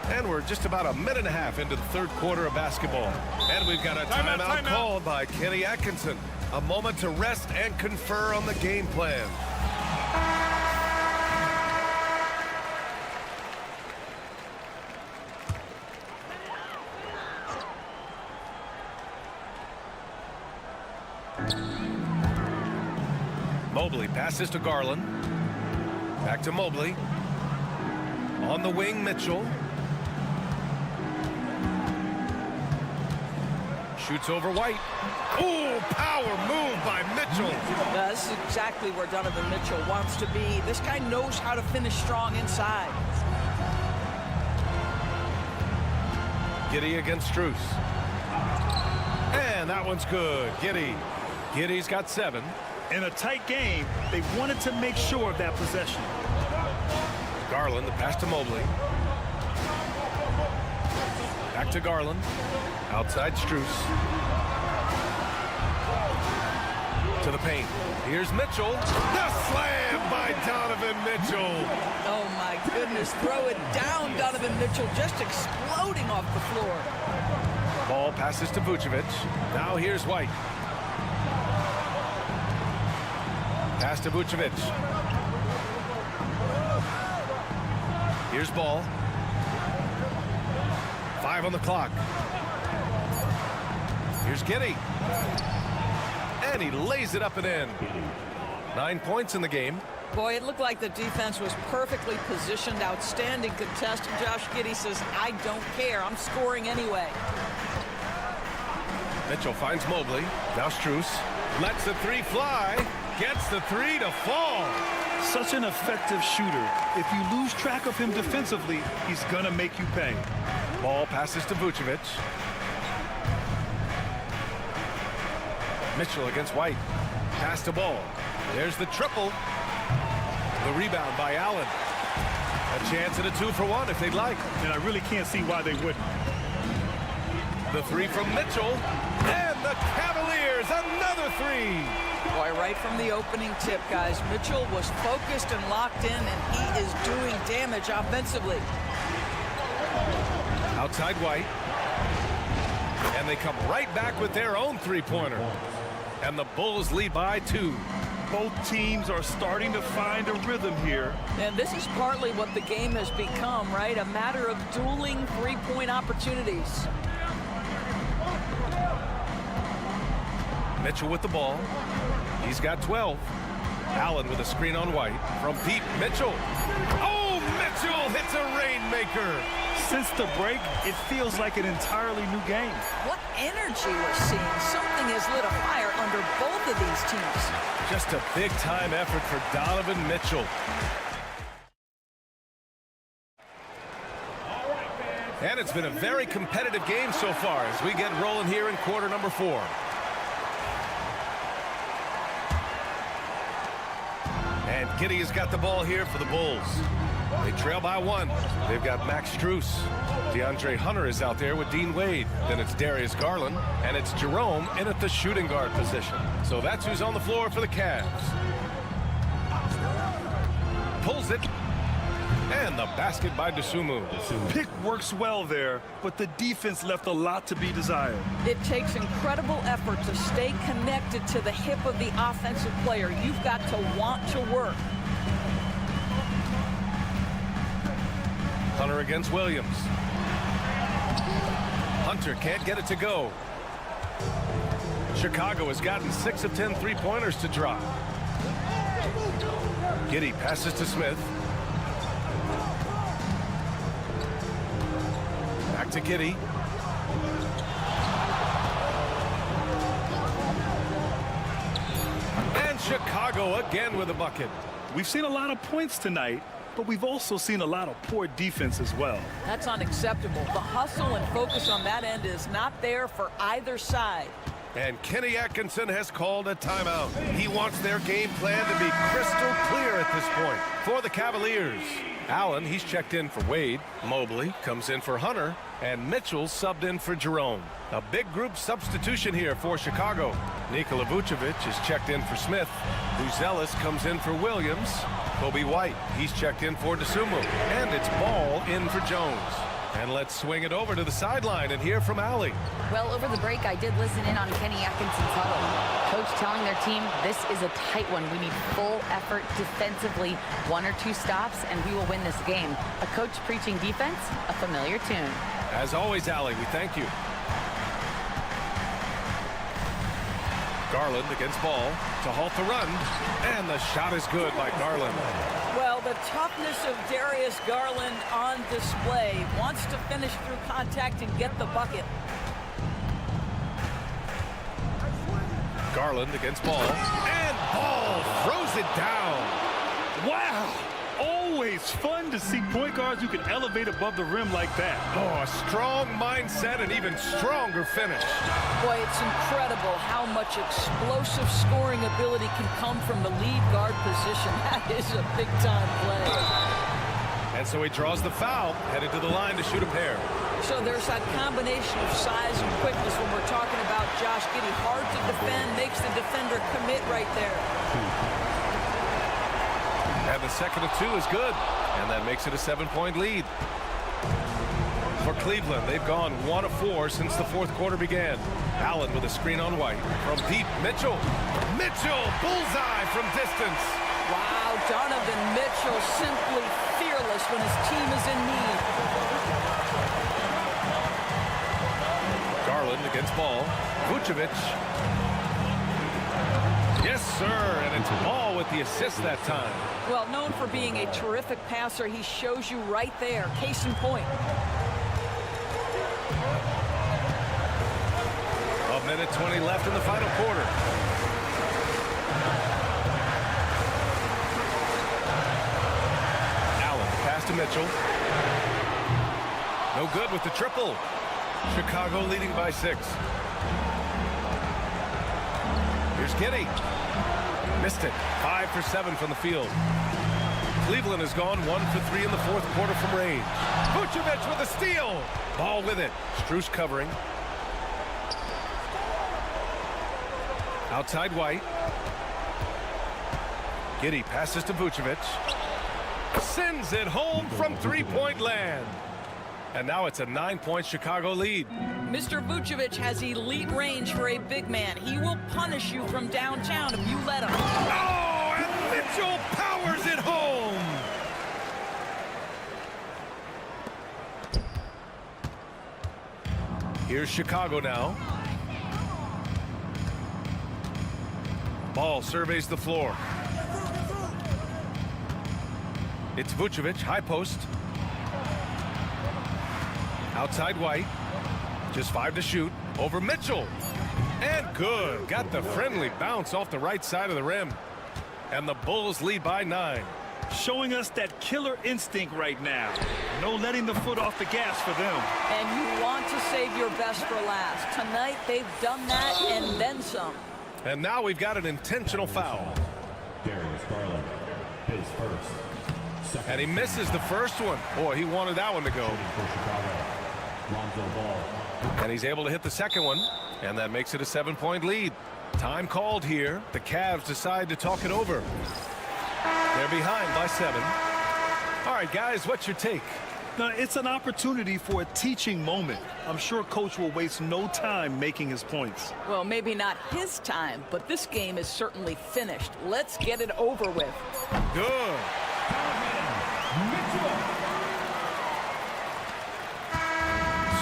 S1: And we're just about a minute and a half into the third quarter of basketball. And we've got a timeout called by Kenny Atkinson. A moment to rest and confer on the game plan. Mobley passes to Garland. Back to Mobley. On the wing, Mitchell. Shoots over White. Ooh, power move by Mitchell.
S2: This is exactly where Donovan Mitchell wants to be. This guy knows how to finish strong inside.
S1: Giddey against Strus. And that one's good. Giddey's got 7.
S10: In a tight game, they wanted to make sure of that possession.
S1: Garland, the pass to Mobley. Back to Garland. Outside Strus. To the paint. Here's Mitchell. The slam by Donovan Mitchell.
S2: Oh, my goodness. Throw it down, Donovan Mitchell, just exploding off the floor.
S1: Ball passes to Vucevic. Now here's White. Pass to Vucevic. Here's Ball. 5 on the clock. Here's Giddey. And he lays it up and in. 9 points in the game.
S2: Boy, it looked like the defense was perfectly positioned. Outstanding contest. And Josh Giddey says, I don't care. I'm scoring anyway.
S1: Mitchell finds Mobley. Now Strus. Lets the three fly. Gets the three to fall.
S10: Such an effective shooter. If you lose track of him defensively, he's going to make you pay.
S1: Ball passes to Vucevic. Mitchell against White. Pass to Ball. There's the triple. The rebound by Allen. A chance at a 2-for-1 if they'd like.
S10: And I really can't see why they wouldn't.
S1: The three from Mitchell. And the Cavaliers, another three.
S2: Boy, right from the opening tip, guys, Mitchell was focused and locked in, and he is doing damage offensively.
S1: Outside White. And they come right back with their own three-pointer. And the Bulls lead by 2.
S10: Both teams are starting to find a rhythm here.
S2: And this is partly what the game has become, right? A matter of dueling three-point opportunities.
S1: Mitchell with the ball. He's got 12. Allen with a screen on White. From deep, Mitchell. Oh, Mitchell hits a rainmaker.
S10: Since the break, it feels like an entirely new game.
S2: What energy we're seeing. Something has lit a fire under both of these teams.
S1: Just a big-time effort for Donovan Mitchell. And it's been a very competitive game so far as we get rolling here in quarter number 4. And Giddey has got the ball here for the Bulls. They trail by 1. They've got Max Strus. DeAndre Hunter is out there with Dean Wade. Then it's Darius Garland. And it's Jerome in at the shooting guard position. So that's who's on the floor for the Cavs. Pulls it. And the basket by Dosunmu.
S10: Pick works well there, but the defense left a lot to be desired.
S2: It takes incredible effort to stay connected to the hip of the offensive player. You've got to want to work.
S1: Hunter against Williams. Hunter can't get it to go. Chicago has gotten 6 of 10 three-pointers to drop. Giddey passes to Smith. Back to Giddey. And Chicago again with a bucket.
S10: We've seen a lot of points tonight, but we've also seen a lot of poor defense as well.
S2: That's unacceptable. The hustle and focus on that end is not there for either side.
S1: And Kenny Atkinson has called a timeout. He wants their game plan to be crystal clear at this point. For the Cavaliers, Allen, he's checked in for Wade. Mobley comes in for Hunter. And Mitchell subbed in for Jerome. A big group substitution here for Chicago. Nikola Vucevic is checked in for Smith. Buzelis comes in for Williams. Kobe White, he's checked in for Dosunmu. And it's Ball in for Jones. And let's swing it over to the sideline and hear from Allie.
S3: Well, over the break, I did listen in on Kenny Atkinson's huddle. Coach telling their team, this is a tight one. We need full effort defensively, 1 or 2 stops, and we will win this game. A coach preaching defense, a familiar tune.
S1: As always, Allie, we thank you. Garland against Ball to halt the run. And the shot is good by Garland.
S2: Well, the toughness of Darius Garland on display. Wants to finish through contact and get the bucket.
S1: Garland against Ball. And Ball throws it down.
S10: Wow! Always fun to see point guards who can elevate above the rim like that.
S1: Oh, a strong mindset and even stronger finish.
S2: Boy, it's incredible how much explosive scoring ability can come from the lead guard position. That is a big-time play.
S1: And so he draws the foul, headed to the line to shoot a pair.
S2: So there's that combination of size and quickness when we're talking about Josh Giddey. Hard to defend, makes the defender commit right there.
S1: And the second of 2 is good. And that makes it a 7-point lead. For Cleveland, they've gone 1 of 4 since the fourth quarter began. Allen with a screen on White. From deep, Mitchell. Mitchell, bullseye from distance.
S2: Wow, Donovan Mitchell simply fearless when his team is in need.
S1: Garland against Ball. Vucevic. Yes, sir, and it's Ball with the assist that time.
S2: Well, known for being a terrific passer, he shows you right there. Case in point.
S1: A minute 20 left in the final quarter. Allen, pass to Mitchell. No good with the triple. Chicago leading by 6. Here's Giddey. Missed it. 5 for 7 from the field. Cleveland has gone 1 for 3 in the fourth quarter from range. Vucevic with a steal. Ball with it. Strus covering. Outside White. Giddey passes to Vucevic. Sends it home from three-point land. And now it's a 9-point Chicago lead.
S2: Mr. Vucevic has elite range for a big man. He will punish you from downtown if you let him.
S1: Oh, and Mitchell powers it home. Here's Chicago now. Ball surveys the floor. It's Vucevic, high post. Outside White. Just 5 to shoot. Over Mitchell. And good. Got the friendly bounce off the right side of the rim. And the Bulls lead by 9.
S10: Showing us that killer instinct right now. No letting the foot off the gas for them.
S2: And you want to save your best for last. Tonight, they've done that and then some.
S1: And now we've got an intentional foul.
S9: Darius Garland, his first. Second.
S1: And he misses the first one. Boy, he wanted that one to go.
S9: For Chicago. Lonzo Ball.
S1: And he's able to hit the second one. And that makes it a 7-point lead. Time called here. The Cavs decide to talk it over. They're behind by 7. All right, guys, what's your take?
S10: Now, it's an opportunity for a teaching moment. I'm sure Coach will waste no time making his points.
S2: Well, maybe not his time, but this game is certainly finished. Let's get it over with.
S1: Good.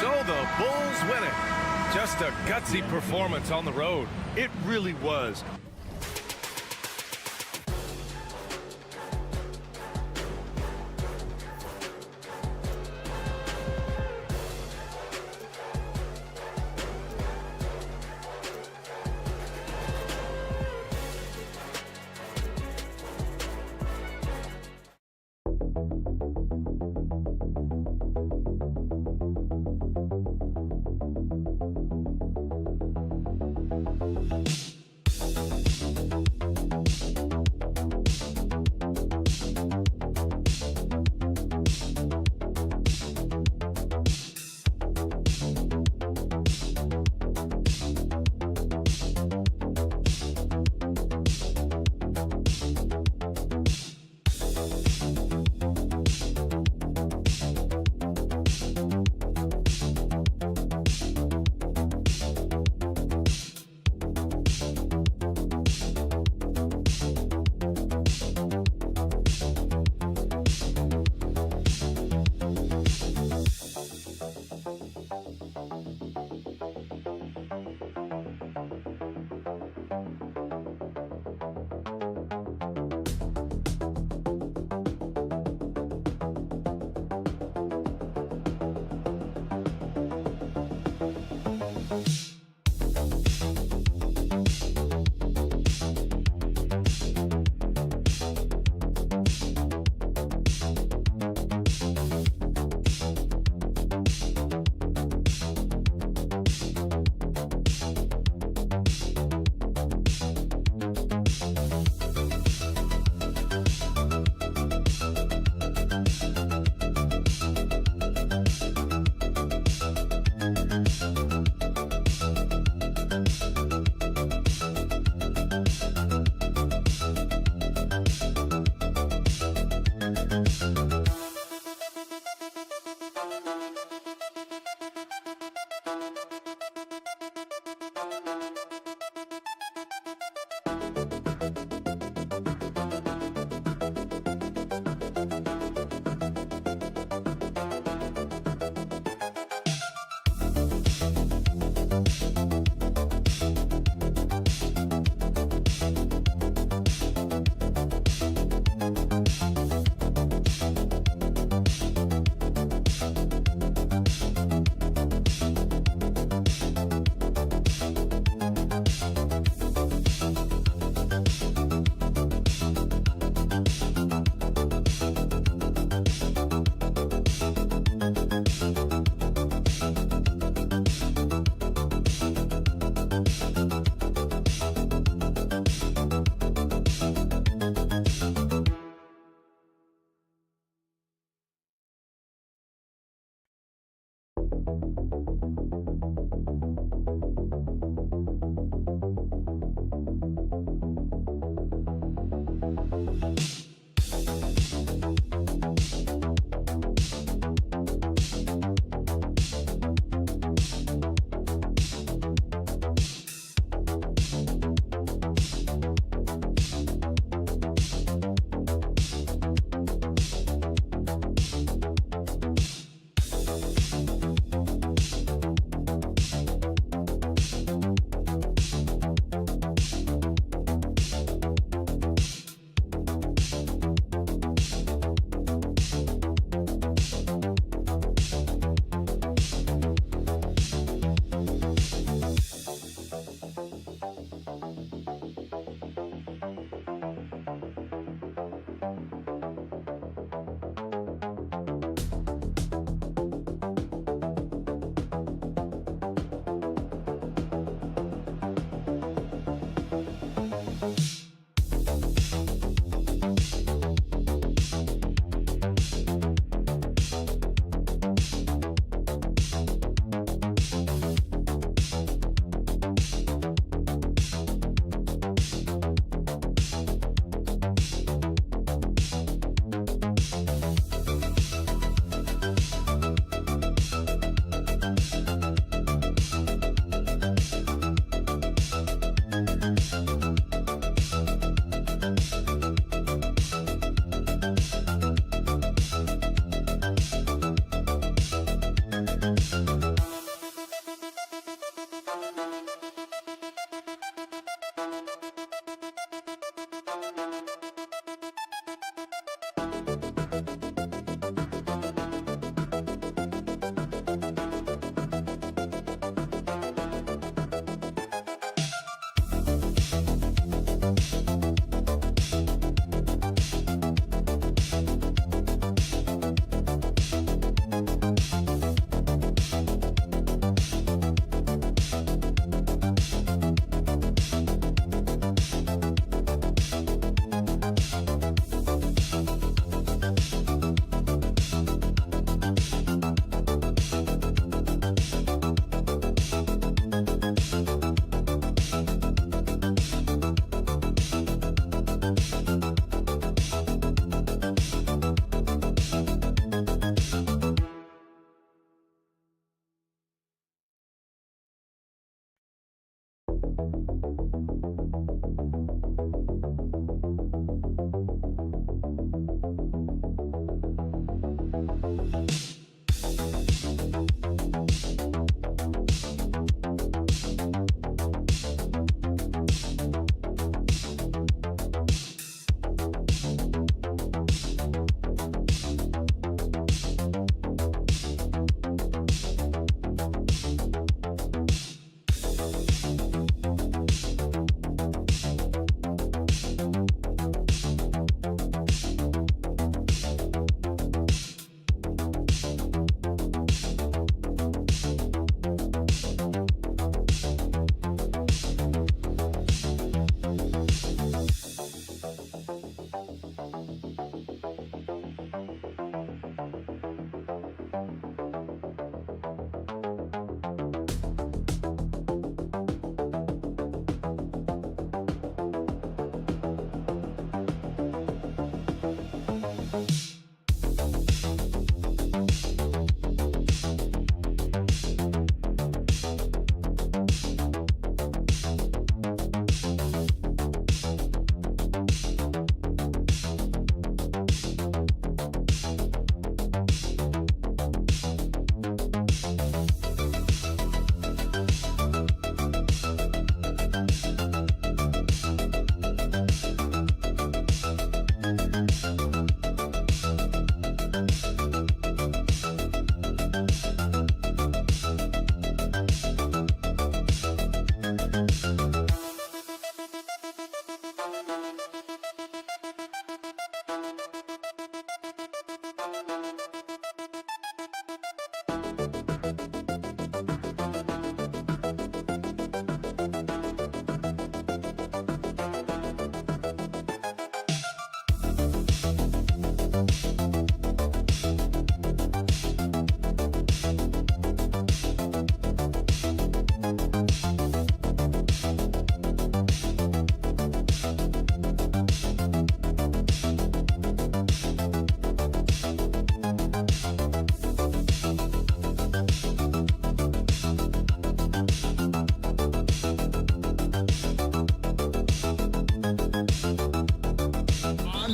S1: So the Bulls win it. Just a gutsy performance on the road.
S10: It really was.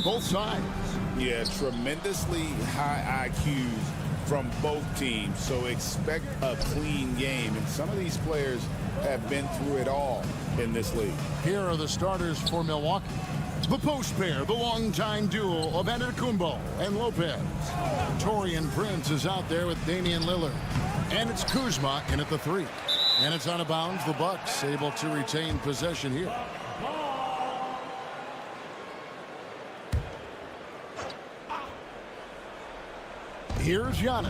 S6: both sides.
S4: Yeah, tremendously high IQs from both teams, so expect a clean game. And some of these players have been through it all in this league.
S6: Here are the starters for Milwaukee. The post pair, the longtime duo of Antetokounmpo and Lopez. Taurean Prince is out there with Damian Lillard. And it's Kuzma in at the 3. And it's out of bounds. The Bucks able to retain possession here. Here's Giannis.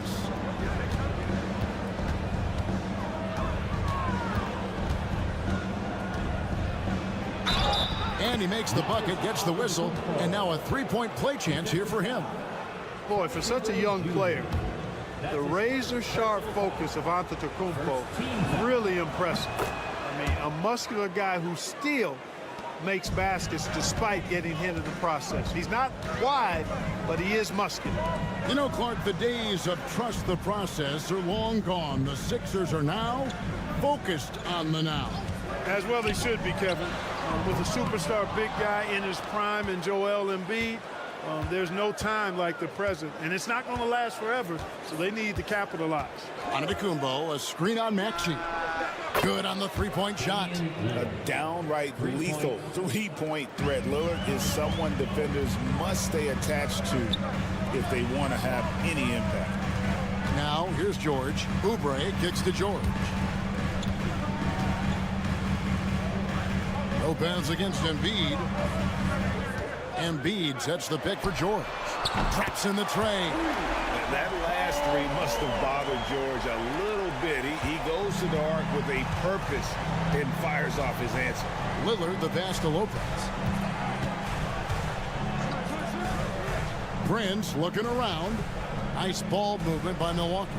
S6: And he makes the bucket, gets the whistle, and now a three-point play chance here for him.
S13: Boy, for such a young player, the razor-sharp focus of Antetokounmpo, really impressive. I mean, a muscular guy who still makes baskets despite getting hit in the process. He's not wide, but he is muscular.
S6: You know, Clark, the days of trust the process are long gone. The Sixers are now focused on the now.
S13: As well they should be, Kevin. With a superstar big guy in his prime and Joel Embiid, there's no time like the present, and it's not going to last forever, so they need to capitalize.
S6: Antetokounmpo, a screen on Maxey. Good on the three-point shot.
S4: A downright lethal three-point threat. Lillard is someone defenders must stay attached to if they want to have any impact.
S6: Now, here's George. Oubre kicks to George. Lopez against Embiid. Embiid sets the pick for George. Traps in the tray.
S4: That last three must have bothered George a little bit. He goes to the arc with a purpose and fires off his answer.
S6: Lillard the pass to Lopez. Prince looking around. Nice ball movement by Milwaukee.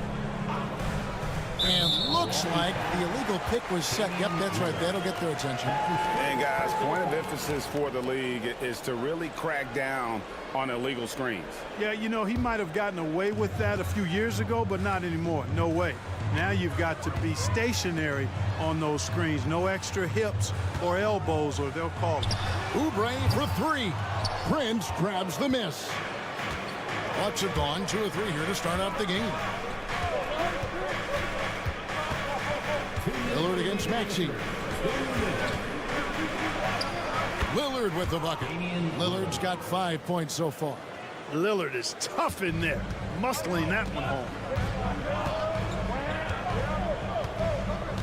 S6: And looks like the illegal pick was set. Yep, that's right. That'll get their attention.
S4: And guys, point of emphasis for the league is to really crack down on illegal screens.
S13: Yeah, you know, he might have gotten away with that a few years ago, but not anymore. No way. Now you've got to be stationary on those screens. No extra hips or elbows, or they'll call it.
S6: Oubre for three. Prince grabs the miss. Bucks have gone 2 or 3 here to start out the game. Lillard against Maxey. Lillard with the bucket. Lillard's got 5 points so far.
S13: Lillard is tough in there, muscling that one home.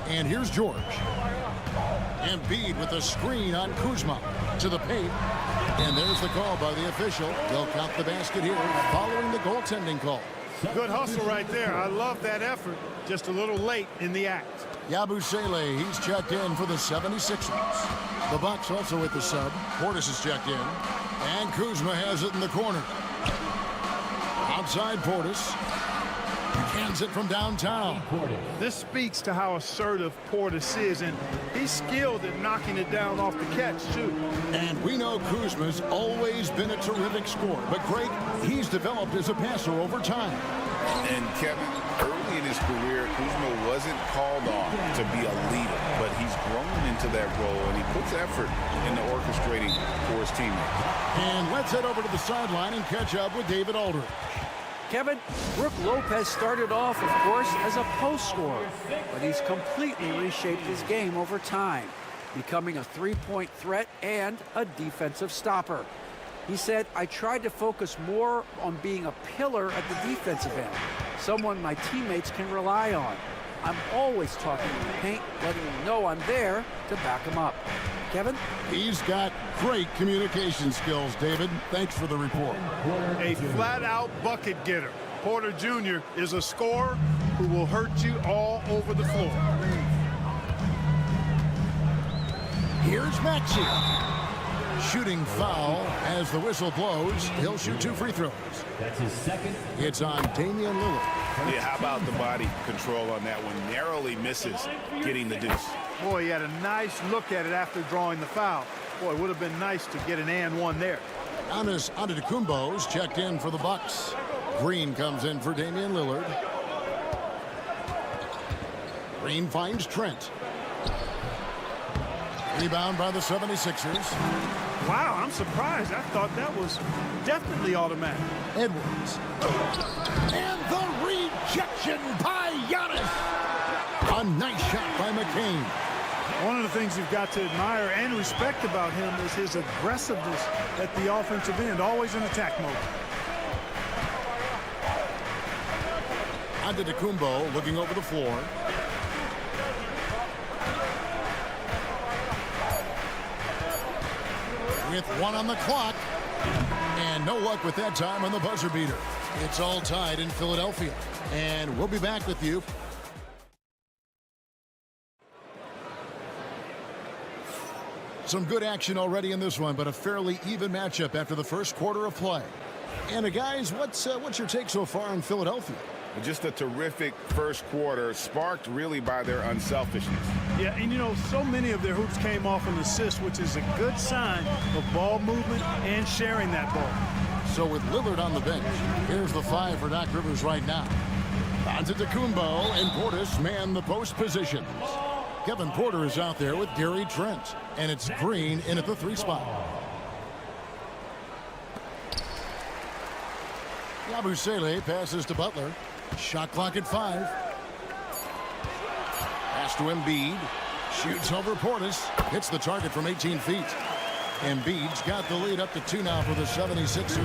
S6: And here's George. Embiid with a screen on Kuzma to the paint. And there's the call by the official. They'll count the basket here following the goaltending call.
S13: Good hustle right there. I love that effort. Just a little late in the act.
S6: Yabusele, he's checked in for the 76ers. The Bucks also with the sub. Portis is checked in. And Kuzma has it in the corner. Outside Portis. Hands it from downtown.
S13: This speaks to how assertive Portis is, and he's skilled at knocking it down off the catch, too.
S6: And we know Kuzma's always been a terrific scorer, but Greg, he's developed as a passer over time.
S4: And Kevin, early in his career, Kuzma wasn't called on to be a leader, but he's grown into that role, and he puts effort into orchestrating for his teammates.
S6: And let's head over to the sideline and catch up with David Aldridge.
S8: Kevin, Brook Lopez started off, of course, as a post scorer, but he's completely reshaped his game over time, becoming a three-point threat and a defensive stopper. He said, I tried to focus more on being a pillar at the defensive end, someone my teammates can rely on. I'm always talking in the paint, letting them know I'm there to back them up. Kevin?
S6: He's got great communication skills, David. Thanks for the report.
S13: A flat-out bucket getter. Porter Jr. is a scorer who will hurt you all over the floor.
S6: Here's Maxey. Shooting foul as the whistle blows. He'll shoot 2 free throws.
S9: That's his second.
S6: It's on Damian Lillard.
S4: Yeah, how about the body control on that one? Narrowly misses getting the deuce.
S13: Boy, he had a nice look at it after drawing the foul. Boy, it would have been nice to get an and one there.
S6: Giannis Antetokounmpo's checked in for the Bucks. Green comes in for Damian Lillard. Green finds Trent. Rebound by the 76ers.
S13: Wow, I'm surprised. I thought that was definitely automatic.
S6: Edwards. And the rejection by Giannis. A nice shot by McCain.
S13: One of the things you've got to admire and respect about him is his aggressiveness at the offensive end, always in attack mode.
S6: Antetokounmpo looking over the floor. With 1 on the clock. And no luck with that time on the buzzer beater. It's all tied in Philadelphia. And we'll be back with you. Some good action already in this one, but a fairly even matchup after the first quarter of play. And guys, what's your take so far on Philadelphia?
S4: Just a terrific first quarter, sparked really by their unselfishness.
S13: Yeah, and you know, so many of their hoops came off an assist, which is a good sign of ball movement and sharing that ball.
S6: So with Lillard on the bench, here's the 5 for Doc Rivers right now. Antetokounmpo and Portis man the post positions. Kevin Porter is out there with Gary Trent, and it's Green in at the 3 spot. Yabusele passes to Butler. Shot clock at 5. Pass to Embiid. Shoots over Portis. Hits the target from 18 feet. Embiid's got the lead up to 2 now for the 76ers.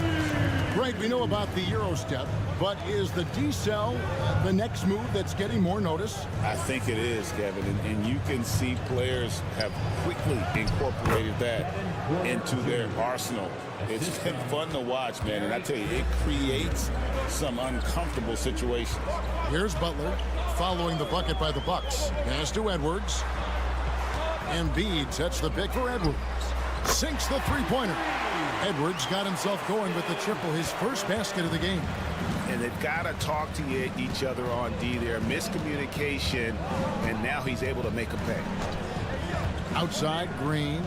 S6: Greg, we know about the Euro step, but is the decel the next move that's getting more notice?
S4: I think it is, Kevin, and you can see players have quickly incorporated that into their arsenal. It's been fun to watch, man, and I tell you, it creates some uncomfortable situations.
S6: Here's Butler following the bucket by the Bucks. Pass to Edwards. Embiid sets the pick for Edwards. Sinks the three-pointer. Edwards got himself going with the triple, his first basket of the game.
S4: And they've got to talk to each other on D there. Miscommunication, and now he's able to make a pay.
S6: Outside, Green.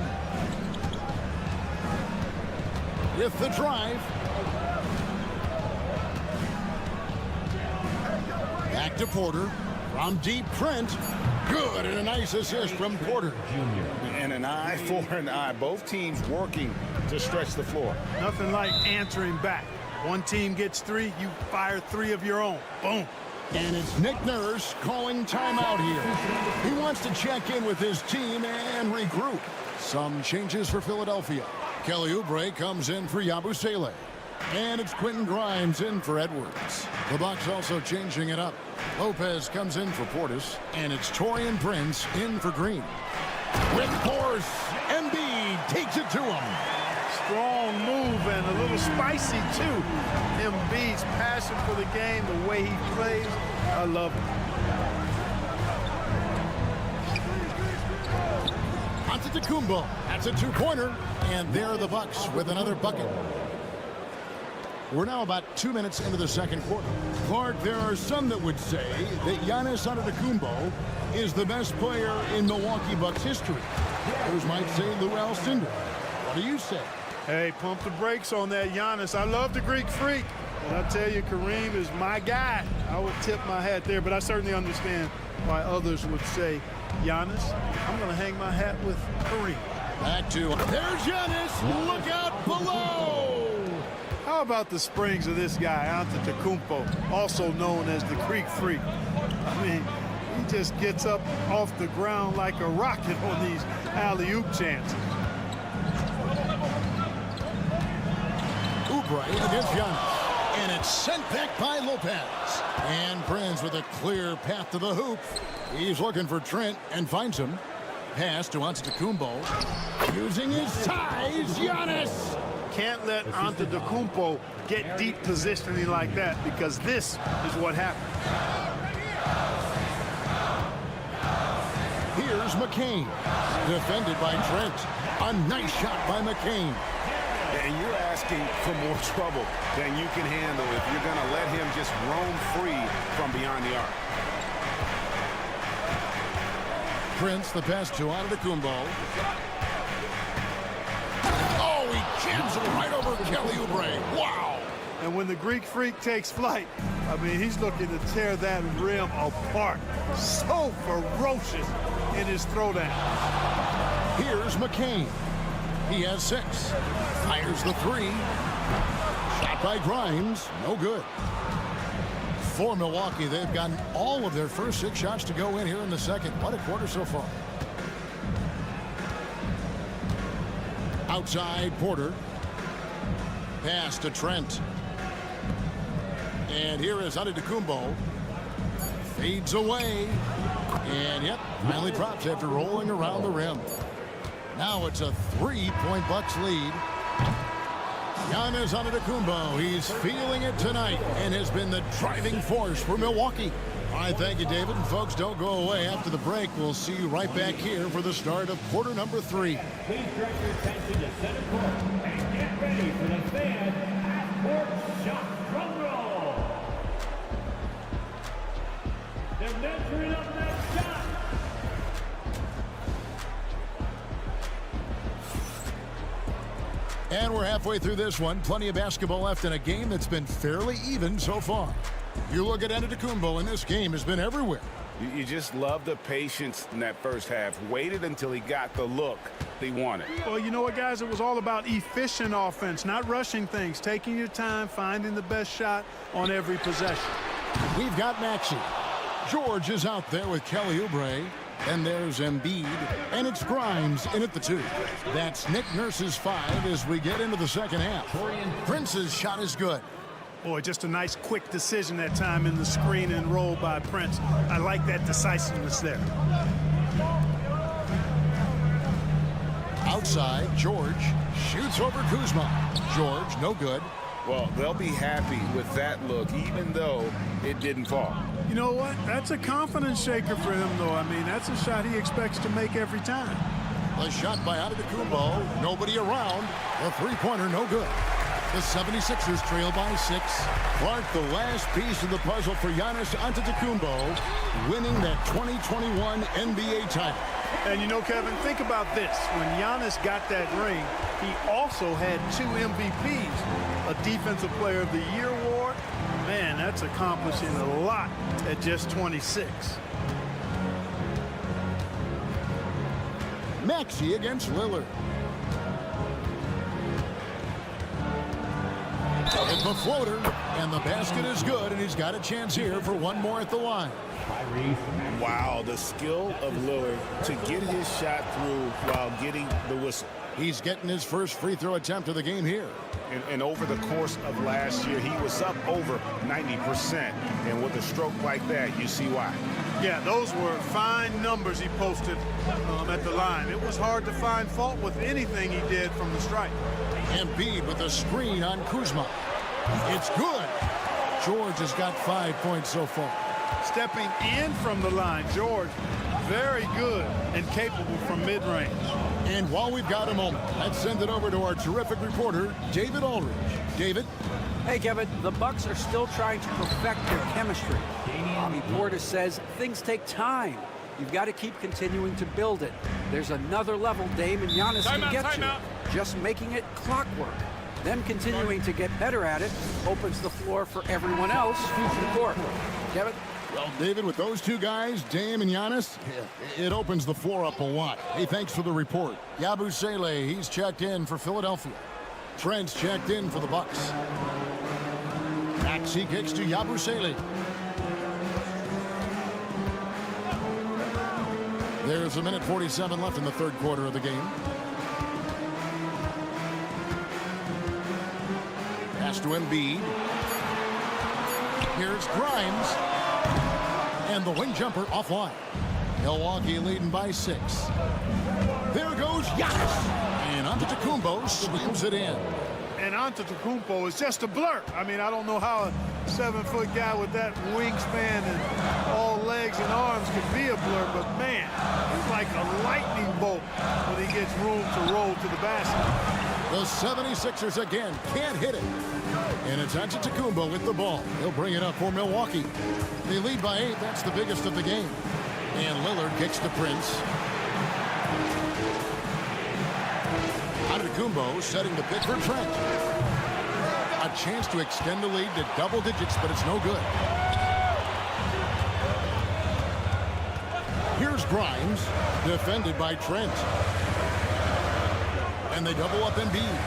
S6: With the drive. Back to Porter. From deep, Trent. Good, and a nice assist from Porter.
S4: And an eye for an eye. Both teams working to stretch the floor.
S13: Nothing like answering back. One team gets 3, you fire 3 of your own. Boom.
S6: And it's Nick Nurse calling timeout here. He wants to check in with his team and regroup. Some changes for Philadelphia. Kelly Oubre comes in for Yabusele. And it's Quentin Grimes in for Edwards. The Bucks also changing it up. Lopez comes in for Portis. And it's Taurean Prince in for Green. With force, Embiid takes it to him.
S13: Strong move and a little spicy, too. Embiid's passion for the game, the way he plays, I love it.
S6: Antetokounmpo. That's a 2-pointer. And there are the Bucks with another bucket. We're now about 2 minutes into the second quarter. Clark, there are some that would say that Giannis Antetokounmpo is the best player in Milwaukee Bucks history. Others might say Lou Alcindor. What do you say?
S13: Hey, pump the brakes on that, Giannis. I love the Greek Freak. And I tell you, Kareem is my guy. I would tip my hat there, but I certainly understand why others would say Giannis. I'm going to hang my hat with Kareem.
S6: Back to, there's Giannis. Look out below.
S13: How about the springs of this guy, Antetokounmpo, also known as the Greek Freak? I mean, he just gets up off the ground like a rocket on these alley-oop chances.
S6: Oubre against Giannis. And it's sent back by Lopez. And Prince with a clear path to the hoop. He's looking for Trent and finds him. Pass to Antetokounmpo. Using his size, Giannis.
S13: Can't let Antetokounmpo get deep positioning like that, because this is what happened.
S6: Here's McCain. Defended by Trent. A nice shot by McCain.
S4: And you're asking for more trouble than you can handle if you're going to let him just roam free from beyond the arc.
S6: Prince, the pass to Antetokounmpo. Oh, he jams it right over Kelly Oubre. Wow.
S13: And when the Greek Freak takes flight, I mean, he's looking to tear that rim apart. So ferocious in his throwdown.
S6: Here's McCain. He has 6. Fires the 3. Shot by Grimes. No good. For Milwaukee, they've gotten all of their first 6 shots to go in here in the second. What a quarter so far. Outside, Porter. Pass to Trent. And here is Antetokounmpo. Fades away. And, yep, finally drops after rolling around the rim. Now it's a 3-point Bucks lead. Giannis Antetokounmpo, he's feeling it tonight and has been the driving force for Milwaukee. All right, thank you, David. And folks, don't go away. After the break, we'll see you right back here for the start of quarter number 3.
S9: Please direct your attention to center court and get ready for the fan court shot drum roll. They're measuring up that shot.
S6: And we're halfway through this one. Plenty of basketball left in a game that's been fairly even so far. You look at Antetokounmpo, and this game has been everywhere.
S4: You just love the patience in that first half. Waited until he got the look he wanted.
S13: Well, you know what, guys? It was all about efficient offense, not rushing things, taking your time, finding the best shot on every possession.
S6: We've got Maxey. George is out there with Kelly Oubre. And there's Embiid, and it's Grimes in at the 2. That's Nick Nurse's 5 as we get into the second half. Prince's shot is good.
S13: Boy, just a nice quick decision that time in the screen and roll by Prince. I like that decisiveness there.
S6: Outside, George shoots over Kuzma. George, no good.
S4: Well, they'll be happy with that look, even though it didn't fall.
S13: You know what? That's a confidence shaker for him, though. I mean, that's a shot he expects to make every time.
S6: A shot by Antetokounmpo. Nobody around. A 3-pointer, no good. The 76ers trail by 6. Clark, the last piece of the puzzle for Giannis Antetokounmpo, winning that 2021 NBA title.
S13: And you know, Kevin, think about this. When Giannis got that ring, he also had 2 MVPs, a Defensive Player of the Year award. Man, that's accomplishing a lot at just 26.
S6: Maxey against Lillard. It's a floater, and the basket is good, and he's got a chance here for one more at the line.
S4: Wow, the skill of Lillard to get his shot through while getting the whistle.
S6: He's getting his first free throw attempt of the game here.
S4: And over the course of last year, he was up over 90%. And with a stroke like that, you see why.
S13: Yeah, those were fine numbers he posted at the line. It was hard to find fault with anything he did from the stripe.
S6: Embiid with a screen on Kuzma. It's good. George has got 5 points so far.
S13: Stepping in from the line, George, very good and capable from mid-range.
S6: And while we've got a moment, let's send it over to our terrific reporter, David Aldridge. David?
S8: Hey, Kevin, the Bucks are still trying to perfect their chemistry. Bobby Portis says things take time. You've got to keep continuing to build it. There's another level Dame and Giannis can get to. Just making it clockwork. Them continuing to get better at it opens the floor for everyone else to the court. Kevin?
S6: Well, David, with those two guys, Dame and Giannis, it opens the floor up a lot. Hey, thanks for the report. Yabusele, he's checked in for Philadelphia. Trent's checked in for the Bucks. Maxey kicks to Yabusele. There's a minute 47 left in the third quarter of the game. Pass to Embiid. Here's Grimes. And the wing jumper offline. Milwaukee leading by 6. There goes Giannis. And Antetokounmpo slams it in.
S13: And Antetokounmpo is just a blur. I mean, I don't know how a 7-foot guy with that wingspan and all legs and arms could be a blur, but man, he's like a lightning bolt when he gets room to roll to the basket.
S6: The 76ers again can't hit it. And it's Antetokounmpo with the ball. He'll bring it up for Milwaukee. They lead by 8. That's the biggest of the game. And Lillard kicks to Prince. Antetokounmpo setting the pick for Trent. A chance to extend the lead to double digits, but it's no good. Here's Grimes, defended by Trent. And they double up Embiid.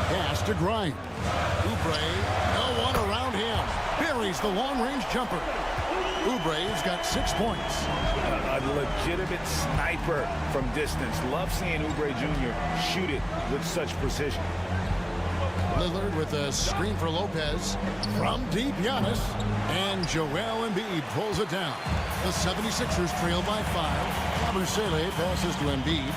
S6: Pass to Grimes. Oubre, no one around him. Buries the long-range jumper. Oubre's got 6 points.
S4: A legitimate sniper from distance. Love seeing Oubre Jr. shoot it with such precision.
S6: Lillard with a screen for Lopez. From deep, Giannis. And Joel Embiid pulls it down. The 76ers trail by 5. Yabusele passes to Embiid.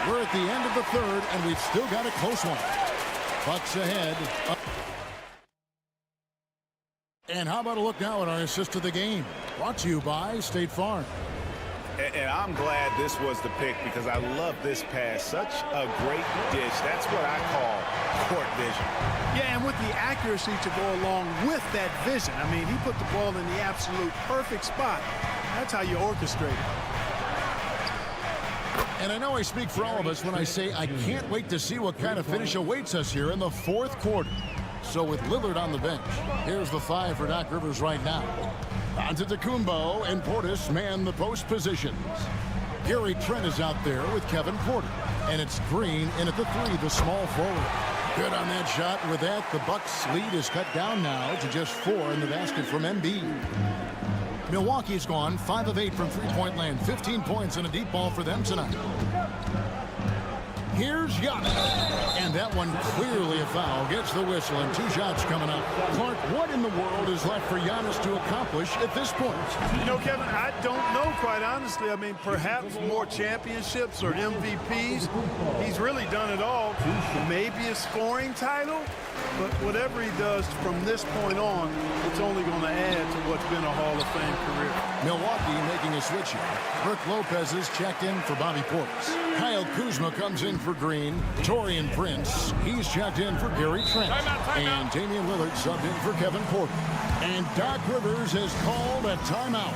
S6: We're at the end of the third, and we've still got a close one. Bucks ahead. And how about a look now at our assist of the game? Brought to you by State Farm.
S4: And I'm glad this was the pick because I love this pass. Such a great dish. That's what I call court vision.
S13: Yeah, and with the accuracy to go along with that vision. I mean, he put the ball in the absolute perfect spot. That's how you orchestrate it.
S6: And I know I speak for all of us when I say I can't wait to see what kind of finish awaits us here in the fourth quarter. So with Lillard on the bench, here's the 5 for Doc Rivers right now. Antetokounmpo and Portis man the post positions. Gary Trent is out there with Kevin Porter. And it's Green in at the 3, the small forward. Good on that shot. And with that, the Bucks' lead is cut down now to just 4 in the basket from Embiid. Milwaukee's gone 5 of 8 from three-point land. 15 points and a deep ball for them tonight. Here's Giannis. And that one clearly a foul. Gets the whistle and 2 shots coming up. Clark, what in the world is left for Giannis to accomplish at this point?
S13: You know, Kevin, I don't know, quite honestly. I mean, perhaps more championships or MVPs. He's really done it all. Maybe a scoring title. But whatever he does from this point on, it's only going to add to what's been a Hall of Fame career.
S6: Milwaukee making a switch here. Brook Lopez is checked in for Bobby Portis. Kyle Kuzma comes in for Green. Taurean Prince, he's checked in for Gary Trent. And Damian Lillard subbed in for Kevin Porter. And Doc Rivers has called a timeout.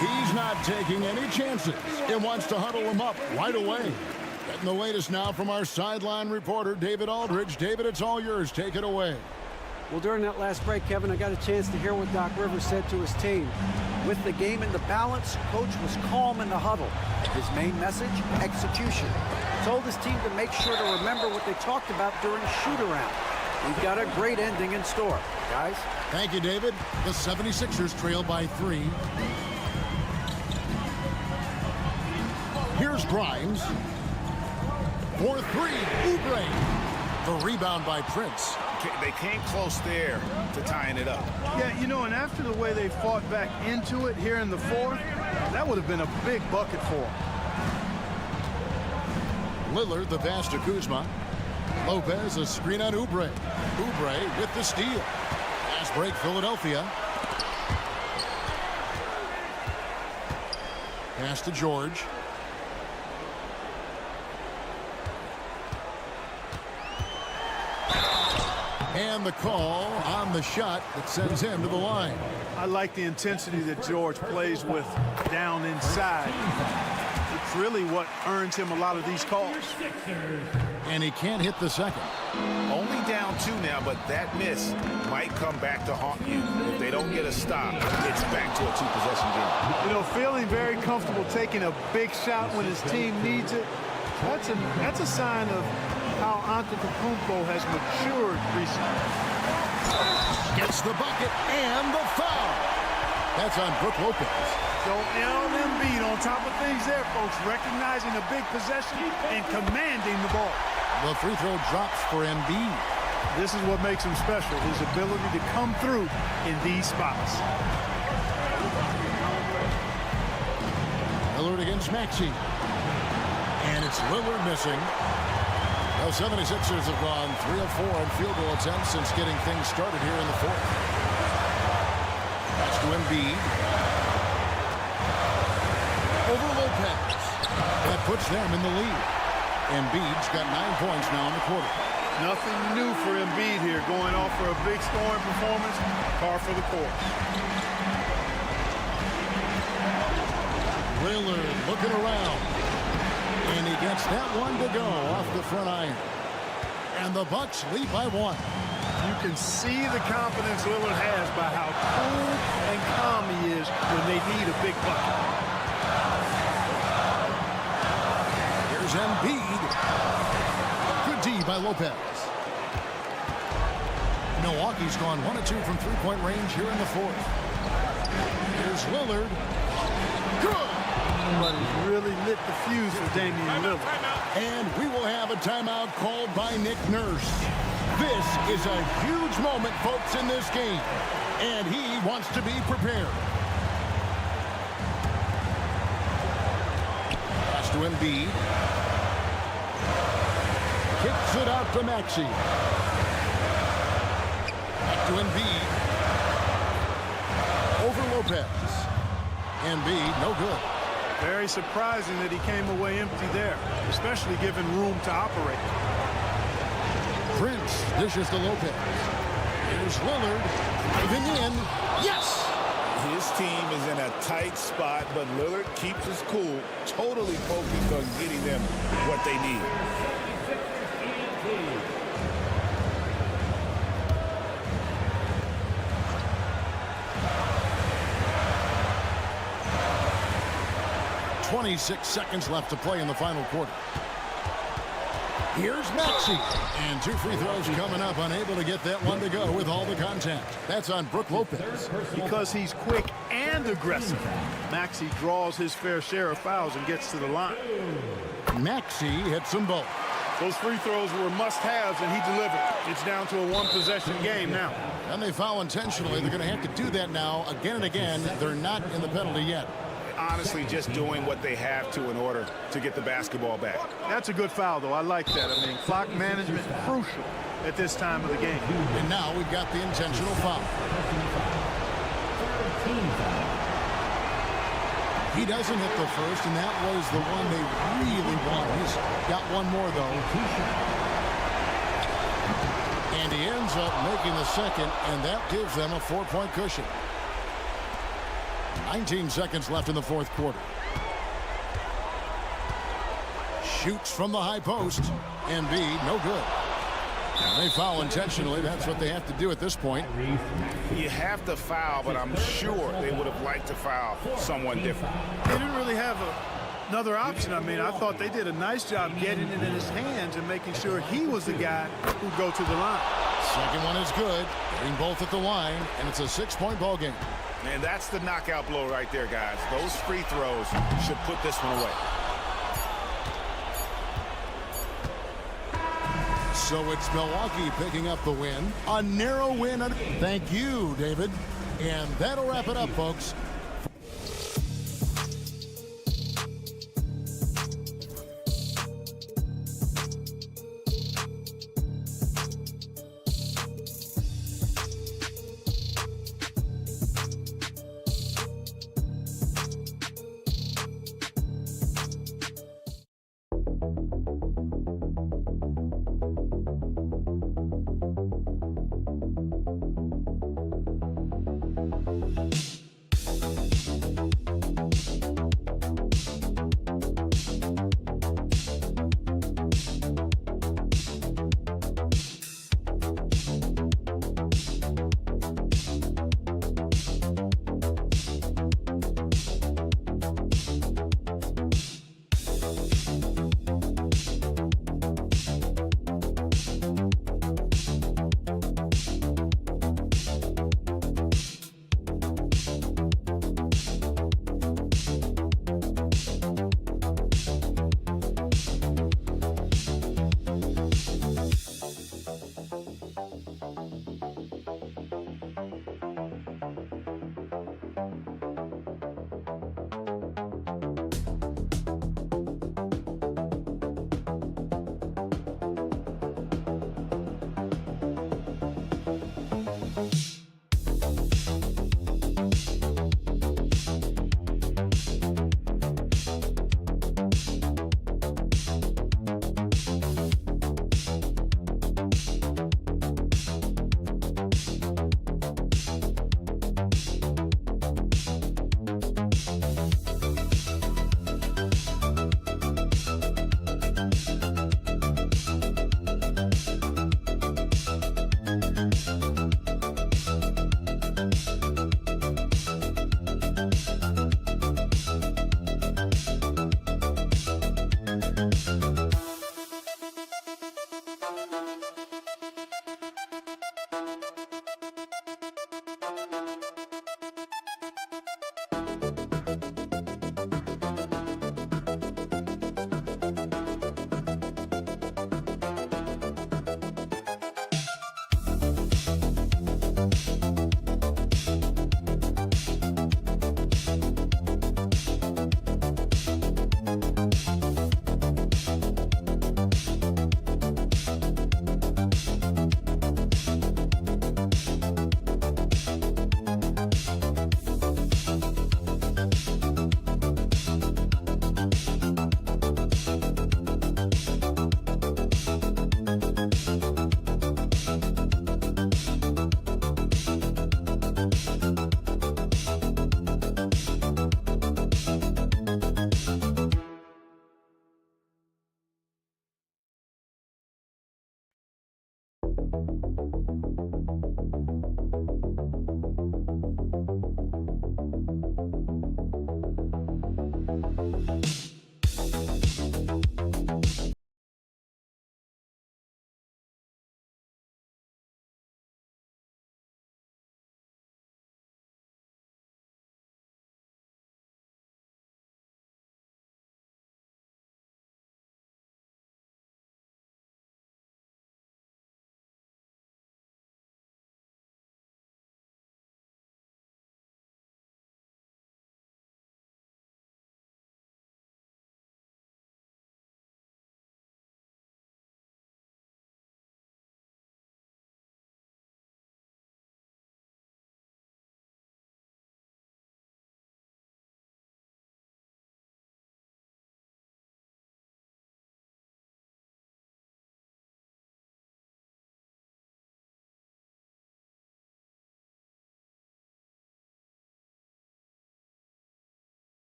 S6: He's not taking any chances and wants to huddle him up right away. Getting the latest now from our sideline reporter, David Aldridge. David, it's all yours. Take it away.
S8: Well, during that last break, Kevin, I got a chance to hear what Doc Rivers said to his team. With the game in the balance, coach was calm in the huddle. His main message, execution. Told his team to make sure to remember what they talked about during shoot-around. We've got a great ending in store, guys.
S6: Thank you, David. The 76ers trail by 3. Here's Grimes. For 3, Oubre. The rebound by Prince.
S4: They came close there to tying it up.
S13: Yeah, you know, and after the way they fought back into it here in the fourth, that would have been a big bucket for them.
S6: Lillard, the pass to Kuzma. Lopez, a screen on Oubre. Oubre with the steal. Fast break, Philadelphia. Pass to George. And the call on the shot that sends him to the line.
S13: I like the intensity that George plays with down inside. It's really what earns him a lot of these calls.
S6: And he can't hit the second.
S4: Only down 2 now, but that miss might come back to haunt you. If they don't get a stop, it's back to a 2-possession game.
S13: You know, feeling very comfortable taking a big shot when his team needs it, that's a sign of how Antetokounmpo has matured recently.
S6: Gets the bucket and the foul. That's on Brook Lopez.
S13: Joel Embiid on top of things there, folks, recognizing a big possession and commanding the ball.
S6: The free throw drops for Embiid.
S13: This is what makes him special, his ability to come through in these spots.
S6: Lillard against Maxey. And it's Lillard missing. The 76ers have gone 3 of 4 in field goal attempts since getting things started here in the fourth. That's to Embiid. Over Lopez. That puts them in the lead. Embiid's got 9 points now in the quarter.
S13: Nothing new for Embiid here, going off for a big scoring performance, par for the course.
S6: Lillard looking around. And he gets that one to go off the front iron. And the Bucks lead by 1.
S13: You can see the confidence Lillard has by how cool and calm he is when they need a big bucket.
S6: Here's Embiid. Good D by Lopez. Milwaukee's gone 1 of 2 from three-point range here in the fourth. Here's Lillard. Good.
S13: But he's really lit the fuse for Damian Lillard.
S6: And we will have a timeout called by Nick Nurse. This is a huge moment, folks, in this game. And he wants to be prepared. Pass to Embiid. Kicks it out to Maxey. Back to Embiid. Over Lopez. Embiid, no good.
S13: Very surprising that he came away empty there, especially given room to operate.
S6: Prince dishes to Lopez. Here's Lillard driving in. Yes!
S4: His team is in a tight spot, but Lillard keeps his cool, totally focused on getting them what they need.
S6: 26 seconds left to play in the final quarter. Here's Maxey. And 2 free throws coming up, unable to get that one to go with all the contact. That's on Brook Lopez.
S13: Because he's quick and aggressive, Maxey draws his fair share of fouls and gets to the line.
S6: Maxey hits them both.
S13: Those free throws were must-haves, and he delivered. It's down to a one-possession game now.
S6: And they foul intentionally. They're going to have to do that now again and again. They're not in the penalty yet.
S7: Honestly, just doing what they have to in order to get the basketball back.
S13: That's a good foul, though. I like that. I mean, clock management crucial at this time of the game.
S6: And now we've got the intentional foul. He doesn't hit the first, and that was the one they really want. He's got one more, though. And he ends up making the second, and that gives them a 4-point cushion. 19 seconds left in the fourth quarter. Shoots from the high post. Embiid, no good. And they foul intentionally. That's what they have to do at this point.
S7: You have to foul, but I'm sure they would have liked to foul someone different.
S13: They didn't really have another option. I mean, I thought they did a nice job getting it in his hands and making sure he was the guy who'd go to the line.
S6: Second one is good. Getting both at the line, and it's a 6-point ball game.
S7: And that's the knockout blow right there, guys. Those free throws should put this one away.
S6: So it's Milwaukee picking up the win. A narrow win. Thank you, David. And that'll wrap it up, folks.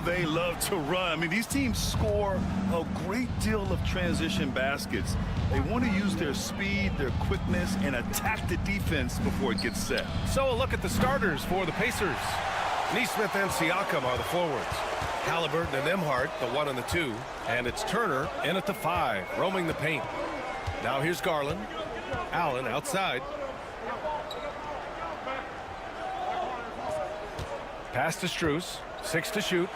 S10: They love to run. I mean, these teams score a great deal of transition baskets. They want to use their speed, their quickness, and attack the defense before it gets set.
S1: So a look at the starters for the Pacers. Nesmith and Siakam are the forwards. Halliburton and Nembhard, the 1 and the 2. And it's Turner in at the 5, roaming the paint. Now here's Garland. Allen outside. Pass to Strus. 6 to shoot.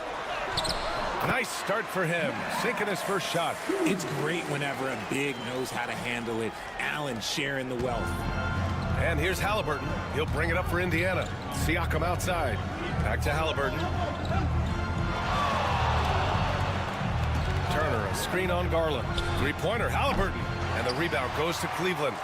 S1: Nice start for him, sinking his first shot.
S12: It's great whenever a big knows how to handle it. Allen sharing the wealth.
S1: And here's Halliburton. He'll bring it up for Indiana. Siakam outside. Back to Halliburton. Turner, a screen on Garland. Three-pointer, Halliburton. And the rebound goes to Cleveland.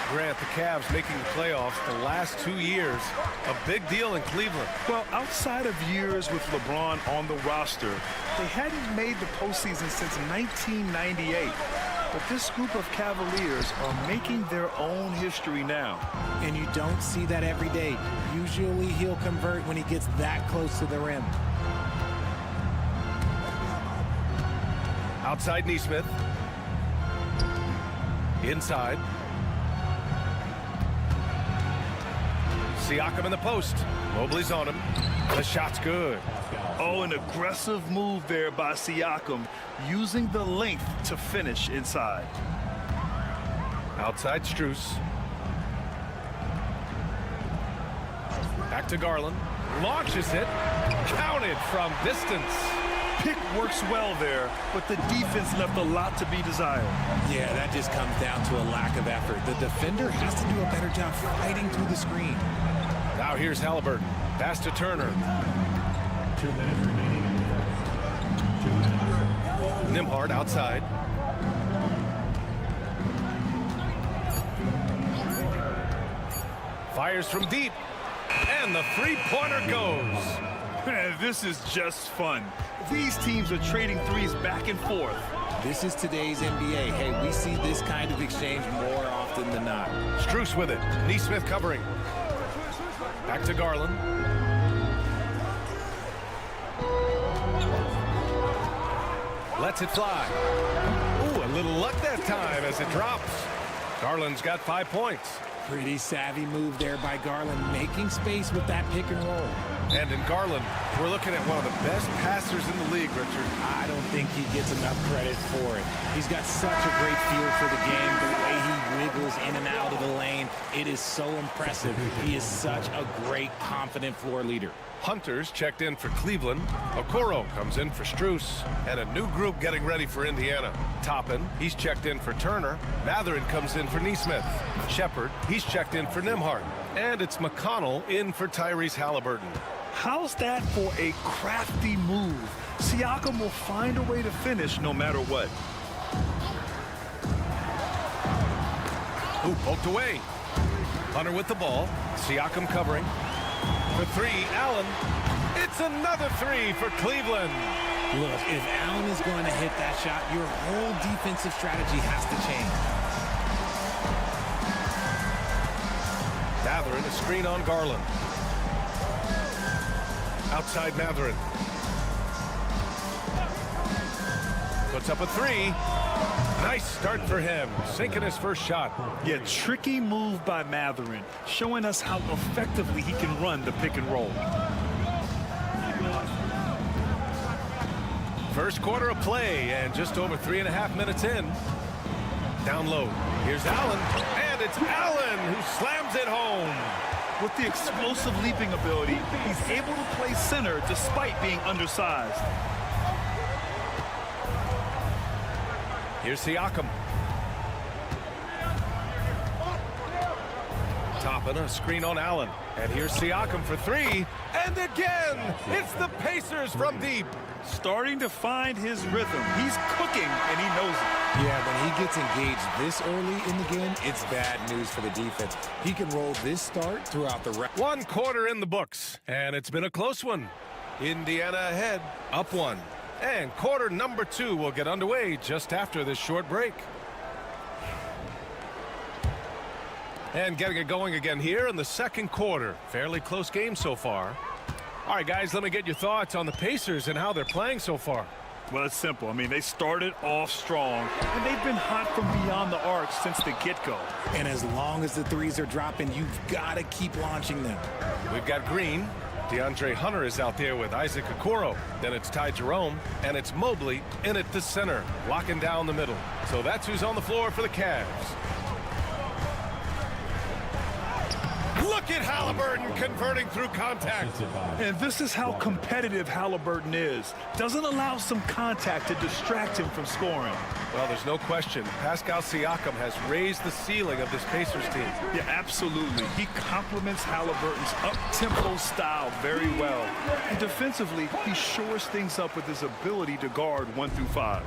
S1: Grant, the Cavs making the playoffs the last 2 years. A big deal in Cleveland.
S10: Well, outside of years with LeBron on the roster, they hadn't made the postseason since 1998. But this group of Cavaliers are making their own history now.
S12: And you don't see that every day. Usually he'll convert when he gets that close to the rim.
S1: Outside Nesmith. Inside. Siakam in the post. Mobley's on him. The shot's good.
S10: Oh, an aggressive move there by Siakam, using the length to finish inside.
S1: Outside Strus. Back to Garland. Launches it. Counted from distance.
S10: Pick works well there, but the defense left a lot to be desired.
S12: Yeah, that just comes down to a lack of effort. The defender has to do a better job fighting through the screen.
S1: Now here's Halliburton. Pass to Turner.
S9: 2 minutes remaining.
S1: Nembhard outside. Fires from deep. And the three-pointer goes.
S10: Man, this is just fun. These teams are trading threes back and forth.
S12: This is today's NBA. Hey, we see this kind of exchange more often than not.
S1: Strus with it. Nesmith covering. Back to Garland. Lets it fly. Ooh, a little luck that time as it drops. Garland's got 5 points.
S12: Pretty savvy move there by Garland, making space with that pick and roll.
S1: And in Garland, we're looking at one of the best passers in the league, Richard.
S12: I don't think he gets enough credit for it. He's got such a great feel for the game, the way he wiggles in and out of the lane. It is so impressive. He is such a great, confident floor leader.
S1: Hunter's checked in for Cleveland. Okoro comes in for Strus. And a new group getting ready for Indiana. Toppin, he's checked in for Turner. Matherin comes in for Nesmith. Shepard, he's checked in for Nembhard. And it's McConnell in for Tyrese Halliburton.
S10: How's that for a crafty move? Siakam will find a way to finish no matter what.
S1: Ooh, poked away. Hunter with the ball. Siakam covering. For 3, Allen. It's another 3 for Cleveland.
S12: Look, if Allen is going to hit that shot, your whole defensive strategy has to change.
S1: Matherin, a screen on Garland. Outside Matherin. Puts up a 3. Nice start for him, sinking his first shot.
S10: Yeah, tricky move by Matherin, showing us how effectively he can run the pick and roll.
S1: First quarter of play, and just over 3.5 minutes in. Down low, here's Allen, and it's Allen who slams it home.
S10: With the explosive leaping ability, he's able to play center despite being undersized.
S1: Here's Siakam. Topping a screen on Allen. And here's Siakam for three. And again, it's the Pacers from deep.
S10: Starting to find his rhythm. He's cooking, and he knows it.
S12: Yeah, when he gets engaged this early in the game, it's bad news for the defense. He can roll this start throughout the rest.
S1: 1 quarter in the books, and it's been a close one. Indiana ahead, up 1. And quarter number 2 will get underway just after this short break. And getting it going again here in the second quarter. Fairly close game so far. All right, guys, let me get your thoughts on the Pacers and how they're playing so far.
S10: Well, it's simple. I mean, they started off strong, and they've been hot from beyond the arc since the get-go.
S12: And as long as the threes are dropping, you've got to keep launching them.
S1: We've got Green. DeAndre Hunter is out there with Isaac Okoro. Then it's Ty Jerome, and it's Mobley in at the center, locking down the middle. So that's who's on the floor for the Cavs. Look at Halliburton converting through contact.
S10: And this is how competitive Halliburton is. Doesn't allow some contact to distract him from scoring.
S1: Well, there's no question. Pascal Siakam has raised the ceiling of this Pacers team.
S10: Yeah, absolutely. He complements Halliburton's up-tempo style very well. And defensively, he shores things up with his ability to guard 1 through 5.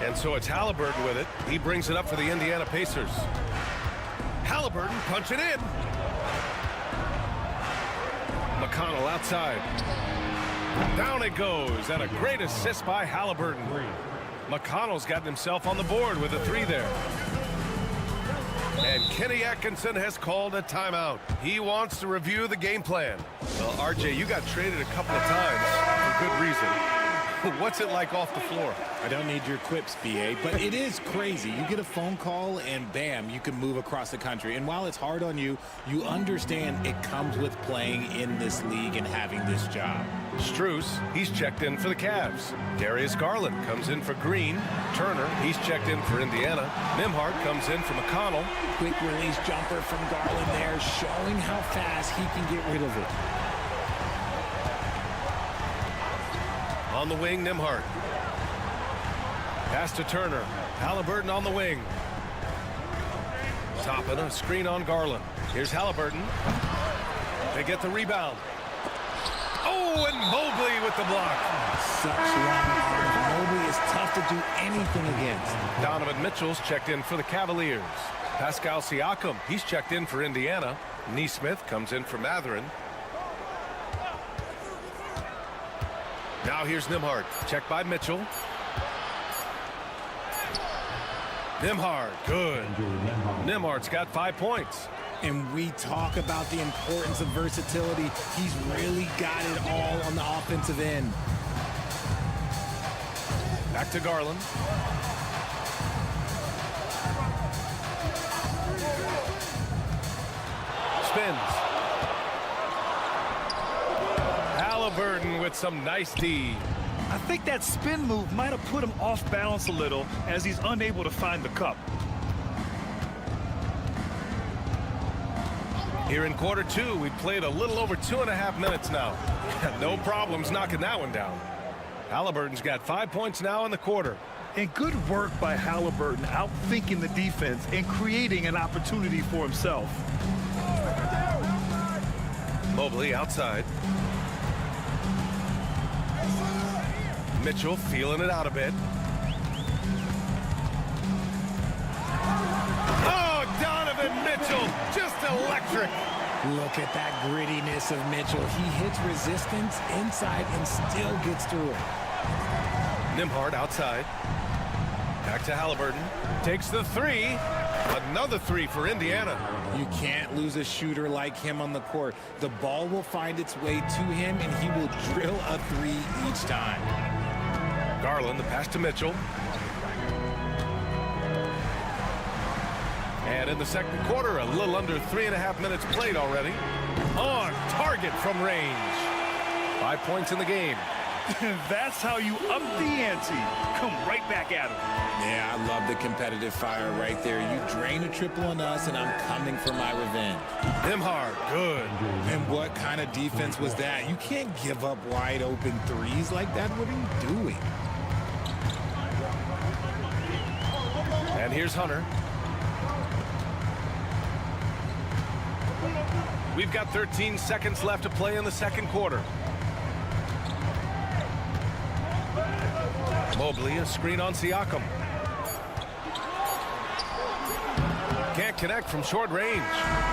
S1: And so it's Halliburton with it. He brings it up for the Indiana Pacers. Halliburton punching in. McConnell outside. Down it goes, and a great assist by Halliburton. McConnell's gotten himself on the board with a 3 there. And Kenny Atkinson has called a timeout. He wants to review the game plan. Well, RJ, you got traded a couple of times for good reason. What's it like off the floor?
S12: I don't need your quips, BA, but it is crazy. You get a phone call and bam, you can move across the country. And while it's hard on you, you understand it comes with playing in this league and having this job.
S1: Strus, he's checked in for the Cavs. Darius Garland comes in for Green. Turner, he's checked in for Indiana. Nembhard comes in for McConnell.
S12: Quick release jumper from Garland there, showing how fast he can get rid of it.
S1: On the wing, Nembhard. Pass to Turner. Halliburton on the wing. Topping a screen on Garland. Here's Halliburton. They get the rebound. Oh, and Mobley with the block.
S12: Such long arms. Mobley is tough to do anything against.
S1: Donovan Mitchell's checked in for the Cavaliers. Pascal Siakam, he's checked in for Indiana. Nesmith comes in for Matherin. Now here's Nembhard. Checked by Mitchell. Nembhard, good. Nembhard's got 5 points.
S12: And we talk about the importance of versatility. He's really got it all on the offensive end.
S1: Back to Garland. Spins. Halliburton with some nice D.
S10: I think that spin move might have put him off balance a little as he's unable to find the cup.
S1: Here in quarter 2, we played a little over 2.5 minutes now. No problems knocking that one down. Halliburton's got 5 points now in the quarter.
S10: And good work by Halliburton, outthinking the defense and creating an opportunity for himself.
S1: Mobley outside. Mitchell feeling it out a bit. Oh, Donovan Mitchell, just electric.
S12: Look at that grittiness of Mitchell. He hits resistance inside and still gets through it.
S1: Nembhard outside. Back to Halliburton. Takes the 3. Another 3 for Indiana.
S12: You can't lose a shooter like him on the court. The ball will find its way to him, and he will drill a 3 each time.
S1: Garland, the pass to Mitchell. And in the second quarter, a little under 3.5 minutes played already. On target from range. 5 points in the game.
S10: That's how you up the ante. Come right back at him.
S12: Yeah, I love the competitive fire right there. You drain a triple on us, and I'm coming for my revenge.
S1: Nembhard, good.
S12: And what kind of defense was that? You can't give up wide open threes like that. What are you doing?
S1: And here's Hunter. We've got 13 seconds left to play in the second quarter. Mobley, a screen on Siakam. Can't connect from short range.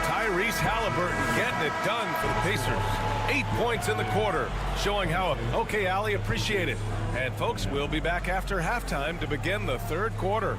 S1: Tyrese Halliburton getting it done for the Pacers. 8 points in the quarter, showing how. Okay, Allie, appreciate it. And folks, we'll be back after halftime to begin the third quarter.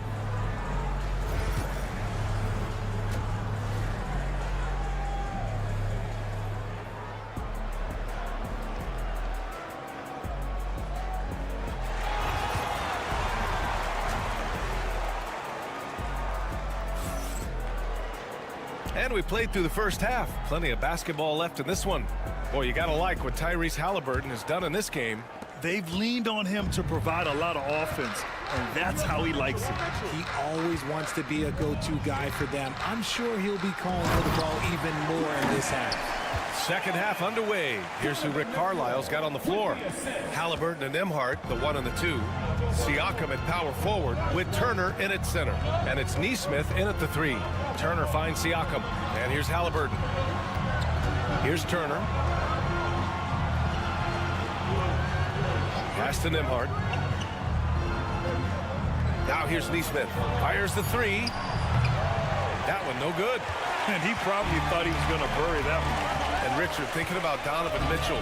S1: And we played through the first half. Plenty of basketball left in this one. Boy, you gotta like what Tyrese Halliburton has done in this game.
S10: They've leaned on him to provide a lot of offense, and that's how he likes it.
S12: He always wants to be a go-to guy for them. I'm sure he'll be calling for the ball even more in this half.
S1: Second half underway. Here's who Rick Carlisle's got on the floor. Halliburton and Nembhard, the 1 and the 2. Siakam at power forward with Turner in at center. And it's Nesmith in at the 3. Turner finds Siakam. And here's Halliburton. Here's Turner. Pass to Nembhard. Now here's Nesmith. Fires the 3. That one no good.
S10: And he probably thought he was going to bury that one.
S1: And Richard, thinking about Donovan Mitchell,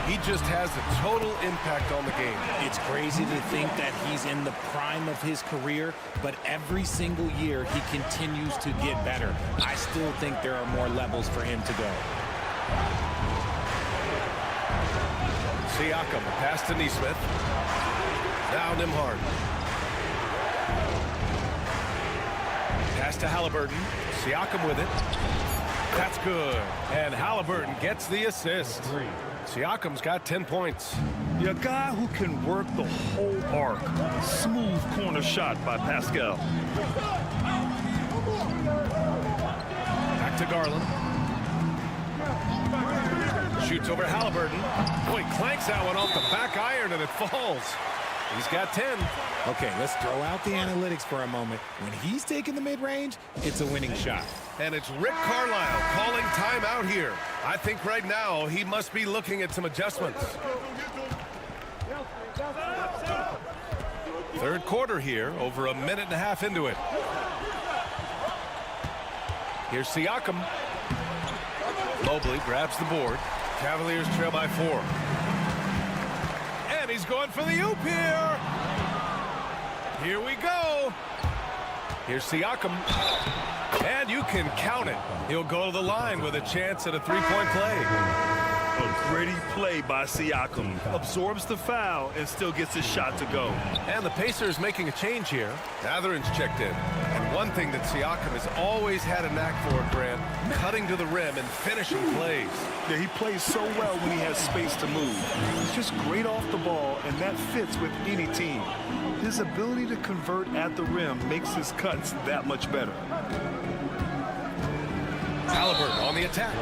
S1: he just has a total impact on the game.
S12: It's crazy to think that he's in the prime of his career, but every single year he continues to get better. I still think there are more levels for him to go.
S1: Siakam, a pass to Nesmith. Now Nembhard. Pass to Halliburton. Siakam with it. That's good. And Halliburton gets the assist. Siakam's got 10 points.
S10: A guy who can work the whole arc. Smooth corner shot by Pascal.
S1: Back to Garland. Shoots over Halliburton. Boy, clanks that one off the back iron and it falls. He's got 10.
S12: Okay, let's throw out the analytics for a moment. When he's taking the mid-range, it's a winning shot.
S1: And it's Rick Carlisle calling timeout here. I think right now he must be looking at some adjustments. Third quarter here, over a minute and a half into it. Here's Siakam. Mobley grabs the board. Cavaliers trail by 4. And he's going for the oop here. Here we go. Here's Siakam. And you can count it. He'll go to the line with a chance at a three-point play.
S10: A gritty play by Siakam. Absorbs the foul and still gets his shot to go.
S1: And the Pacers making a change here. Mathurin's checked in. And one thing that Siakam has always had a knack for, Grant, cutting to the rim and finishing plays.
S10: Yeah, he plays so well when he has space to move. He's just great off the ball, and that fits with any team. His ability to convert at the rim makes his cuts that much better.
S1: Halliburton on the attack.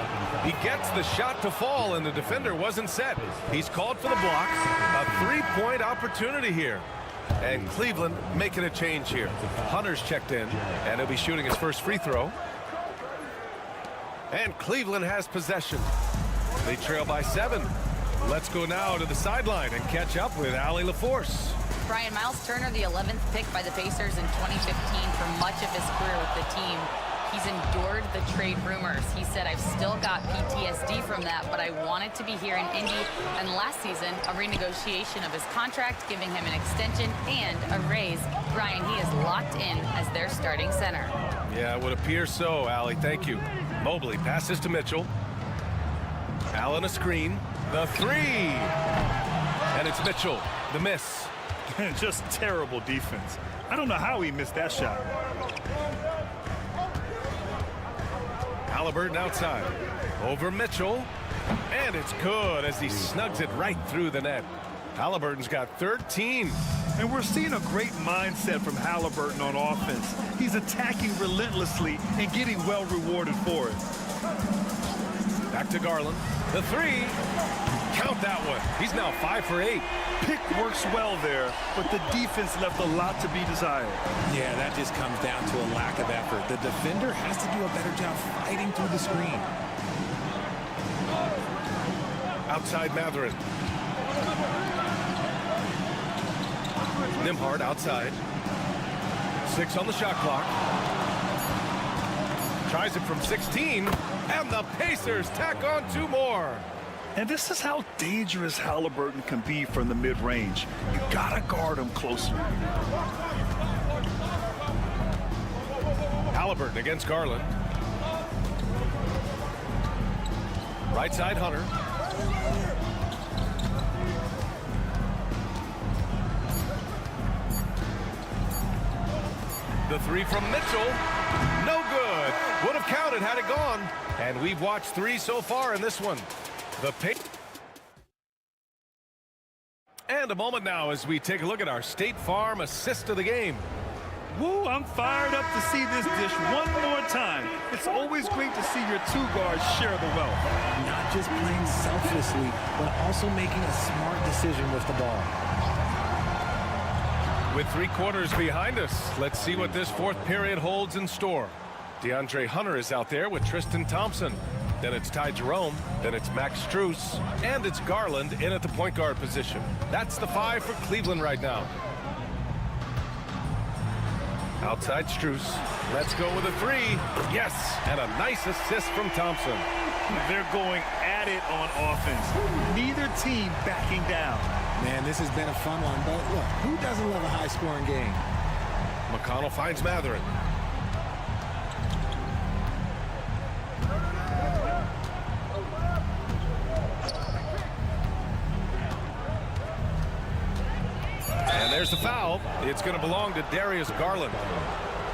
S1: He gets the shot to fall, and the defender wasn't set. He's called for the block. A three-point opportunity here. And Cleveland making a change here. Hunter's checked in, and he'll be shooting his first free throw. And Cleveland has possession. They trail by 7. Let's go now to the sideline and catch up with Allie LaForce.
S3: Brian, Miles Turner, the 11th pick by the Pacers in 2015 for much of his career with the team. He's endured the trade rumors. He said, I've still got PTSD from that, but I wanted to be here in Indy. And last season, a renegotiation of his contract, giving him an extension and a raise. Brian, he is locked in as their starting center.
S1: Yeah, it would appear so, Allie. Thank you. Mobley passes to Mitchell. Allen a screen. The 3. And it's Mitchell. The miss.
S10: Just terrible defense. I don't know how he missed that shot.
S1: Halliburton outside. Over Mitchell. And it's good as he snugs it right through the net. Halliburton's got 13.
S10: And we're seeing a great mindset from Halliburton on offense. He's attacking relentlessly and getting well rewarded for it.
S1: Back to Garland. The 3. Count that one. He's now 5 for 8.
S10: Pick works well there, but the defense left a lot to be desired.
S12: Yeah, that just comes down to a lack of effort. The defender has to do a better job fighting through the screen.
S1: Outside Matherin. Nembhard outside. 6 on the shot clock. Tries it from 16, and the Pacers tack on 2 more.
S10: And this is how dangerous Halliburton can be from the mid-range. You gotta guard him closer.
S1: Halliburton against Garland. Right side Hunter. The 3 from Mitchell. No good. Would have counted had it gone. And we've watched 3 so far in this one. And a moment now as we take a look at our State Farm assist of the game.
S10: Woo, I'm fired up to see this dish one more time. It's always great to see your 2 guards share the wealth.
S12: Not just playing selflessly, but also making a smart decision with the ball.
S1: With 3 quarters behind us, let's see what this 4th period holds in store. DeAndre Hunter is out there with Tristan Thompson. Then it's Ty Jerome. Then it's Max Strus. And it's Garland in at the point guard position. That's the 5 for Cleveland right now. Outside Strus. Let's go with a 3. Yes, and a nice assist from Thompson.
S10: They're going at it on offense. Neither team backing down.
S12: Man, this has been a fun one, but look, who doesn't love a high-scoring game?
S1: McConnell finds Matherin. And there's the foul. It's going to belong to Darius Garland.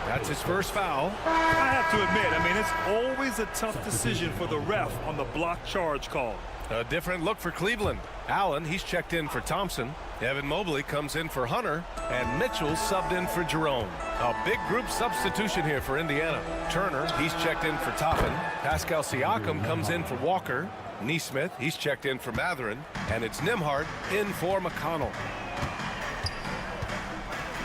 S1: That's his first foul.
S10: I have to admit, it's always a tough decision for the ref on the block charge call.
S1: A different look for Cleveland. Allen, he's checked in for Thompson. Evan Mobley comes in for Hunter. And Mitchell subbed in for Jerome. A big group substitution here for Indiana. Turner, he's checked in for Toppin. Pascal Siakam comes in for Walker. Nesmith, he's checked in for Matherin. And it's Nembhard in for McConnell.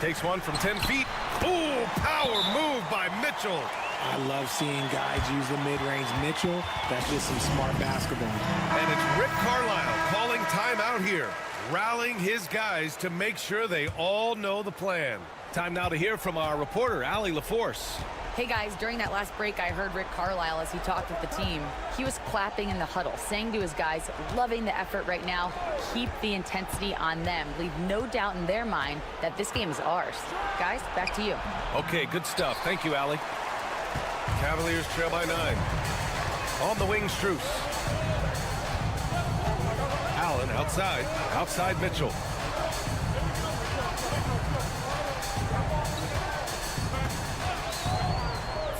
S1: Takes one from 10 feet. Ooh, power move by Mitchell.
S12: I love seeing guys use the mid-range. Mitchell, that's just some smart basketball.
S1: And it's Rick Carlisle calling timeout here, rallying his guys to make sure they all know the plan. Time now to hear from our reporter, Allie LaForce.
S3: Hey guys, during that last break, I heard Rick Carlisle as he talked with the team. He was clapping in the huddle, saying to his guys, loving the effort right now, keep the intensity on them. Leave no doubt in their mind that this game is ours. Guys, back to you.
S1: Okay, good stuff. Thank you, Allie. Cavaliers trail by 9. On the wing, Strus. Allen outside. Outside Mitchell.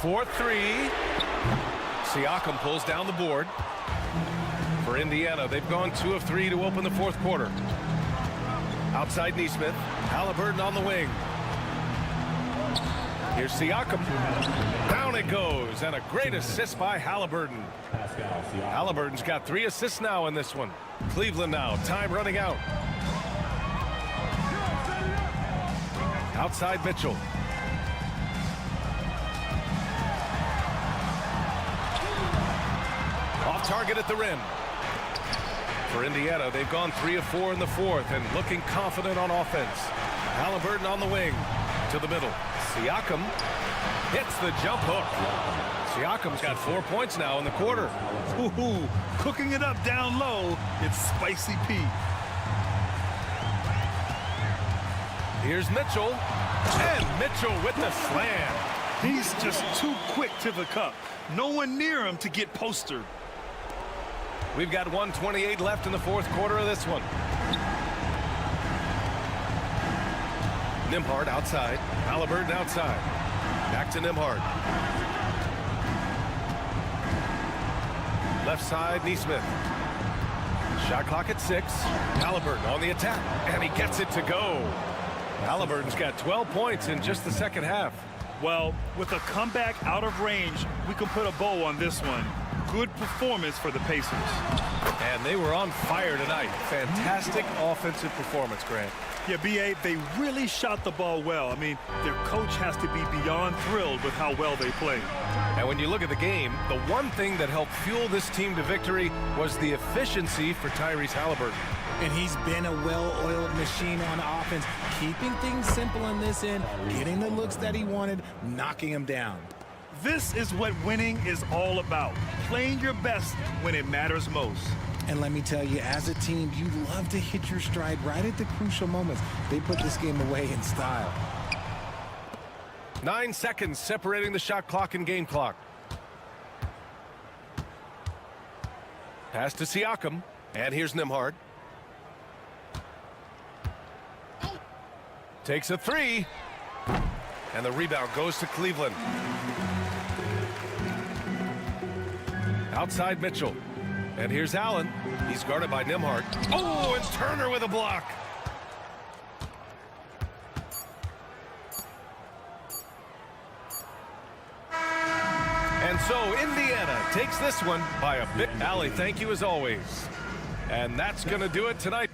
S1: Fourth 3. Siakam pulls down the board. For Indiana, they've gone 2 of 3 to open the 4th quarter. Outside Nesmith. Halliburton on the wing. Here's Siakam. Down it goes, and a great assist by Halliburton. Halliburton's got 3 assists now in this one. Cleveland now, time running out. Outside Mitchell. Off target at the rim. For Indiana, they've gone 3 of 4 in the 4th and looking confident on offense. Halliburton on the wing to the middle. Siakam hits the jump hook. Siakam's got 4 points now in the quarter.
S10: Ooh, cooking it up down low. It's Spicy Pete.
S1: Here's Mitchell. And Mitchell with the slam.
S10: He's just too quick to the cup. No one near him to get postered.
S1: We've got 1:28 left in the 4th quarter of this one. Nembhard outside. Halliburton outside. Back to Nembhard. Left side, Nesmith. Shot clock at 6. Halliburton on the attack. And he gets it to go. Halliburton's got 12 points in just the second half.
S10: Well, with a comeback out of range, we can put a bow on this one. Good performance for the Pacers.
S1: And they were on fire tonight. Fantastic offensive performance, Grant.
S10: Yeah, B.A., they really shot the ball well. I mean, their coach has to be beyond thrilled with how well they played.
S1: And when you look at the game, the one thing that helped fuel this team to victory was the efficiency for Tyrese Halliburton.
S12: And he's been a well-oiled machine on offense, keeping things simple in this end, getting the looks that he wanted, knocking them down.
S10: This is what winning is all about, playing your best when it matters most.
S12: And let me tell you, as a team, you love to hit your stride right at the crucial moments. They put this game away in style.
S1: 9 seconds separating the shot clock and game clock. Pass to Siakam, and here's Nembhard. Takes a three, and the rebound goes to Cleveland. Outside Mitchell, and here's Allen. He's guarded by Nembhard. Oh, and Turner with a block. And so Indiana takes this one by a big. Allie, thank you as always. And that's going to do it tonight.